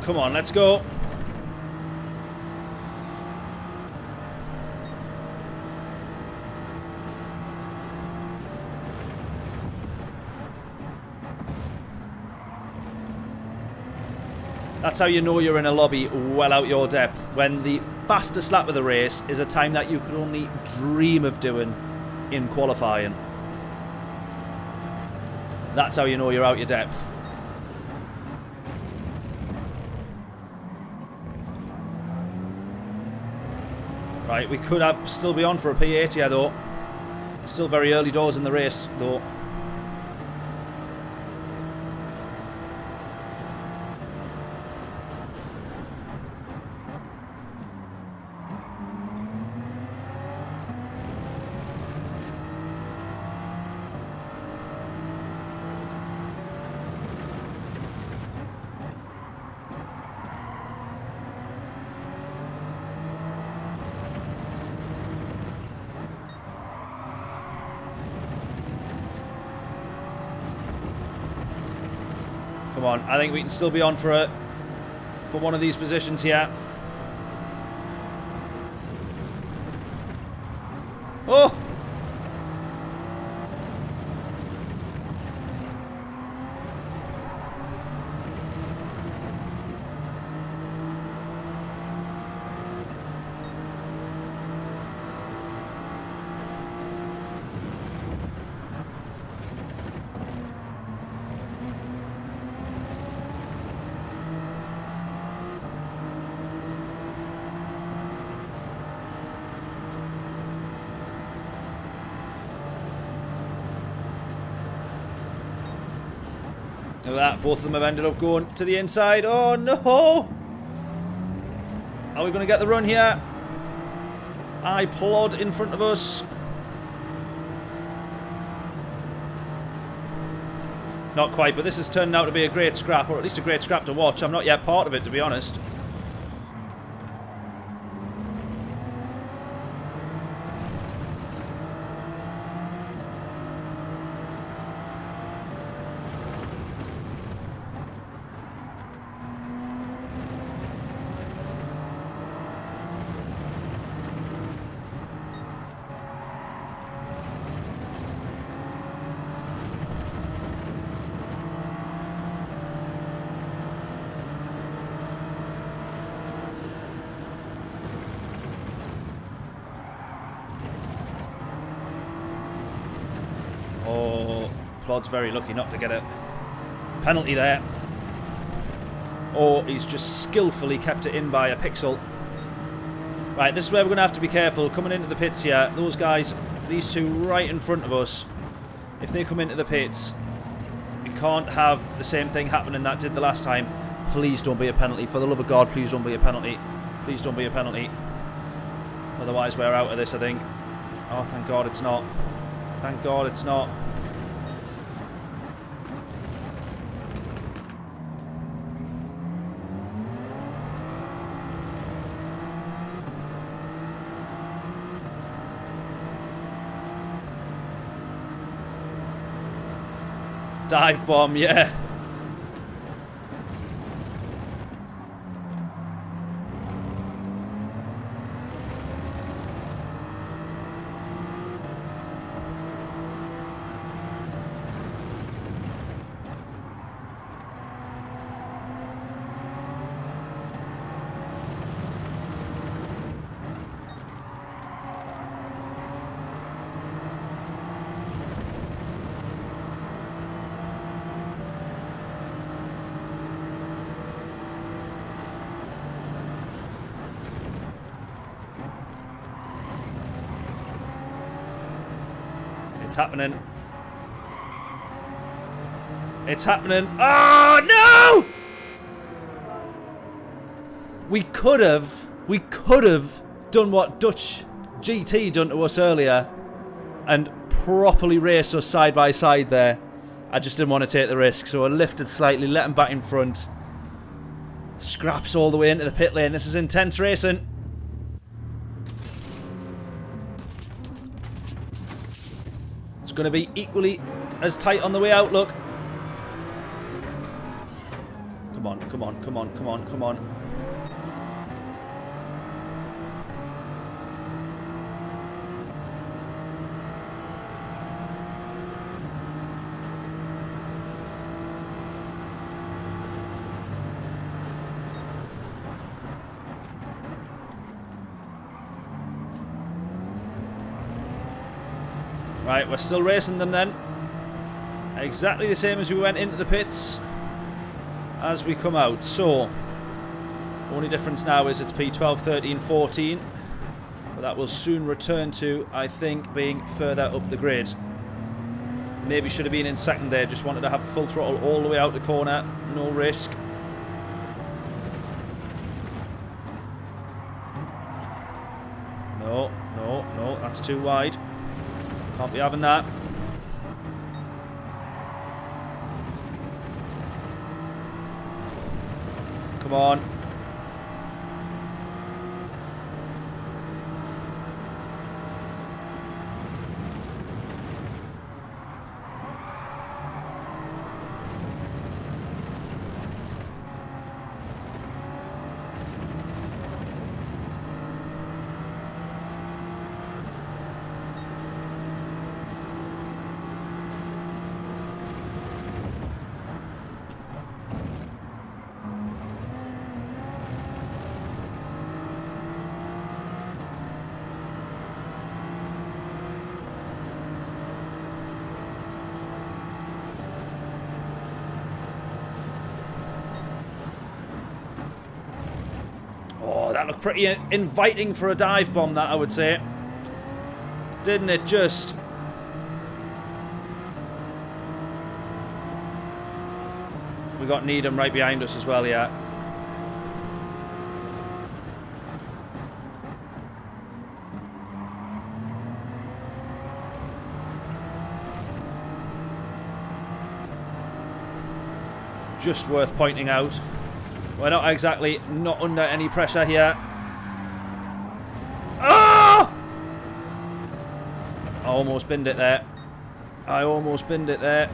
Come on, let's go. That's how you know you're in a lobby well out your depth, when the fastest lap of the race is a time that you could only dream of doing in qualifying. That's how you know you're out your depth. Right, we could still be on for a P8 here, though. Still very early doors in the race, though. Come on, I think we can still be on for one of these positions here. Oh! Look at that, both of them have ended up going to the inside. Oh no! Are we going to get the run here? I plod in front of us. Not quite, but this has turned out to be a great scrap, or at least a great scrap to watch. I'm not yet part of it, to be honest. Claude's very lucky not to get a penalty there. Or he's just skillfully kept it in by a pixel. Right, this is where we're going to have to be careful. Coming into the pits here, those guys, these two right in front of us, if they come into the pits, we can't have the same thing happening that did the last time. Please don't be a penalty. For the love of God, please don't be a penalty. Please don't be a penalty. Otherwise, we're out of this, I think. Oh, thank God it's not. Thank God it's not. Dive bomb, yeah. It's happening. It's happening. Oh, no! We could have done what Dutch GT done to us earlier and properly race us side by side there. I just didn't want to take the risk, so I lifted slightly, let him back in front. Scraps all the way into the pit lane. This is intense racing. It's going to be equally as tight on the way out, look. Come on, come on, come on, come on, come on. Right, we're still racing them then. Exactly the same as we went into the pits as we come out. So, only difference now is it's P12, 13, 14. But that will soon return to, I think, being further up the grid. Maybe should have been in second there. Just wanted to have full throttle all the way out the corner. No risk. No, no, no. That's too wide. Can't be having that. Come on. That looked pretty inviting for a dive bomb, that I would say. Didn't it just? We got Needham right behind us as well, yeah. Just worth pointing out. We're not exactly not under any pressure here. Oh! I almost binned it there. I almost binned it there.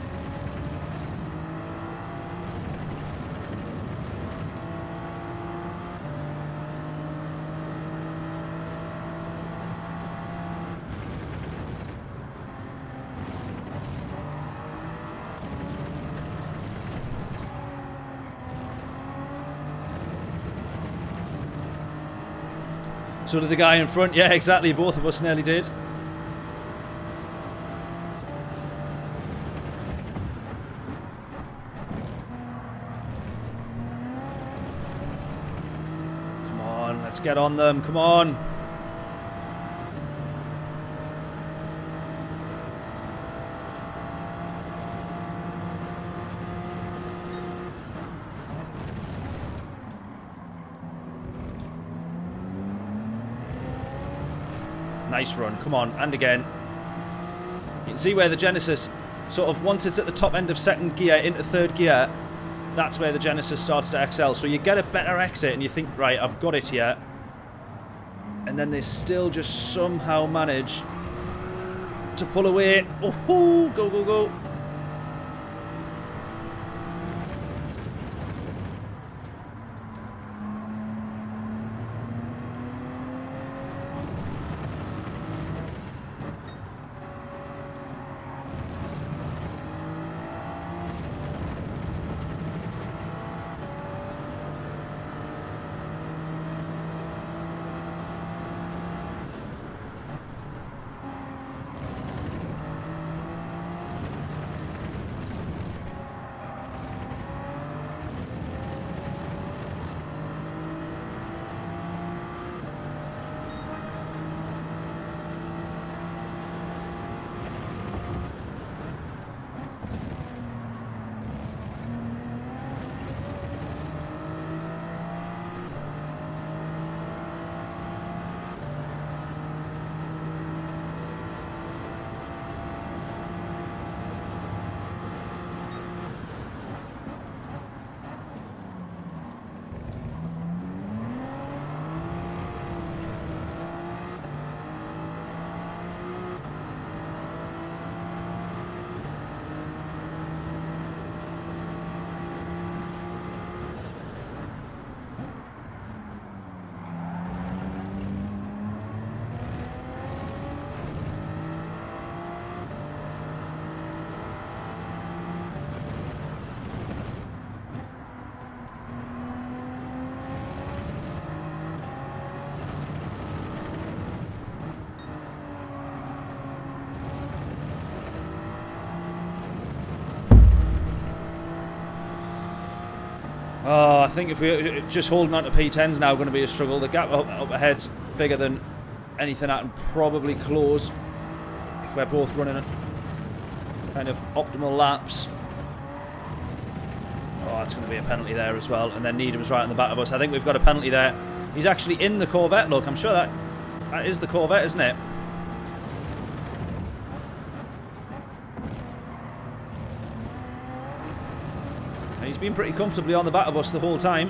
So did the guy in front. Yeah, exactly. Both of us nearly did. Let's get on them. Come on. Nice run. Come on. And again. You can see where the Genesis sort of, once it's at the top end of second gear into third gear, that's where the Genesis starts to excel. So you get a better exit and you think, right, I've got it here. And then they still just somehow manage to pull away. Oh, go, go, go. Oh, I think if we're just holding on to P10's now going to be a struggle. The gap up ahead's bigger than anything I can probably close if we're both running kind of optimal laps. Oh, that's going to be a penalty there as well. And then Needham's right on the back of us. I think we've got a penalty there. He's actually in the Corvette. Look, I'm sure that is the Corvette, isn't it? He's been pretty comfortably on the back of us the whole time.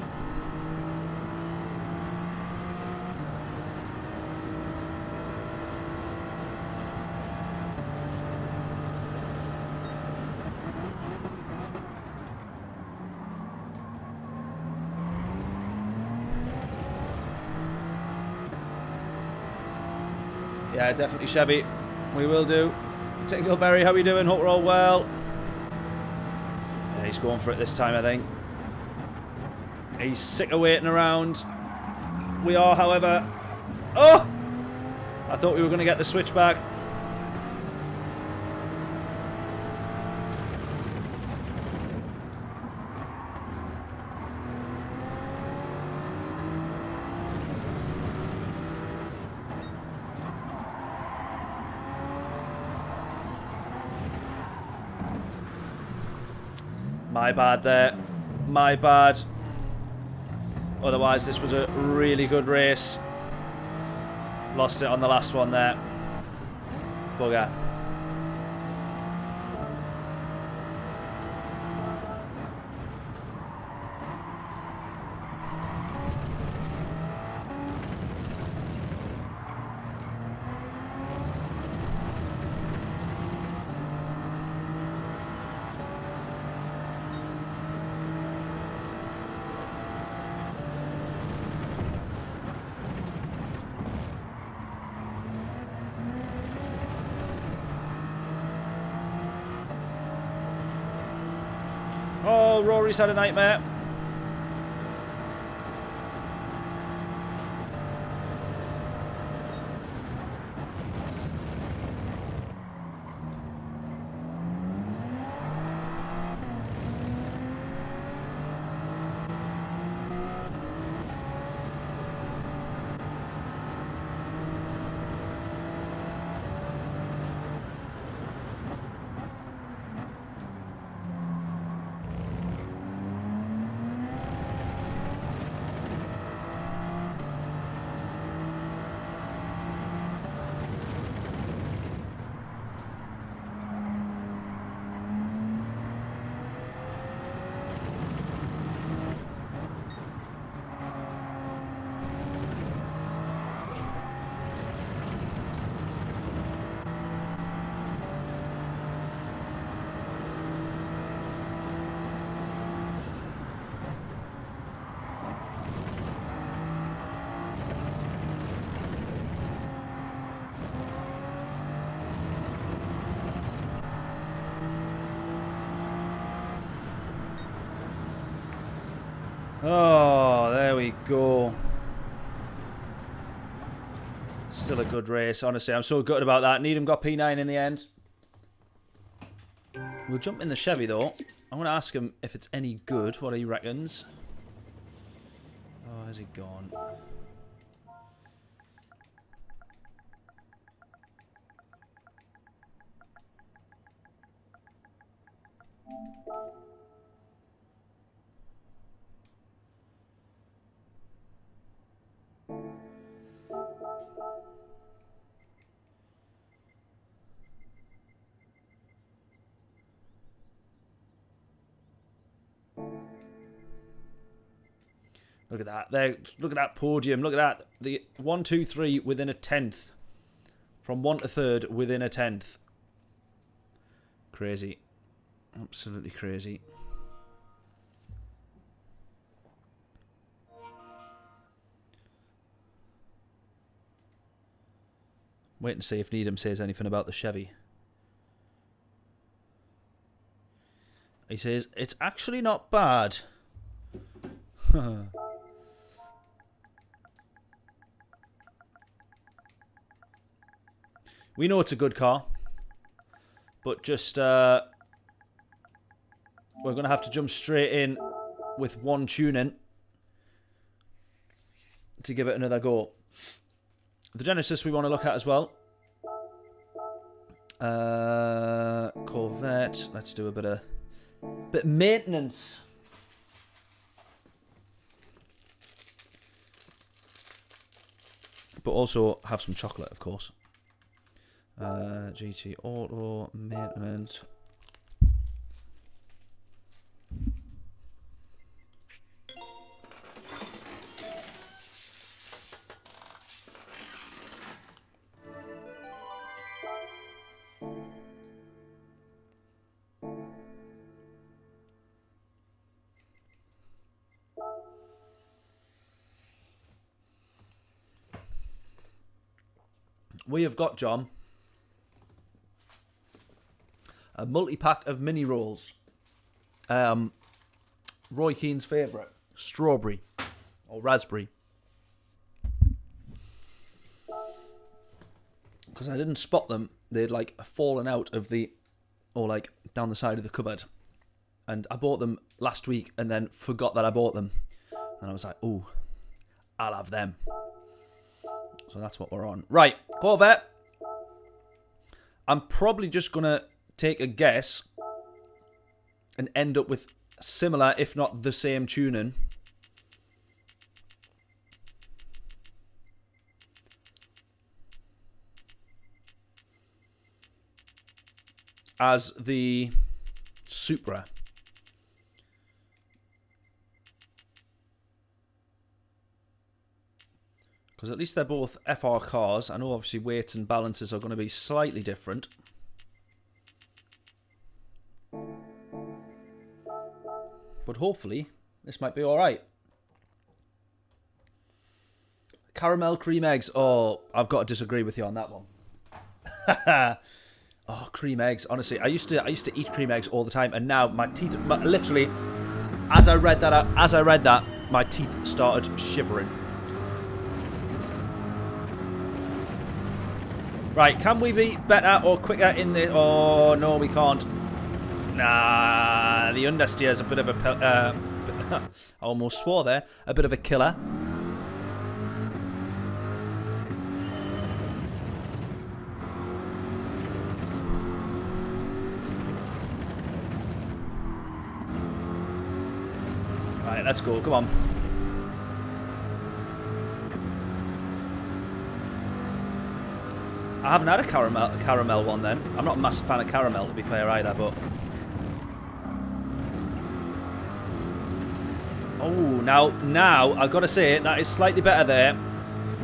Yeah, definitely Chevy. We will do. Tinkleberry, how are you doing? Hope we're all well. He's going for it this time, I think. He's sick of waiting around. We are, however... Oh! I thought we were going to get the switch back. My bad there. My bad. Otherwise, this was a really good race. Lost it on the last one there. Bugger. Oh, Rory's had a nightmare. Oh, there we go. Still a good race, honestly. I'm so gutted about that. Needham got P9 in the end. We'll jump in the Chevy, though. I'm going to ask him if it's any good, what he reckons. Oh, has he gone? Look at that. There, look at that podium. Look at that. The 1, 2, 3 within a tenth. From 1 to 3rd within a tenth. Crazy. Absolutely crazy. Wait and see if Needham says anything about the Chevy. He says, it's actually not bad. We know it's a good car. But just, we're going to have to jump straight in with one tuning to give it another go. The Genesis we want to look at as well. Corvette. Let's do a bit of maintenance. But also have some chocolate, of course. GT Auto maintenance. We have got, John, a multi-pack of mini rolls. Roy Keane's favourite, strawberry or raspberry. Because I didn't spot them. They'd like fallen out of the, or like down the side of the cupboard. And I bought them last week and then forgot that I bought them. And I was like, ooh, I'll have them. So that's what we're on. Right, Corvette. I'm probably just going to take a guess and end up with similar, if not the same tuning. As the Supra. Because at least they're both FR cars. I know obviously weights and balances are going to be slightly different. But hopefully, this might be alright. Caramel cream eggs. Oh, I've got to disagree with you on that one. Oh, cream eggs. Honestly, I used to eat cream eggs all the time, and now my teeth, literally, as I read that, my teeth started shivering. Right, can we be better or quicker in the... Oh, no, we can't. Nah, the understeer is a bit of a... I almost swore there. A bit of a killer. Right, let's go. Come on. I haven't had a caramel one then. I'm not a massive fan of caramel, to be fair, either, but... Oh, now, I've got to say, that is slightly better there.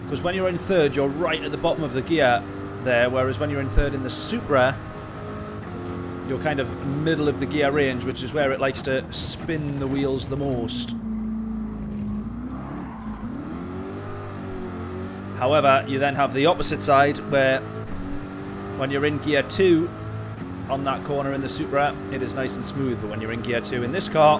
Because when you're in third, you're right at the bottom of the gear there, whereas when you're in third in the Supra, you're kind of middle of the gear range, which is where it likes to spin the wheels the most. However, you then have the opposite side where when you're in gear 2 on that corner in the Supra, it is nice and smooth. But when you're in gear 2 in this car,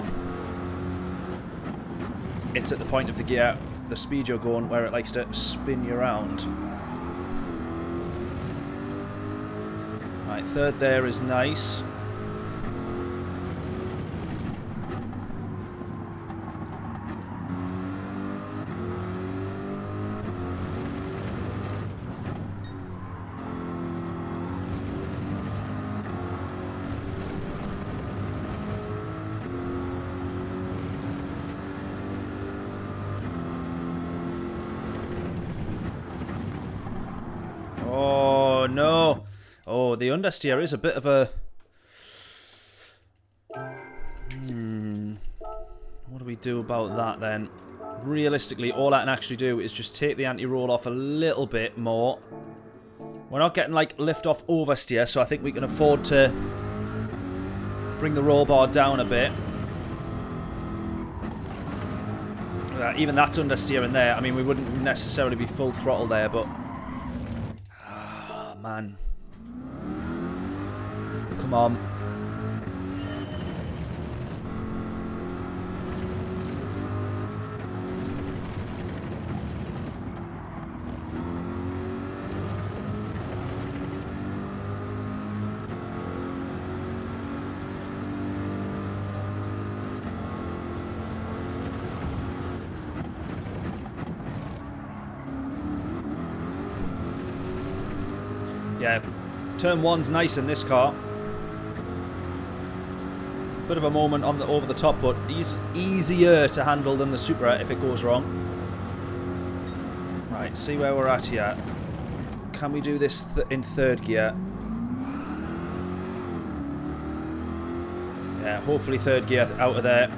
it's at the point of the gear, the speed you're going, where it likes to spin you around. Right, third there is nice. Oh, no. Oh, the understeer is a bit of a... What do we do about that, then? Realistically, all I can actually do is just take the anti-roll off a little bit more. We're not getting, like, lift-off oversteer, so I think we can afford to bring the roll bar down a bit. Even that's understeering there. I mean, we wouldn't necessarily be full throttle there, but... Oh, man. Come on. Yeah, turn one's nice in this car. Bit of a moment on the over the top, but he's easier to handle than the Supra if it goes wrong. Right, see where we're at here. Can we do this in third gear? Yeah, hopefully third gear out of there.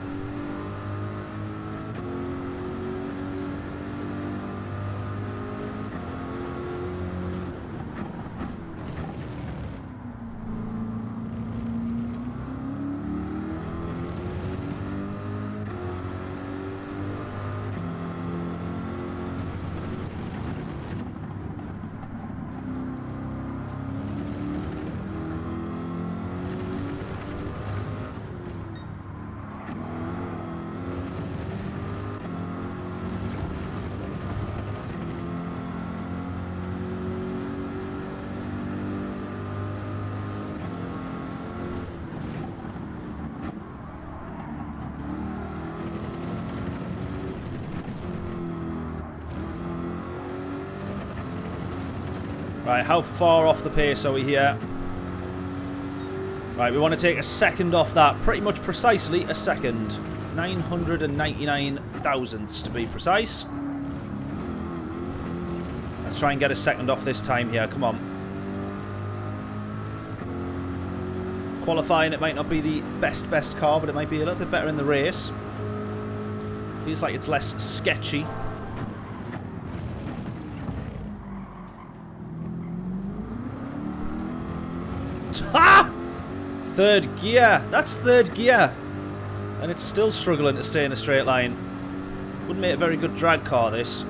Right, how far off the pace are we here? Right, we want to take a second off that. Pretty much precisely a second. 999 thousandths to be precise. Let's try and get a second off this time here. Come on. Qualifying, it might not be the best car, but it might be a little bit better in the race. Feels like it's less sketchy. Ah! Third gear. That's third gear. And it's still struggling to stay in a straight line. Wouldn't make a very good drag car, this.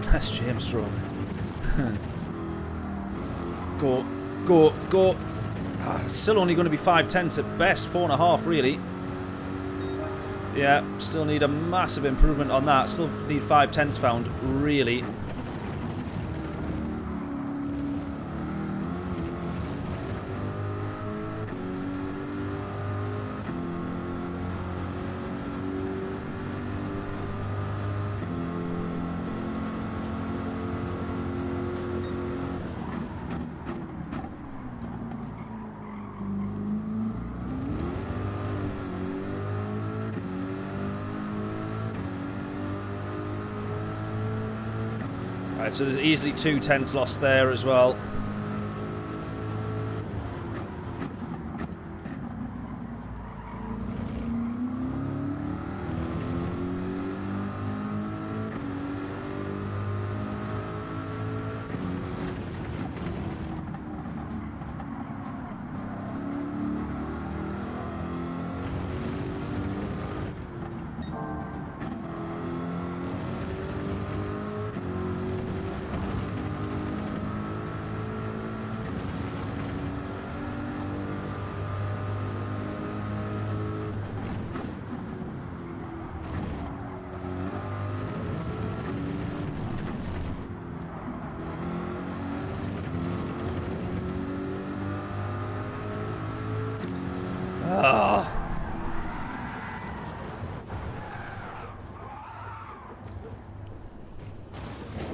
That's James Stroll. Go, go, go. Still only going to be 5/10 at best, 4.5 really. Yeah, still need a massive improvement on that. Still need 5/10 found, really. Right, so there's easily 2 tenths lost there as well.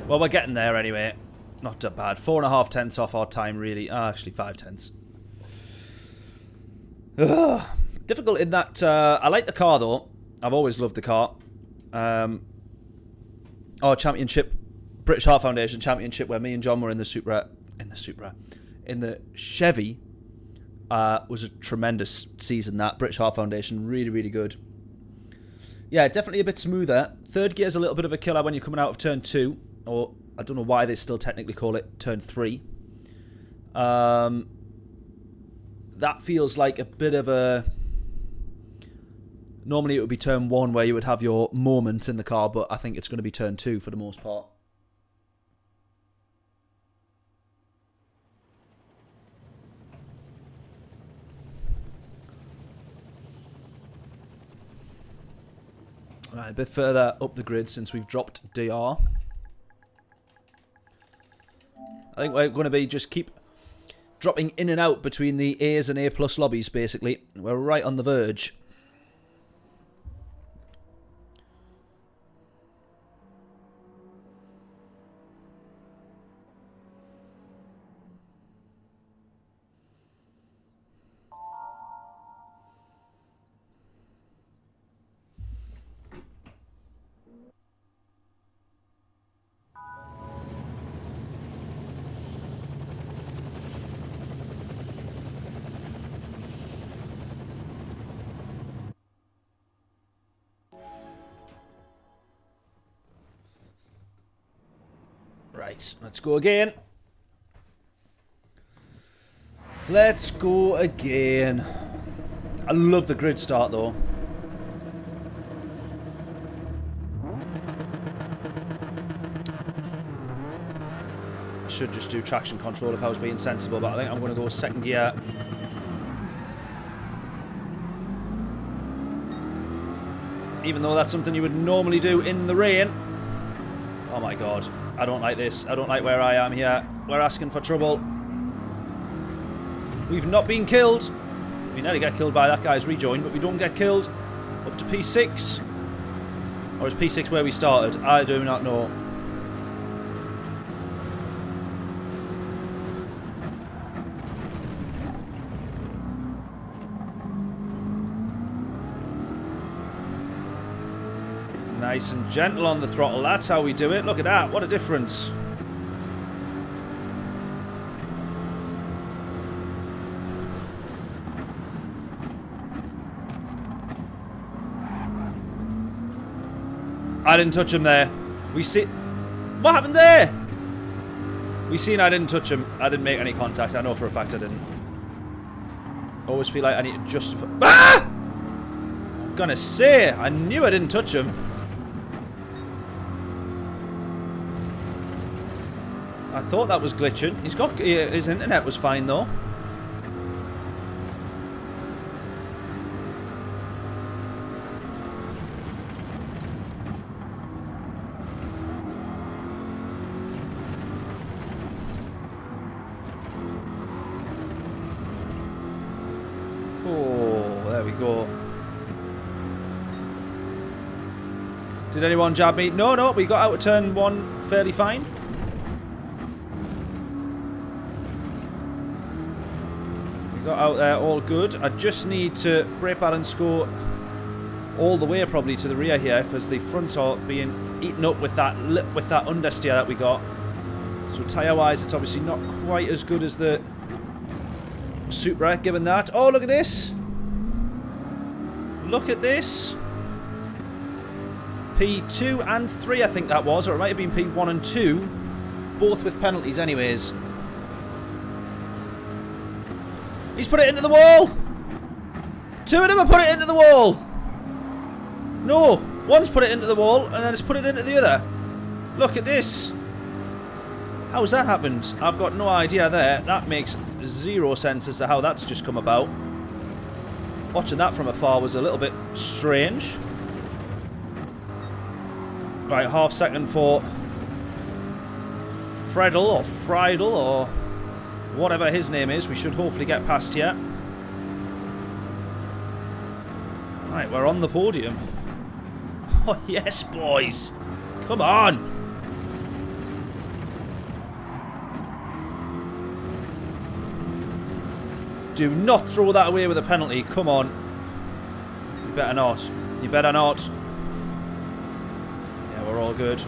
Well, we're getting there anyway. Not too bad. 4.5 tenths off our time, really. Actually, 5 tenths. Difficult in that... I like the car, though. I've always loved the car. Our championship, British Heart Foundation championship, where me and John were in the Supra. In the Chevy, was a tremendous season, that. British Heart Foundation, really, really good. Yeah, definitely a bit smoother. Third gear's a little bit of a killer when you're coming out of turn 2. Or, I don't know why they still technically call it turn 3. That feels like a bit of a... Normally it would be turn 1 where you would have your moment in the car, but I think it's going to be turn 2 for the most part. Right, a bit further up the grid since we've dropped DR. I think we're going to be just keep dropping in and out between the A's and A+ lobbies, basically. We're right on the verge. Right, let's go again. Let's go again. I love the grid start, though. I should just do traction control if I was being sensible, but I think I'm going to go second gear. Even though that's something you would normally do in the rain. Oh my god. I don't like this. I don't like where I am here. We're asking for trouble. We've not been killed. We nearly get killed by that guy's rejoin, but we don't get killed. Up to P6. Or is P6 where we started? I do not know. Nice and gentle on the throttle. That's how we do it. Look at that. What a difference. I didn't touch him there. We see... What happened there? We seen I didn't touch him. I didn't make any contact. I know for a fact I didn't. Always feel like I need to justify... Ah! I'm gonna say, I knew I didn't touch him. I thought that was glitching. He's got... His internet was fine, though. Oh, there we go. Did anyone jab me? No, no, we got out of turn 1 fairly fine. Got out there all good. I just need to brake balance go all the way probably to the rear here because the fronts are being eaten up with that understeer that we got. So tyre-wise, it's obviously not quite as good as the Supra, given that. Oh, look at this! Look at this! P2 and 3, I think that was, or it might have been P1 and 2. Both with penalties anyways. He's put it into the wall! Two of them have put it into the wall! No! One's put it into the wall, and then it's put it into the other. Look at this! How's that happened? I've got no idea there. That makes zero sense as to how that's just come about. Watching that from afar was a little bit strange. Right, half second for Freddle or Friedel or whatever his name is. We should hopefully get past here. Right, we're on the podium. Oh, yes, boys. Come on. Do not throw that away with a penalty. Come on. You better not. You better not. Yeah, we're all good.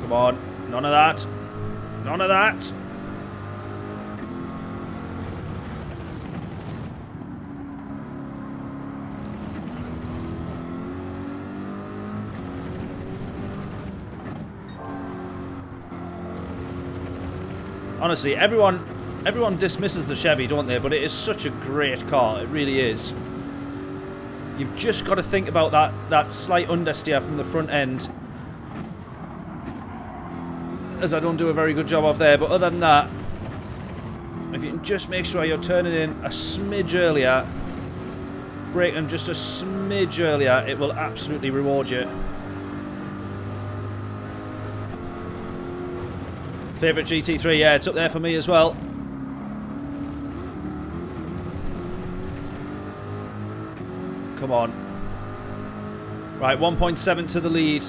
Come on. None of that. None of that. Honestly, everyone dismisses the Chevy, don't they? But it is such a great car. It really is. You've just got to think about that slight understeer from the front end, as I don't do a very good job of there. But other than that, if you can just make sure you're turning in a smidge earlier, braking just a smidge earlier, it will absolutely reward you. Favourite GT3, yeah, it's up there for me as well. Come on. Right, 1.7 to the lead.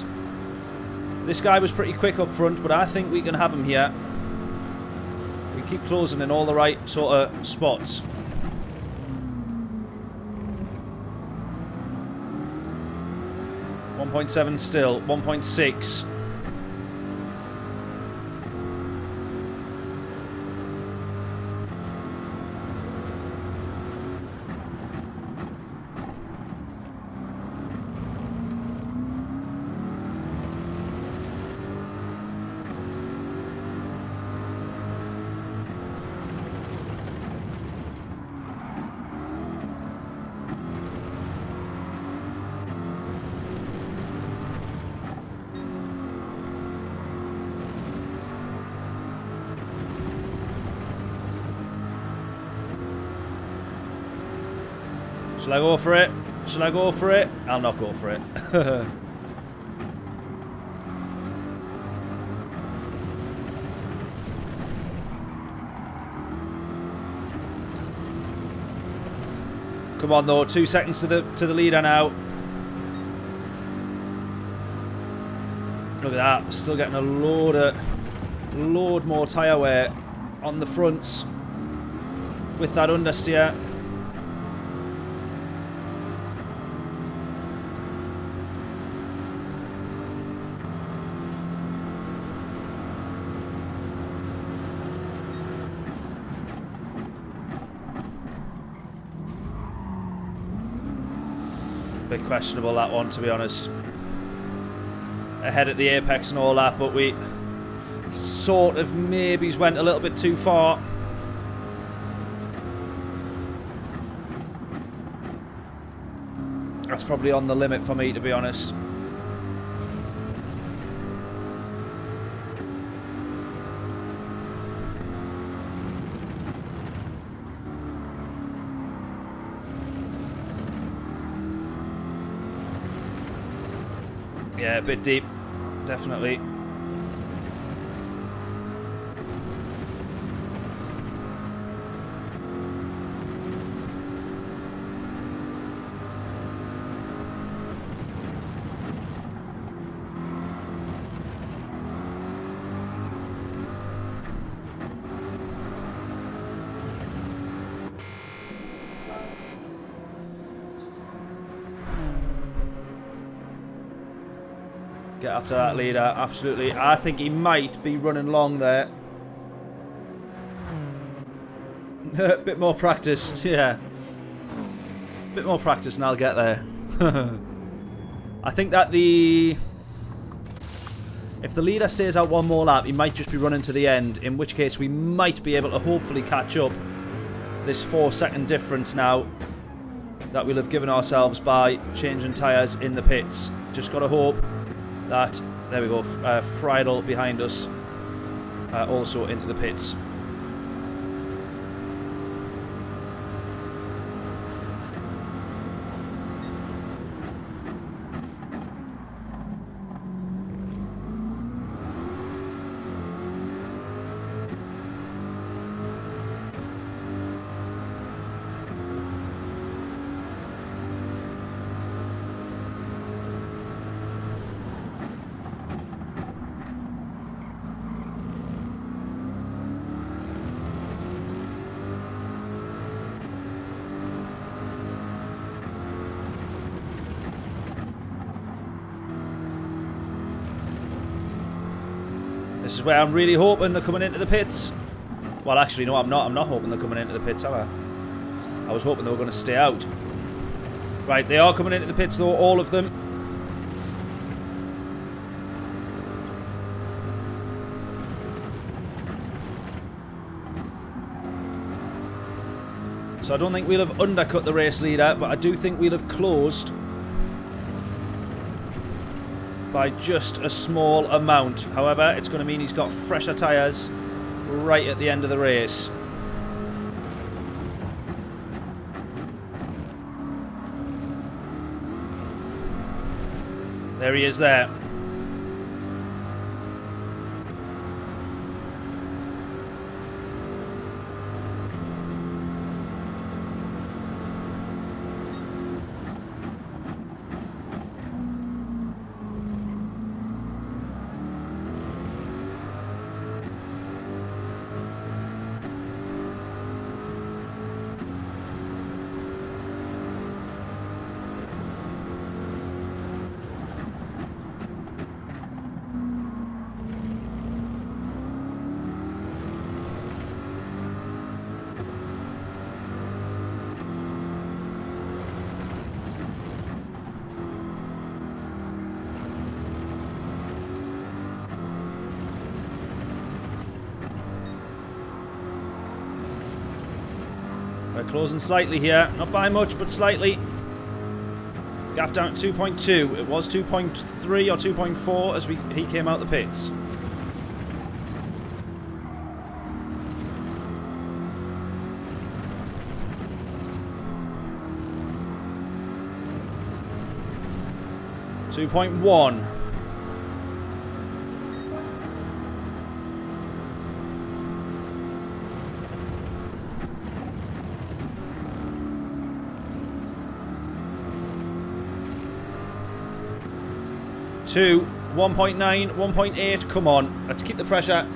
This guy was pretty quick up front, but I think we can have him here. We keep closing in all the right sort of spots. .7 still, 1.6. Shall I go for it? Shall I go for it? I'll not go for it. Come on though, 2 seconds to the leader now. Look at that, we're still getting a load more tyre wear on the fronts with that understeer. Bit questionable that one, to be honest. Ahead at the apex and all that, but we sort of maybe went a little bit too far. That's probably on the limit for me, to be honest. Yeah, a bit deep. Definitely. Get after that leader, absolutely. I think he might be running long there. Bit more practice, yeah. Bit more practice and I'll get there. I think that if the leader stays out one more lap, he might just be running to the end, in which case we might be able to hopefully catch up this 4-second difference now that we'll have given ourselves by changing tyres in the pits. Just got to hope that, there we go, Friedel behind us, also into the pits. This is where I'm really hoping they're coming into the pits. Well, actually, no, I'm not. I'm not hoping they're coming into the pits, am I? I was hoping they were going to stay out. Right, they are coming into the pits, though, all of them. So I don't think we'll have undercut the race leader, but I do think we'll have closed by just a small amount. However, it's going to mean he's got fresher tyres right at the end of the race. There he is there. We're closing slightly here. Not by much, but slightly. Gap down to 2.2. It was 2.3 or 2.4 as he came out the pits. .1. Two, 1.9, 1.8, come on, let's keep the pressure.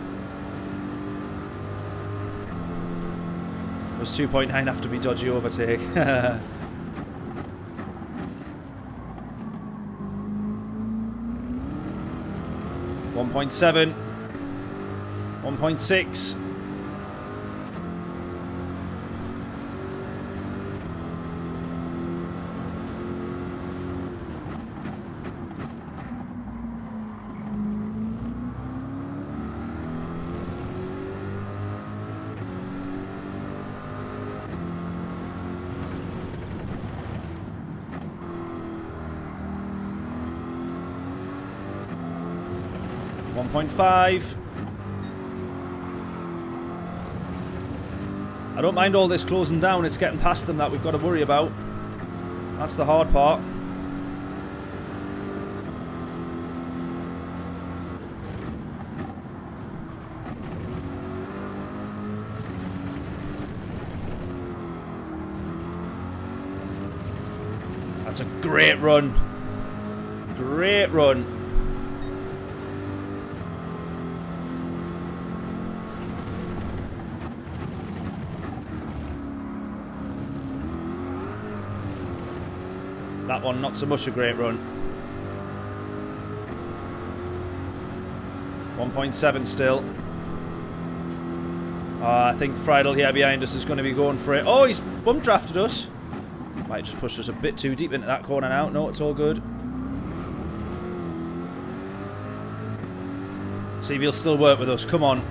It was 2.9 after we dodgy overtake. 1.7, 1.6. .5. I don't mind all this closing down, it's getting past them that we've got to worry about. That's the hard part. That's a great run. Great run. That one, not so much a great run. 1.7 still. I think Friedel here behind us is going to be going for it. Oh, he's bump drafted us. Might just push us a bit too deep into that corner now. No, it's all good. See if he'll still work with us. Come on.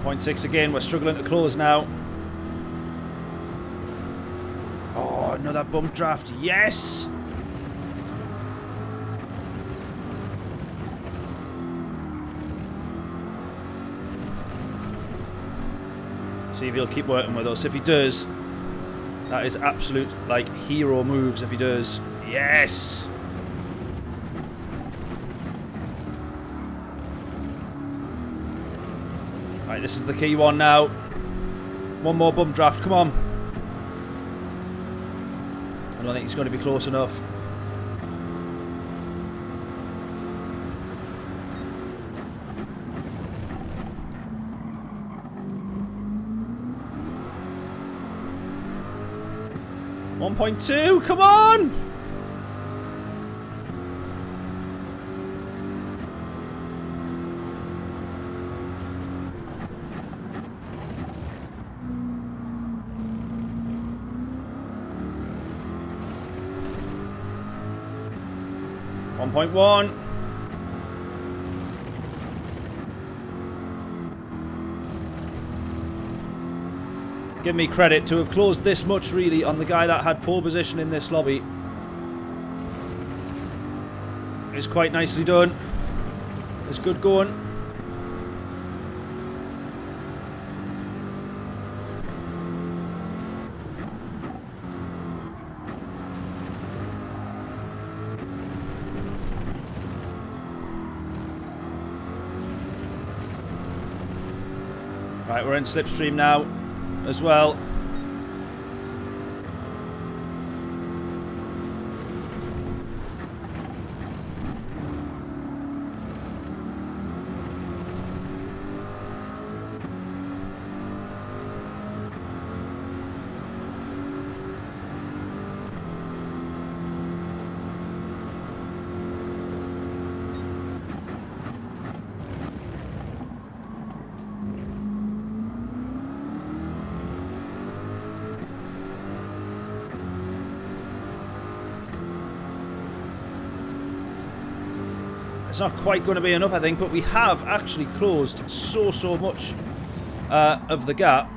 .6 again, we're struggling to close now. Oh, another bump draft, yes! See if he'll keep working with us. If he does, that is absolute, like, hero moves if he does. Yes! Right, this is the key one now. One more bump draft, come on. I don't think he's going to be close enough. .2, come on! .1. Give me credit to have closed this much really on the guy that had pole position in this lobby. It's quite nicely done. It's good going. Right, we're in slipstream now as well. It's not quite going to be enough, I think, but we have actually closed so much of the gap.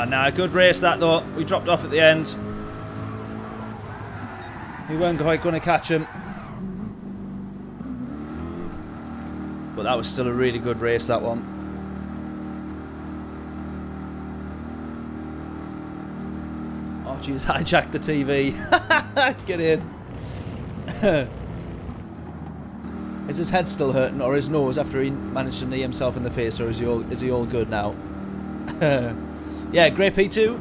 Nah, good race that though. We dropped off at the end. We weren't quite going to catch him. But that was still a really good race, that one. Oh jeez, hijacked the TV. Get in. Is his head still hurting, or his nose after he managed to knee himself in the face, or is he all good now? Yeah, great P2.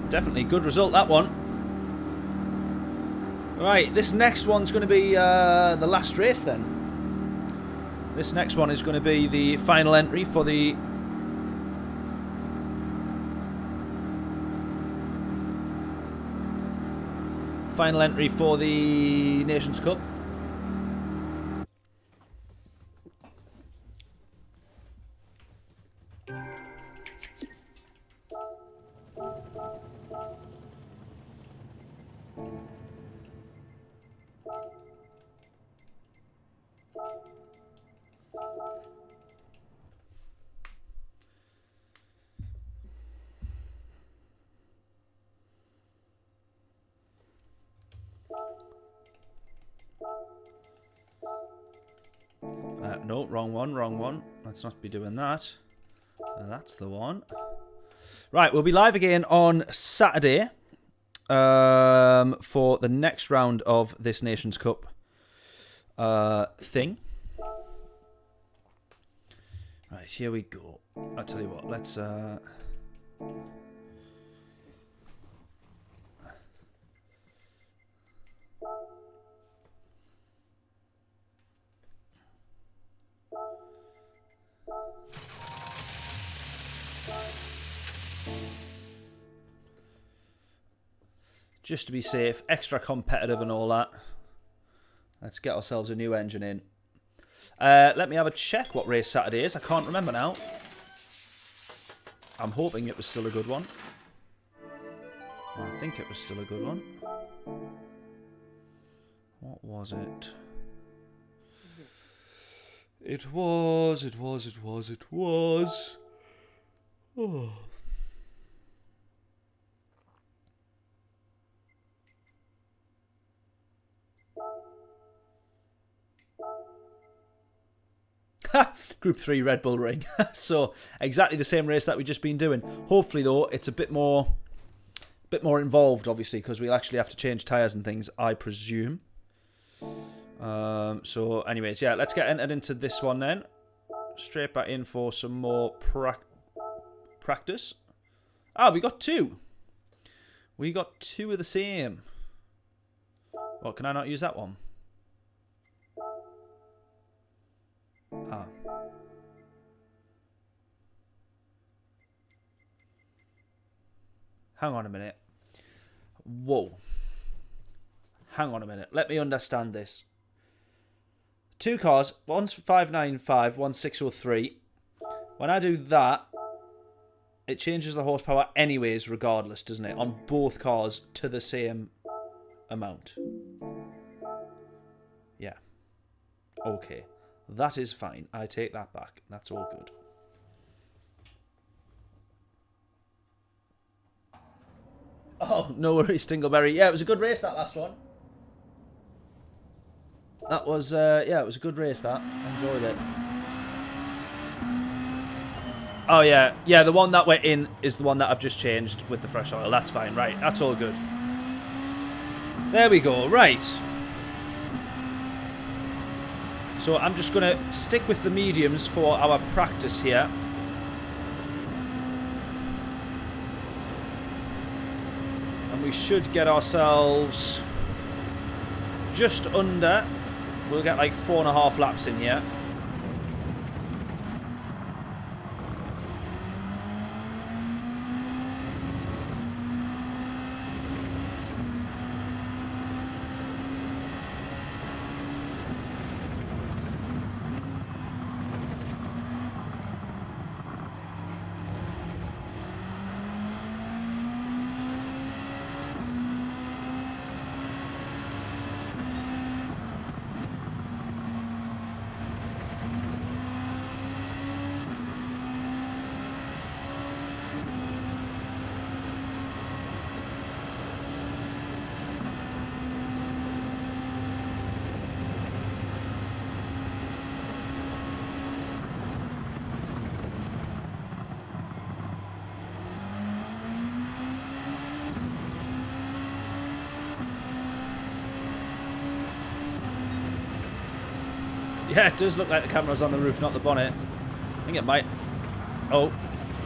Definitely good result, that one. Right, this next one's going to be the last race then. This next one is going to be the final entry for the Nations Cup. No, wrong one, wrong one. Let's not be doing that. That's the one. Right, we'll be live again on Saturday for the next round of this Nations Cup thing. Right, here we go. I'll tell you what, let's... just to be safe, extra competitive and all that. Let's get ourselves a new engine in. Let me have a check what race Saturday is. I can't remember now. I'm hoping it was still a good one. I think it was still a good one. What was it? It was. Oh. Group 3 Red Bull Ring. So exactly the same race that we've just been doing. Hopefully though it's a bit more involved, obviously, because we'll actually have to change tyres and things, I presume. So anyways, yeah, let's get entered into this one then. Straight back in for some more practice. Ah, we got two. We got two of the same. What, can I not use that one? Ah. Hang on a minute. Whoa. Hang on a minute. Let me understand this. Two cars. One's 595, one's 603. When I do that, it changes the horsepower anyways, regardless, doesn't it? On both cars to the same amount. Yeah. Okay. That is fine. I take that back. That's all good. Oh, no worries, Stingleberry. Yeah, it was a good race, that last one. That was, yeah, it was a good race, that. I enjoyed it. Oh, yeah. Yeah, the one that we're in is the one that I've just changed with the fresh oil. That's fine. Right, that's all good. There we go. Right. So I'm just going to stick with the mediums for our practice here. And we should get ourselves just under. We'll get like 4.5 laps in here. Yeah, it does look like the camera's on the roof, not the bonnet. I think it might... Oh,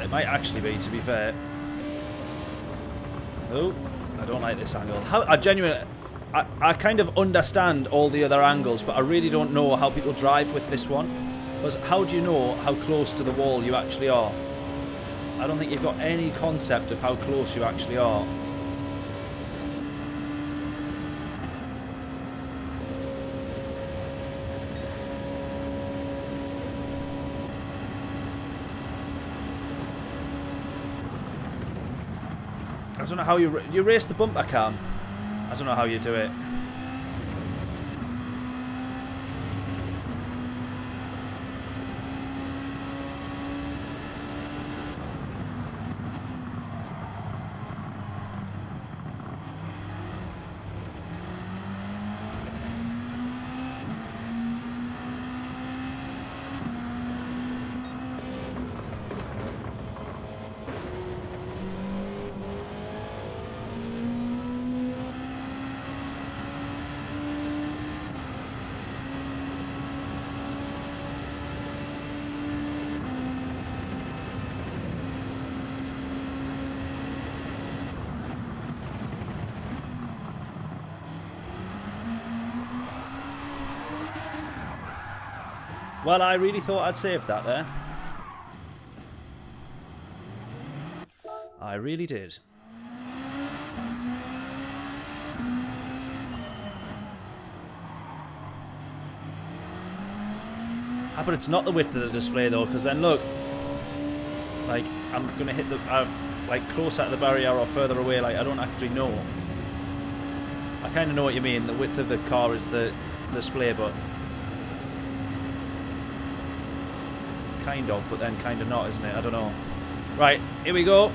it might actually be, to be fair. Oh, I don't like this angle. I genuinely... I kind of understand all the other angles, but I really don't know how people drive with this one. Because how do you know how close to the wall you actually are? I don't think you've got any concept of how close you actually are. I don't know how you race the bumper cam. I don't know how you do it. Well, I really thought I'd saved that there. I really did. Ah, but it's not the width of the display though, because then look, like I'm gonna hit the like closer to the barrier or further away. Like I don't actually know. I kind of know what you mean. The width of the car is the display, but kind of, but then kind of not, isn't it? I don't know. Right, here we go.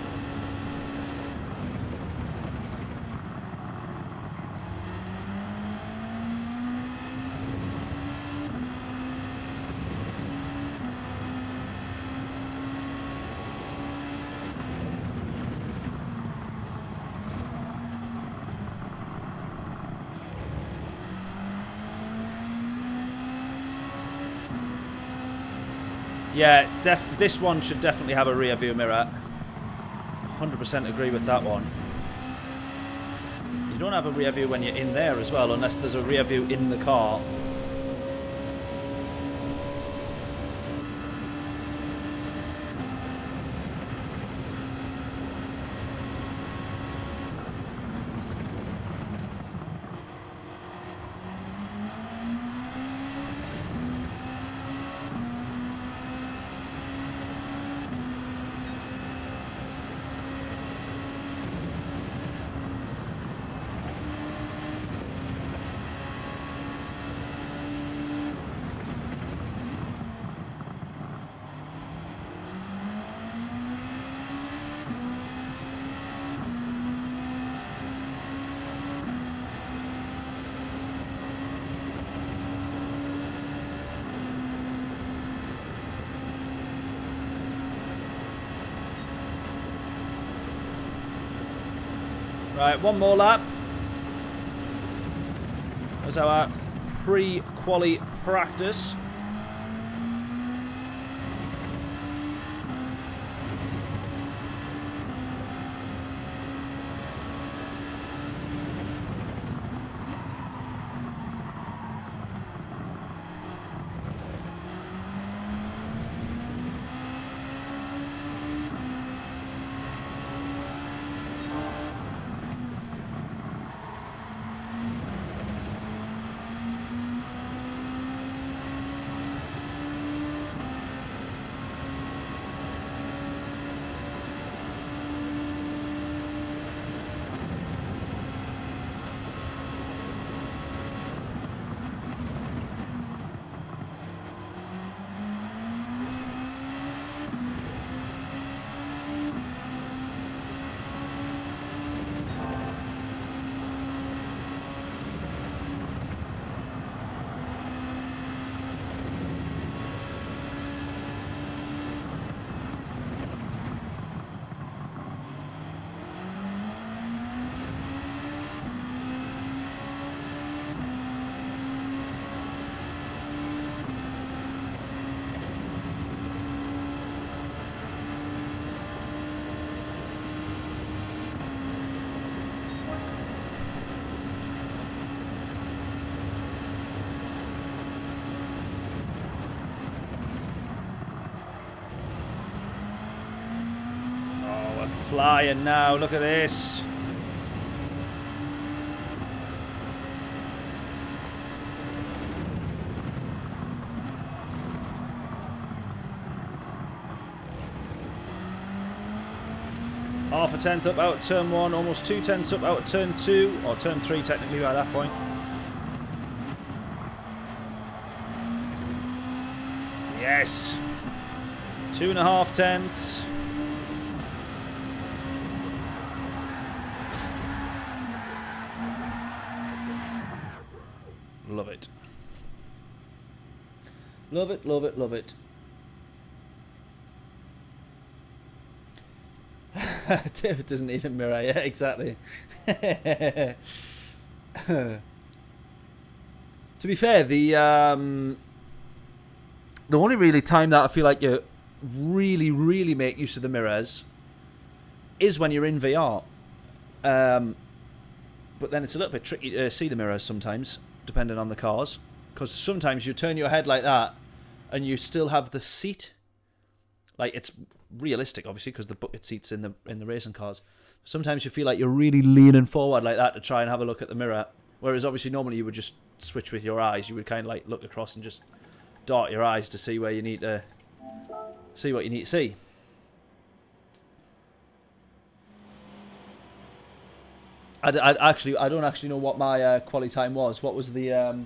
Yeah, this one should definitely have a rear view mirror. 100% agree with that one. You don't have a rear view when you're in there as well, unless there's a rear view in the car. Right, one more lap. That's our pre-quali practice. flying now. Look at this. Half a tenth up out of turn 1, almost 2/10 up out of turn 2, or turn 3 technically by that point. Yes! 2.5 tenths. Love it. Love it, love it, love it. David doesn't need a mirror. Yeah, exactly. To be fair, the only really time that I feel like you really make use of the mirrors is when you're in VR. But then it's a little bit tricky to see the mirrors sometimes, depending on the cars, because sometimes you turn your head like that and you still have the seat. Like, it's realistic, obviously, because the bucket seat's in the racing cars. Sometimes you feel like you're really leaning forward like that to try and have a look at the mirror, whereas obviously normally you would just switch with your eyes. You would kind of like look across and just dart your eyes to see where you need to see what you need to see. I don't actually know what my quali time was. What was the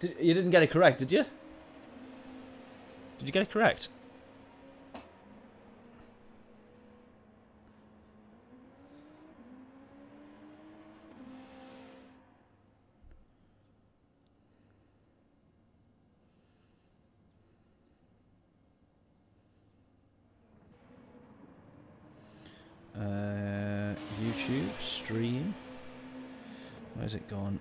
you didn't get it correct, did you? Did you get it correct? YouTube stream. Where's it gone?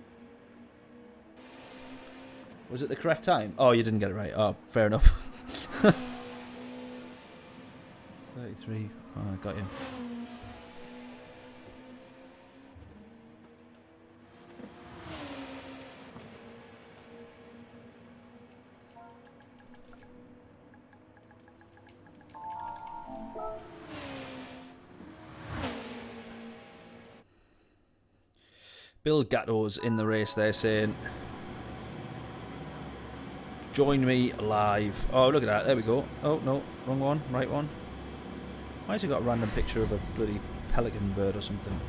Was it the correct time? Oh, you didn't get it right. Oh, fair enough. 33. Oh, I got you. ELGATO's in the race there saying, join me live. Oh, look at that. There we go. Oh, no. Wrong one. Right one. Why has he got a random picture of a bloody pelican bird or something?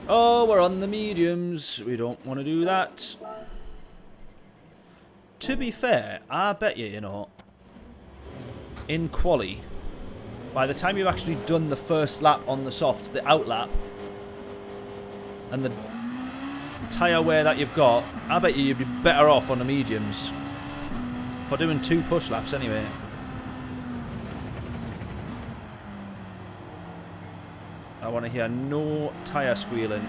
Oh, we're on the mediums. We don't want to do that. To be fair, I bet you, you know, in quali, by the time you've actually done the first lap on the softs, the out lap, and the tyre wear that you've got, I bet you'd be better off on the mediums. For doing 2 push laps anyway. I want to hear no tyre squealing.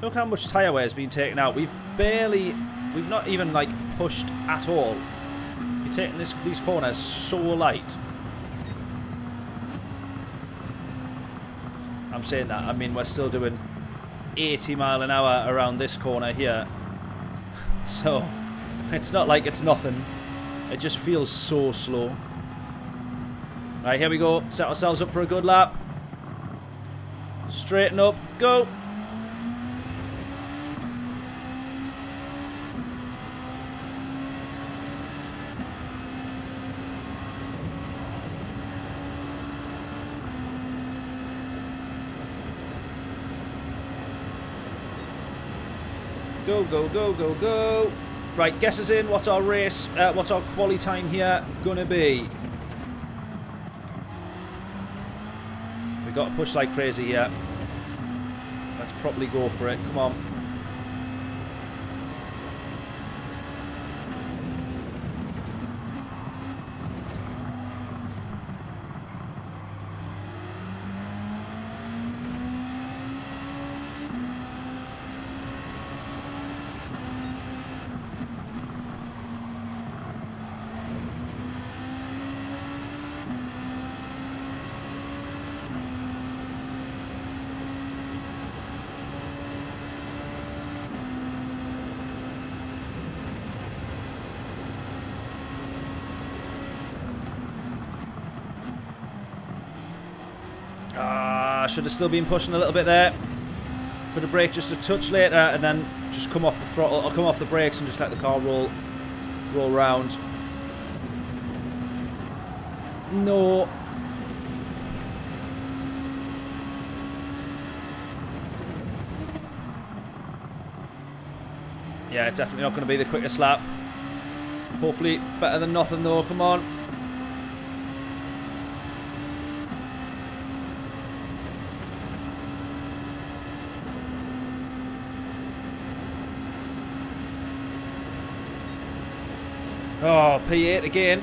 Look how much tyre wear has been taken out. We've not even like pushed at all. You're taking these corners so light. I'm saying that, I mean we're still doing 80 mile an hour around this corner here. So it's not like it's nothing. It just feels so slow. Right, here we go. Set ourselves up for a good lap. Straighten up, go. Go, go, go, go, go. Right, guess us in. What's our race? What's our quali time here gonna be? We've got to push like crazy here. Let's properly go for it. Come on. Should have still been pushing a little bit there. Could have braked just a touch later and then just come off the throttle or come off the brakes and just let the car roll round. No. Yeah, definitely not going to be the quickest lap. Hopefully better than nothing though. Come on. Oh, P8 again.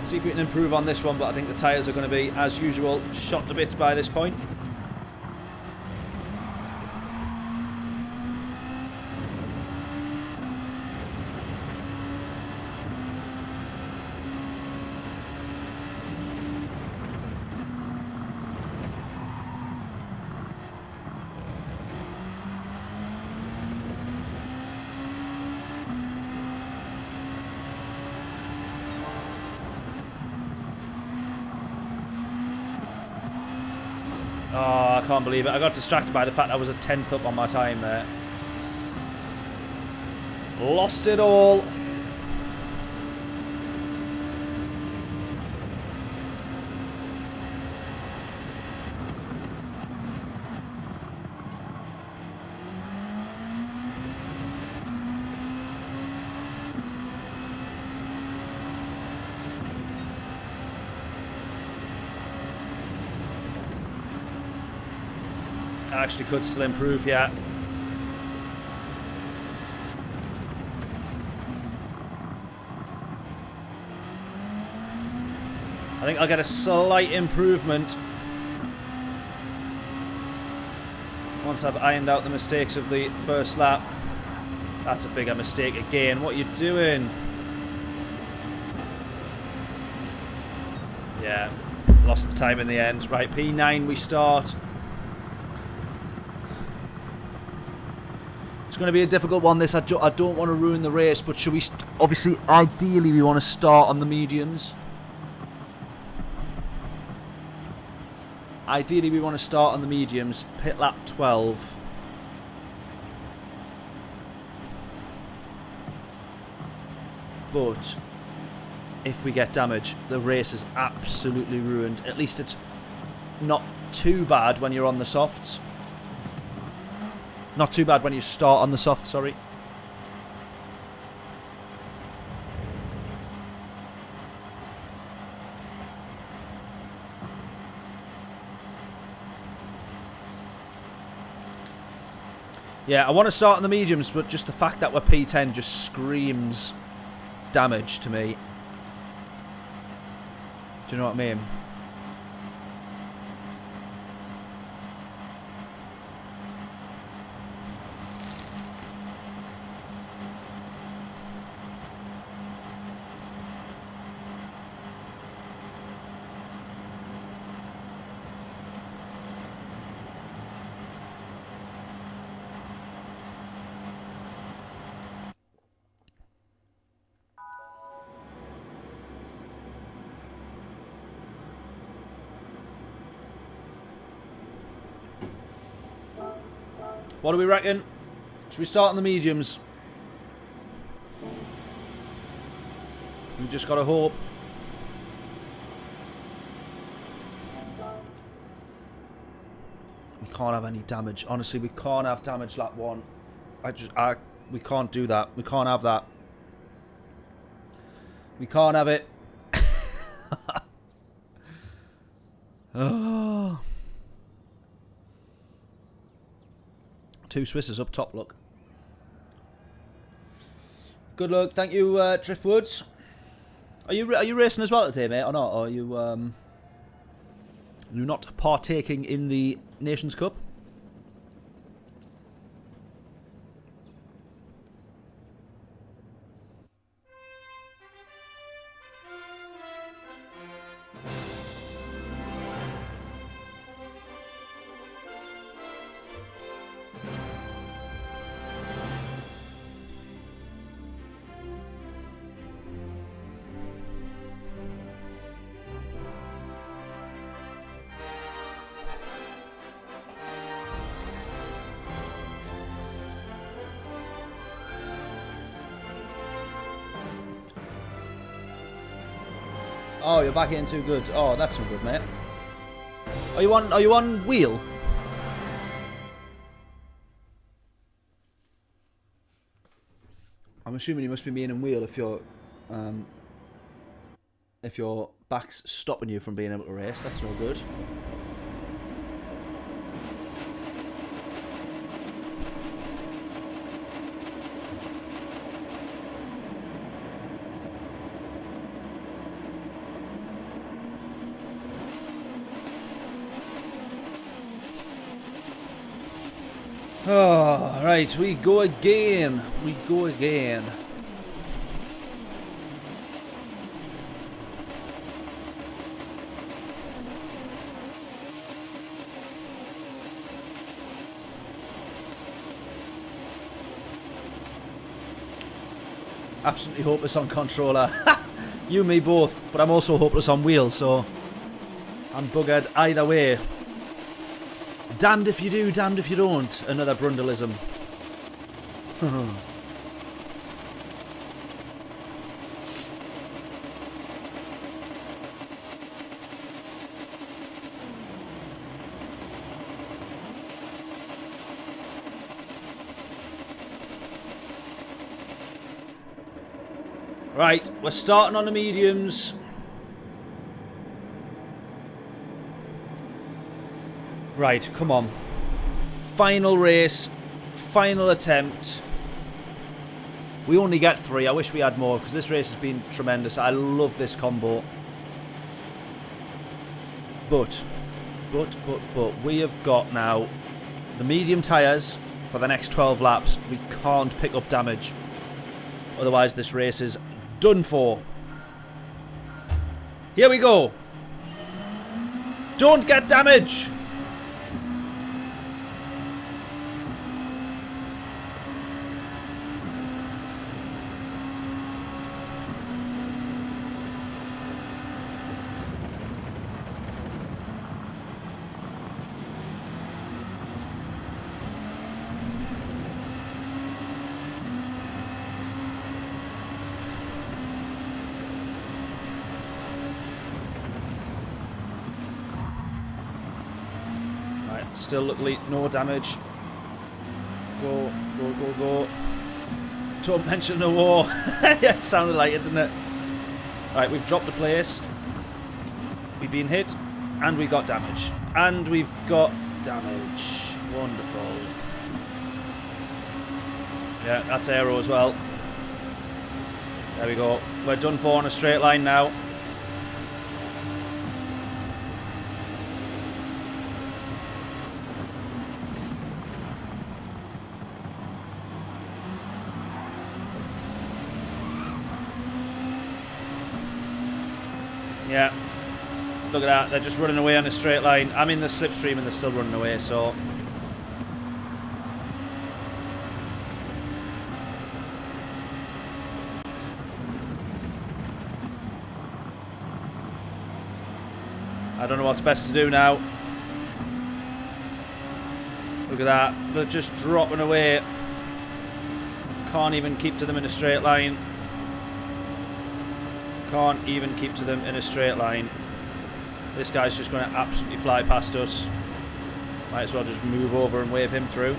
See if we can improve on this one, but I think the tyres are going to be, as usual, shot to bits by this point. Oh, I can't believe it. I got distracted by the fact I was a 10th up on my time there. Lost it all. I actually could still improve, yeah. I think I'll get a slight improvement once I've ironed out the mistakes of the first lap. That's a bigger mistake again. What are you doing? Yeah, lost the time in the end. Right, P9 we start. It's going to be a difficult one, this. I don't want to ruin the race, but should we... Obviously, ideally, we want to start on the mediums. Ideally, we want to start on the mediums. Pit lap 12. But if we get damage, the race is absolutely ruined. At least it's not too bad when you're on the softs. Not too bad when you start on the soft, sorry. Yeah, I want to start on the mediums, but just the fact that we're P10 just screams damage to me. Do you know what I mean? What do we reckon? Should we start on the mediums? We just got to hope. We can't have any damage. Honestly, we can't have damage lap 1. We can't do that. We can't have that. We can't have it. Oh. 2 Swissers up top, look. Good luck. Thank you, Driftwoods. Are you racing as well today, mate, or not? Or are you you're not partaking in the Nations Cup? Oh, you're back in too good. Oh, that's no good, mate. Are you on wheel? I'm assuming you must be being in wheel if your back's stopping you from being able to race. That's no good. Oh, right, we go again. We go again. Absolutely hopeless on controller. You and me both, but I'm also hopeless on wheels, so I'm buggered either way. Damned if you do, damned if you don't. Another Brundleism. Right, we're starting on the mediums. Right, come on. Final race. Final attempt. We only get 3. I wish we had more because this race has been tremendous. I love this combo. But we have got now the medium tyres for the next 12 laps. We can't pick up damage. Otherwise this race is done for. Here we go. Don't get damage. Still luckily no damage. Go, go, go, go. Don't mention the war. Yeah, it sounded like it, didn't it? Right, we've dropped the place. We've been hit. And we got damage. And we've got damage. Wonderful. Yeah, that's aero as well. There we go. We're done for on a straight line now. Yeah, look at that, they're just running away on a straight line. I'm in the slipstream and they're still running away, so... I don't know what's best to do now. Look at that, they're just dropping away. Can't even keep to them in a straight line. Can't even keep to them in a straight line. This guy's just going to absolutely fly past us. Might as well just move over and wave him through.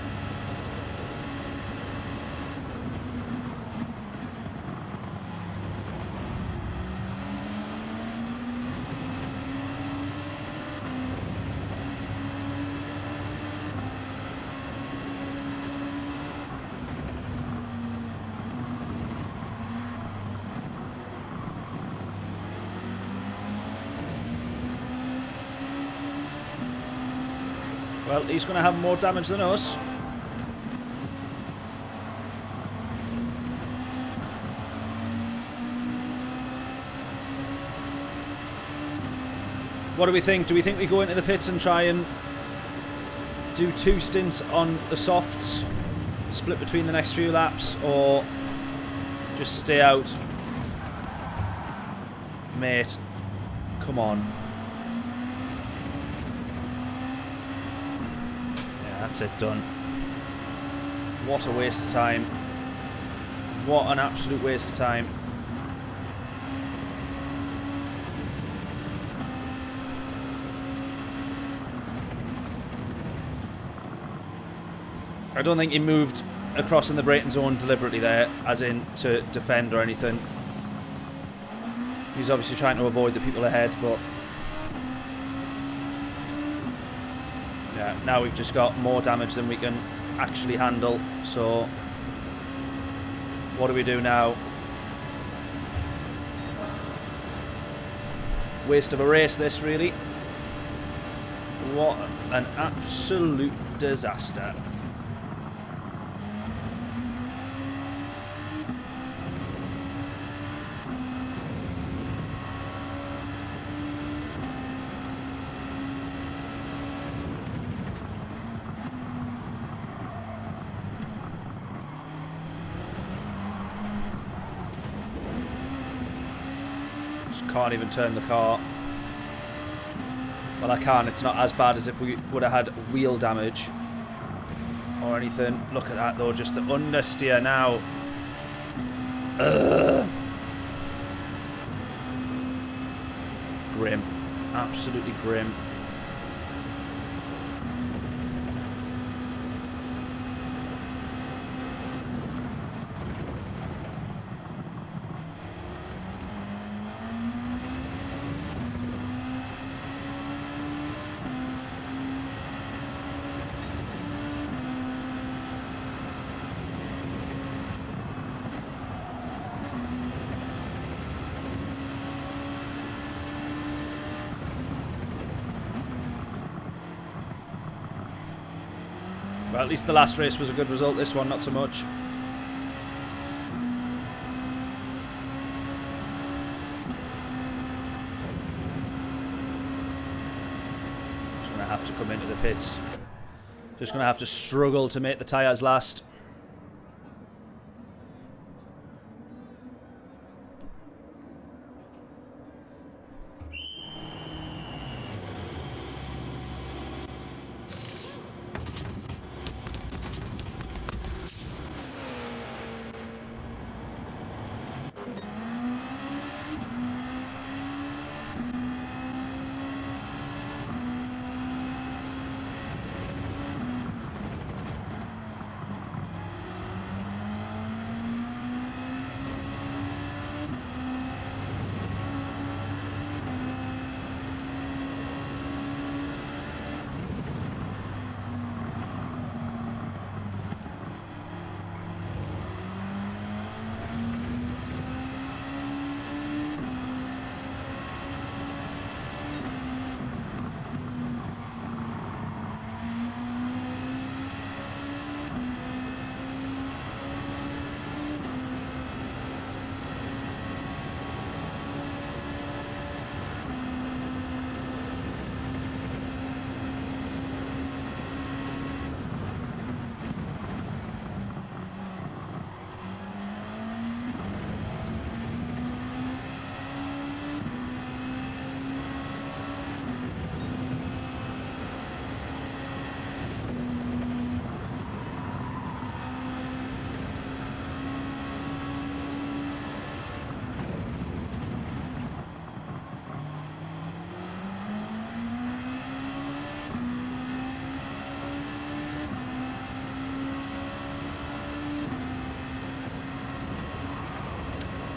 Well, he's going to have more damage than us. What do we think? Do we think we go into the pits and try and do 2 stints on the softs, split between the next few laps, or just stay out? Mate, come on. Yeah, that's it, done. What a waste of time. What an absolute waste of time. I don't think he moved across in the braking zone deliberately there, as in to defend or anything. He's obviously trying to avoid the people ahead, but yeah, now we've just got more damage than we can actually handle. So what do we do now? Waste of a race, this, really. What an absolute disaster. Can't even turn the car. Well, I can. It's not as bad as if we would have had wheel damage or anything. Look at that, though. Just the understeer now. Ugh. Grim. Absolutely grim. Well, at least the last race was a good result. This one, not so much. Just going to have to come into the pits. Just going to have to struggle to make the tyres last.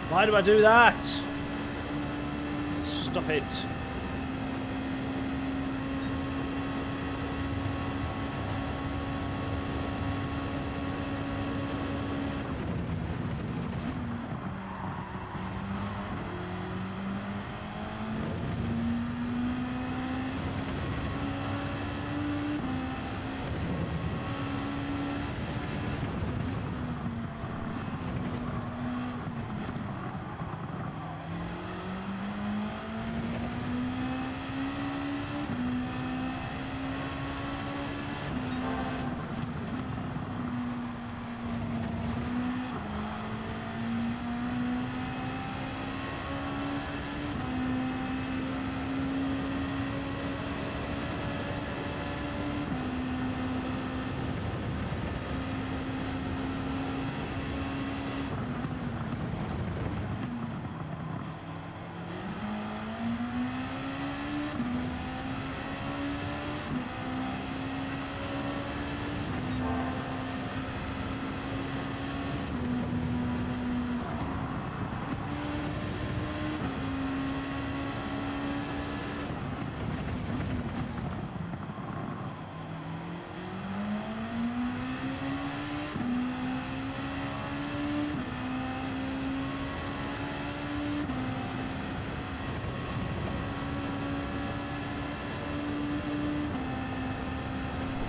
Why do I do that? Stop it.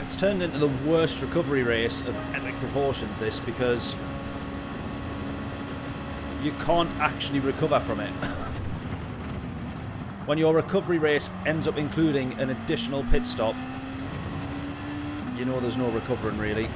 It's turned into the worst recovery race of epic proportions, this, because you can't actually recover from it. When your recovery race ends up including an additional pit stop, you know there's no recovering, really.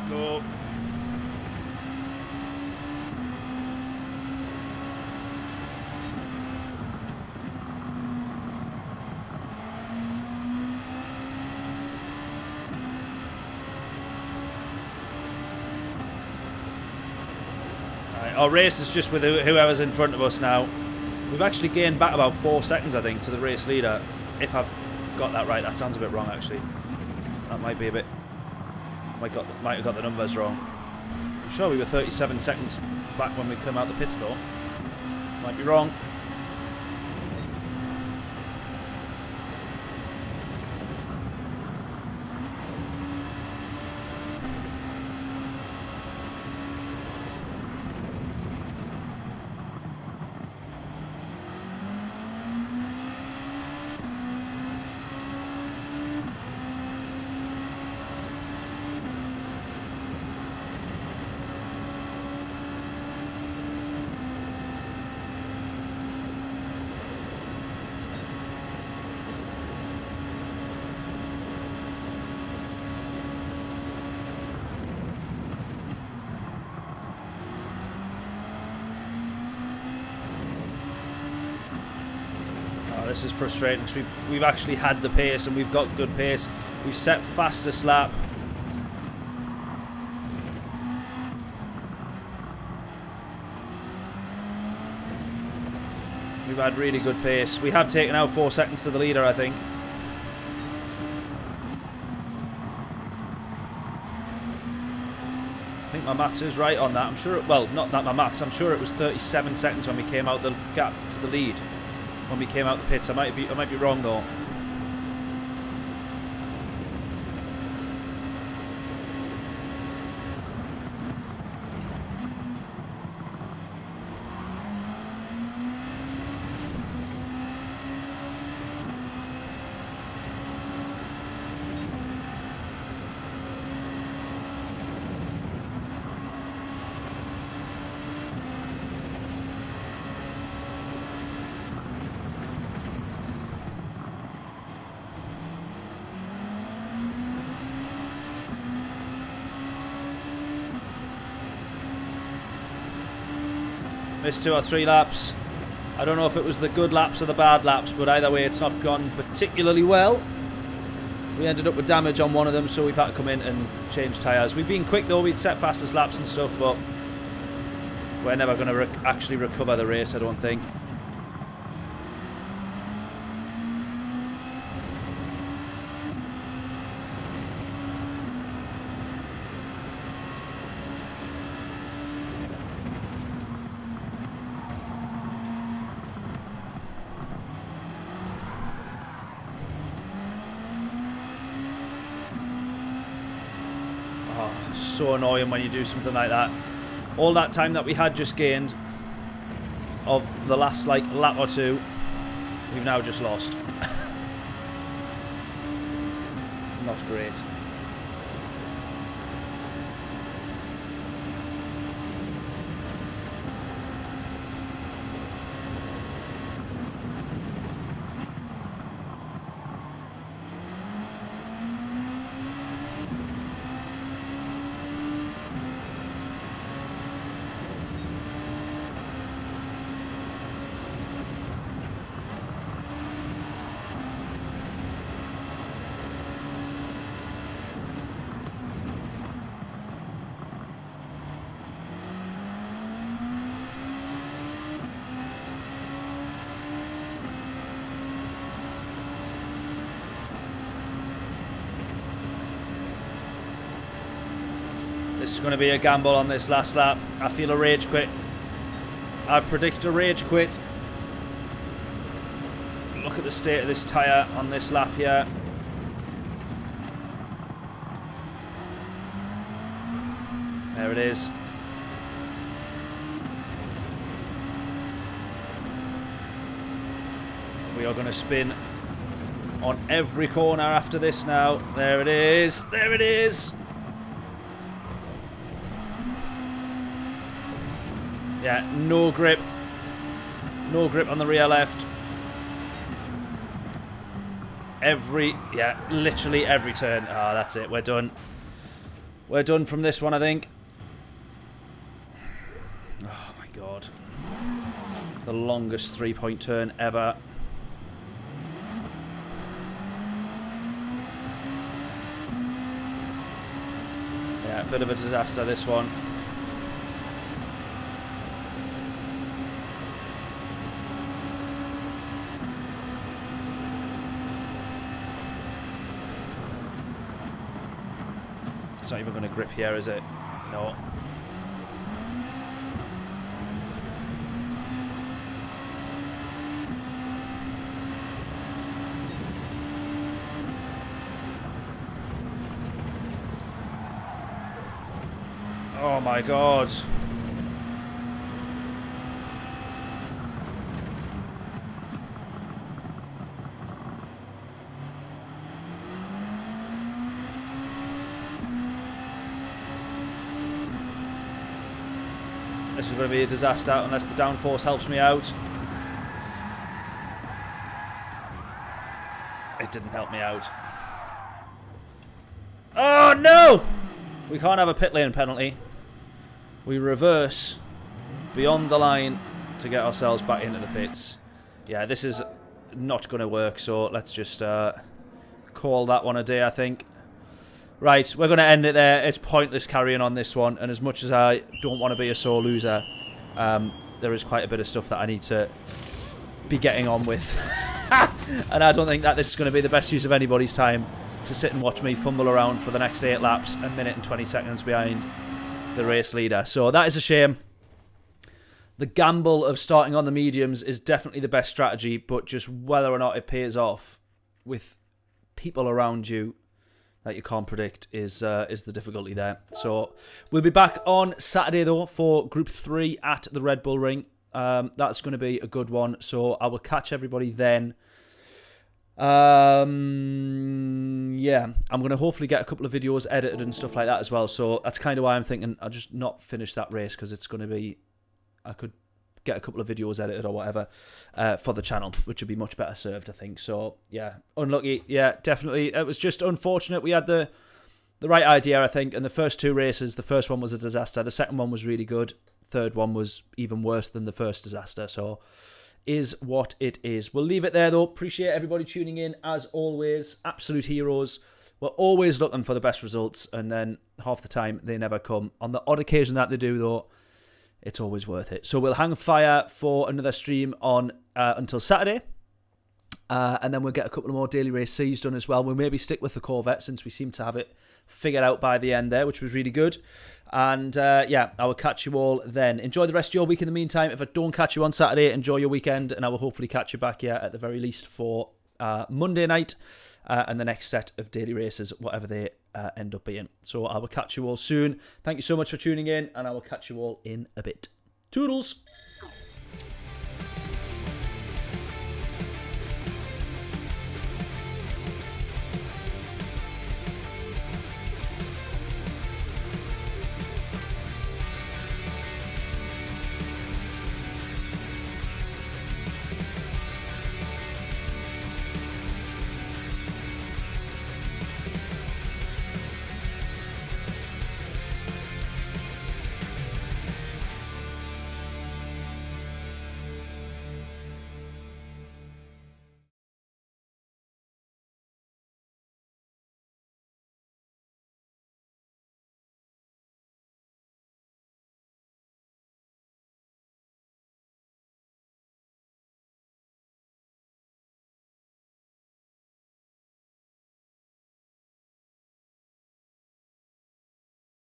Go. Right, our race is just with whoever's in front of us now. We've actually gained back about 4 seconds, I think, to the race leader. If I've got that right. That sounds a bit wrong, actually. That might be a bit... Might have got the numbers wrong. I'm sure we were 37 seconds back when we come out the pits, though. Might be wrong. This is frustrating because we've actually had the pace and we've got good pace. We've set fastest lap. We've had really good pace. We have taken out 4 seconds to the leader, I think. I think my maths is right on that. I'm sure, well, not my maths, I'm sure it was 37 seconds when we came out the gap to the lead. When we came out the pits, I might be wrong though. Missed 2 or 3 laps. I don't know if it was the good laps or the bad laps, but either way it's not gone particularly well. We ended up with damage on one of them, so we've had to come in and change tyres. We've been quick though, we'd set fastest laps and stuff, but we're never going to actually recover the race, I don't think. so annoying when you do something like that. All that time that we had just gained of the last, like, lap or two, we've now just lost. Not great. This is going to be a gamble on this last lap. I feel a rage quit. I predict a rage quit. Look at the state of this tyre on this lap here. There it is. We are going to spin on every corner after this now. There it is. There it is. Yeah, no grip. No grip on the rear left. Literally every turn. Ah, that's it. We're done. We're done from this one, I think. Oh, my God. The longest three-point turn ever. Yeah, a bit of a disaster, this one. It's not even going to grip here, is it? No. Oh my God. This is going to be a disaster unless the downforce helps me out. It didn't help me out. Oh no! We can't have a pit lane penalty. We reverse beyond the line to get ourselves back into the pits. Yeah, this is not going to work, so let's just call that one a day, I think. Right, we're going to end it there. It's pointless carrying on this one, and as much as I don't want to be a sore loser, there is quite a bit of stuff that I need to be getting on with. And I don't think that this is going to be the best use of anybody's time to sit and watch me fumble around for the next 8 laps, a minute and 20 seconds behind the race leader. So that is a shame. The gamble of starting on the mediums is definitely the best strategy, but just whether or not it pays off with people around you that you can't predict is the difficulty there. So we'll be back on Saturday, though, for Group 3 at the Red Bull Ring. That's going to be a good one, so I will catch everybody then. Yeah, I'm going to hopefully get a couple of videos edited and stuff like that as well, so that's kind of why I'm thinking I'll just not finish that race, because it's going to be... I could get a couple of videos edited or whatever for the channel, which would be much better served, I think. So, yeah, unlucky. Yeah, definitely. It was just unfortunate. We had the right idea, I think, and the first 2 races, the first one was a disaster. The second one was really good. Third one was even worse than the first disaster. So, is what it is. We'll leave it there, though. Appreciate everybody tuning in, as always. Absolute heroes. We're always looking for the best results, and then half the time they never come. On the odd occasion that they do, though, it's always worth it. So we'll hang fire for another stream on until Saturday. And then we'll get a couple of more daily race C's done as well. We'll maybe stick with the Corvette, since we seem to have it figured out by the end there, which was really good. And yeah, I will catch you all then. Enjoy the rest of your week in the meantime. If I don't catch you on Saturday, enjoy your weekend. And I will hopefully catch you back here at the very least for Monday night. And the next set of daily races, whatever they end up being. So I will catch you all soon. Thank you so much for tuning in, and I will catch you all in a bit. Toodles!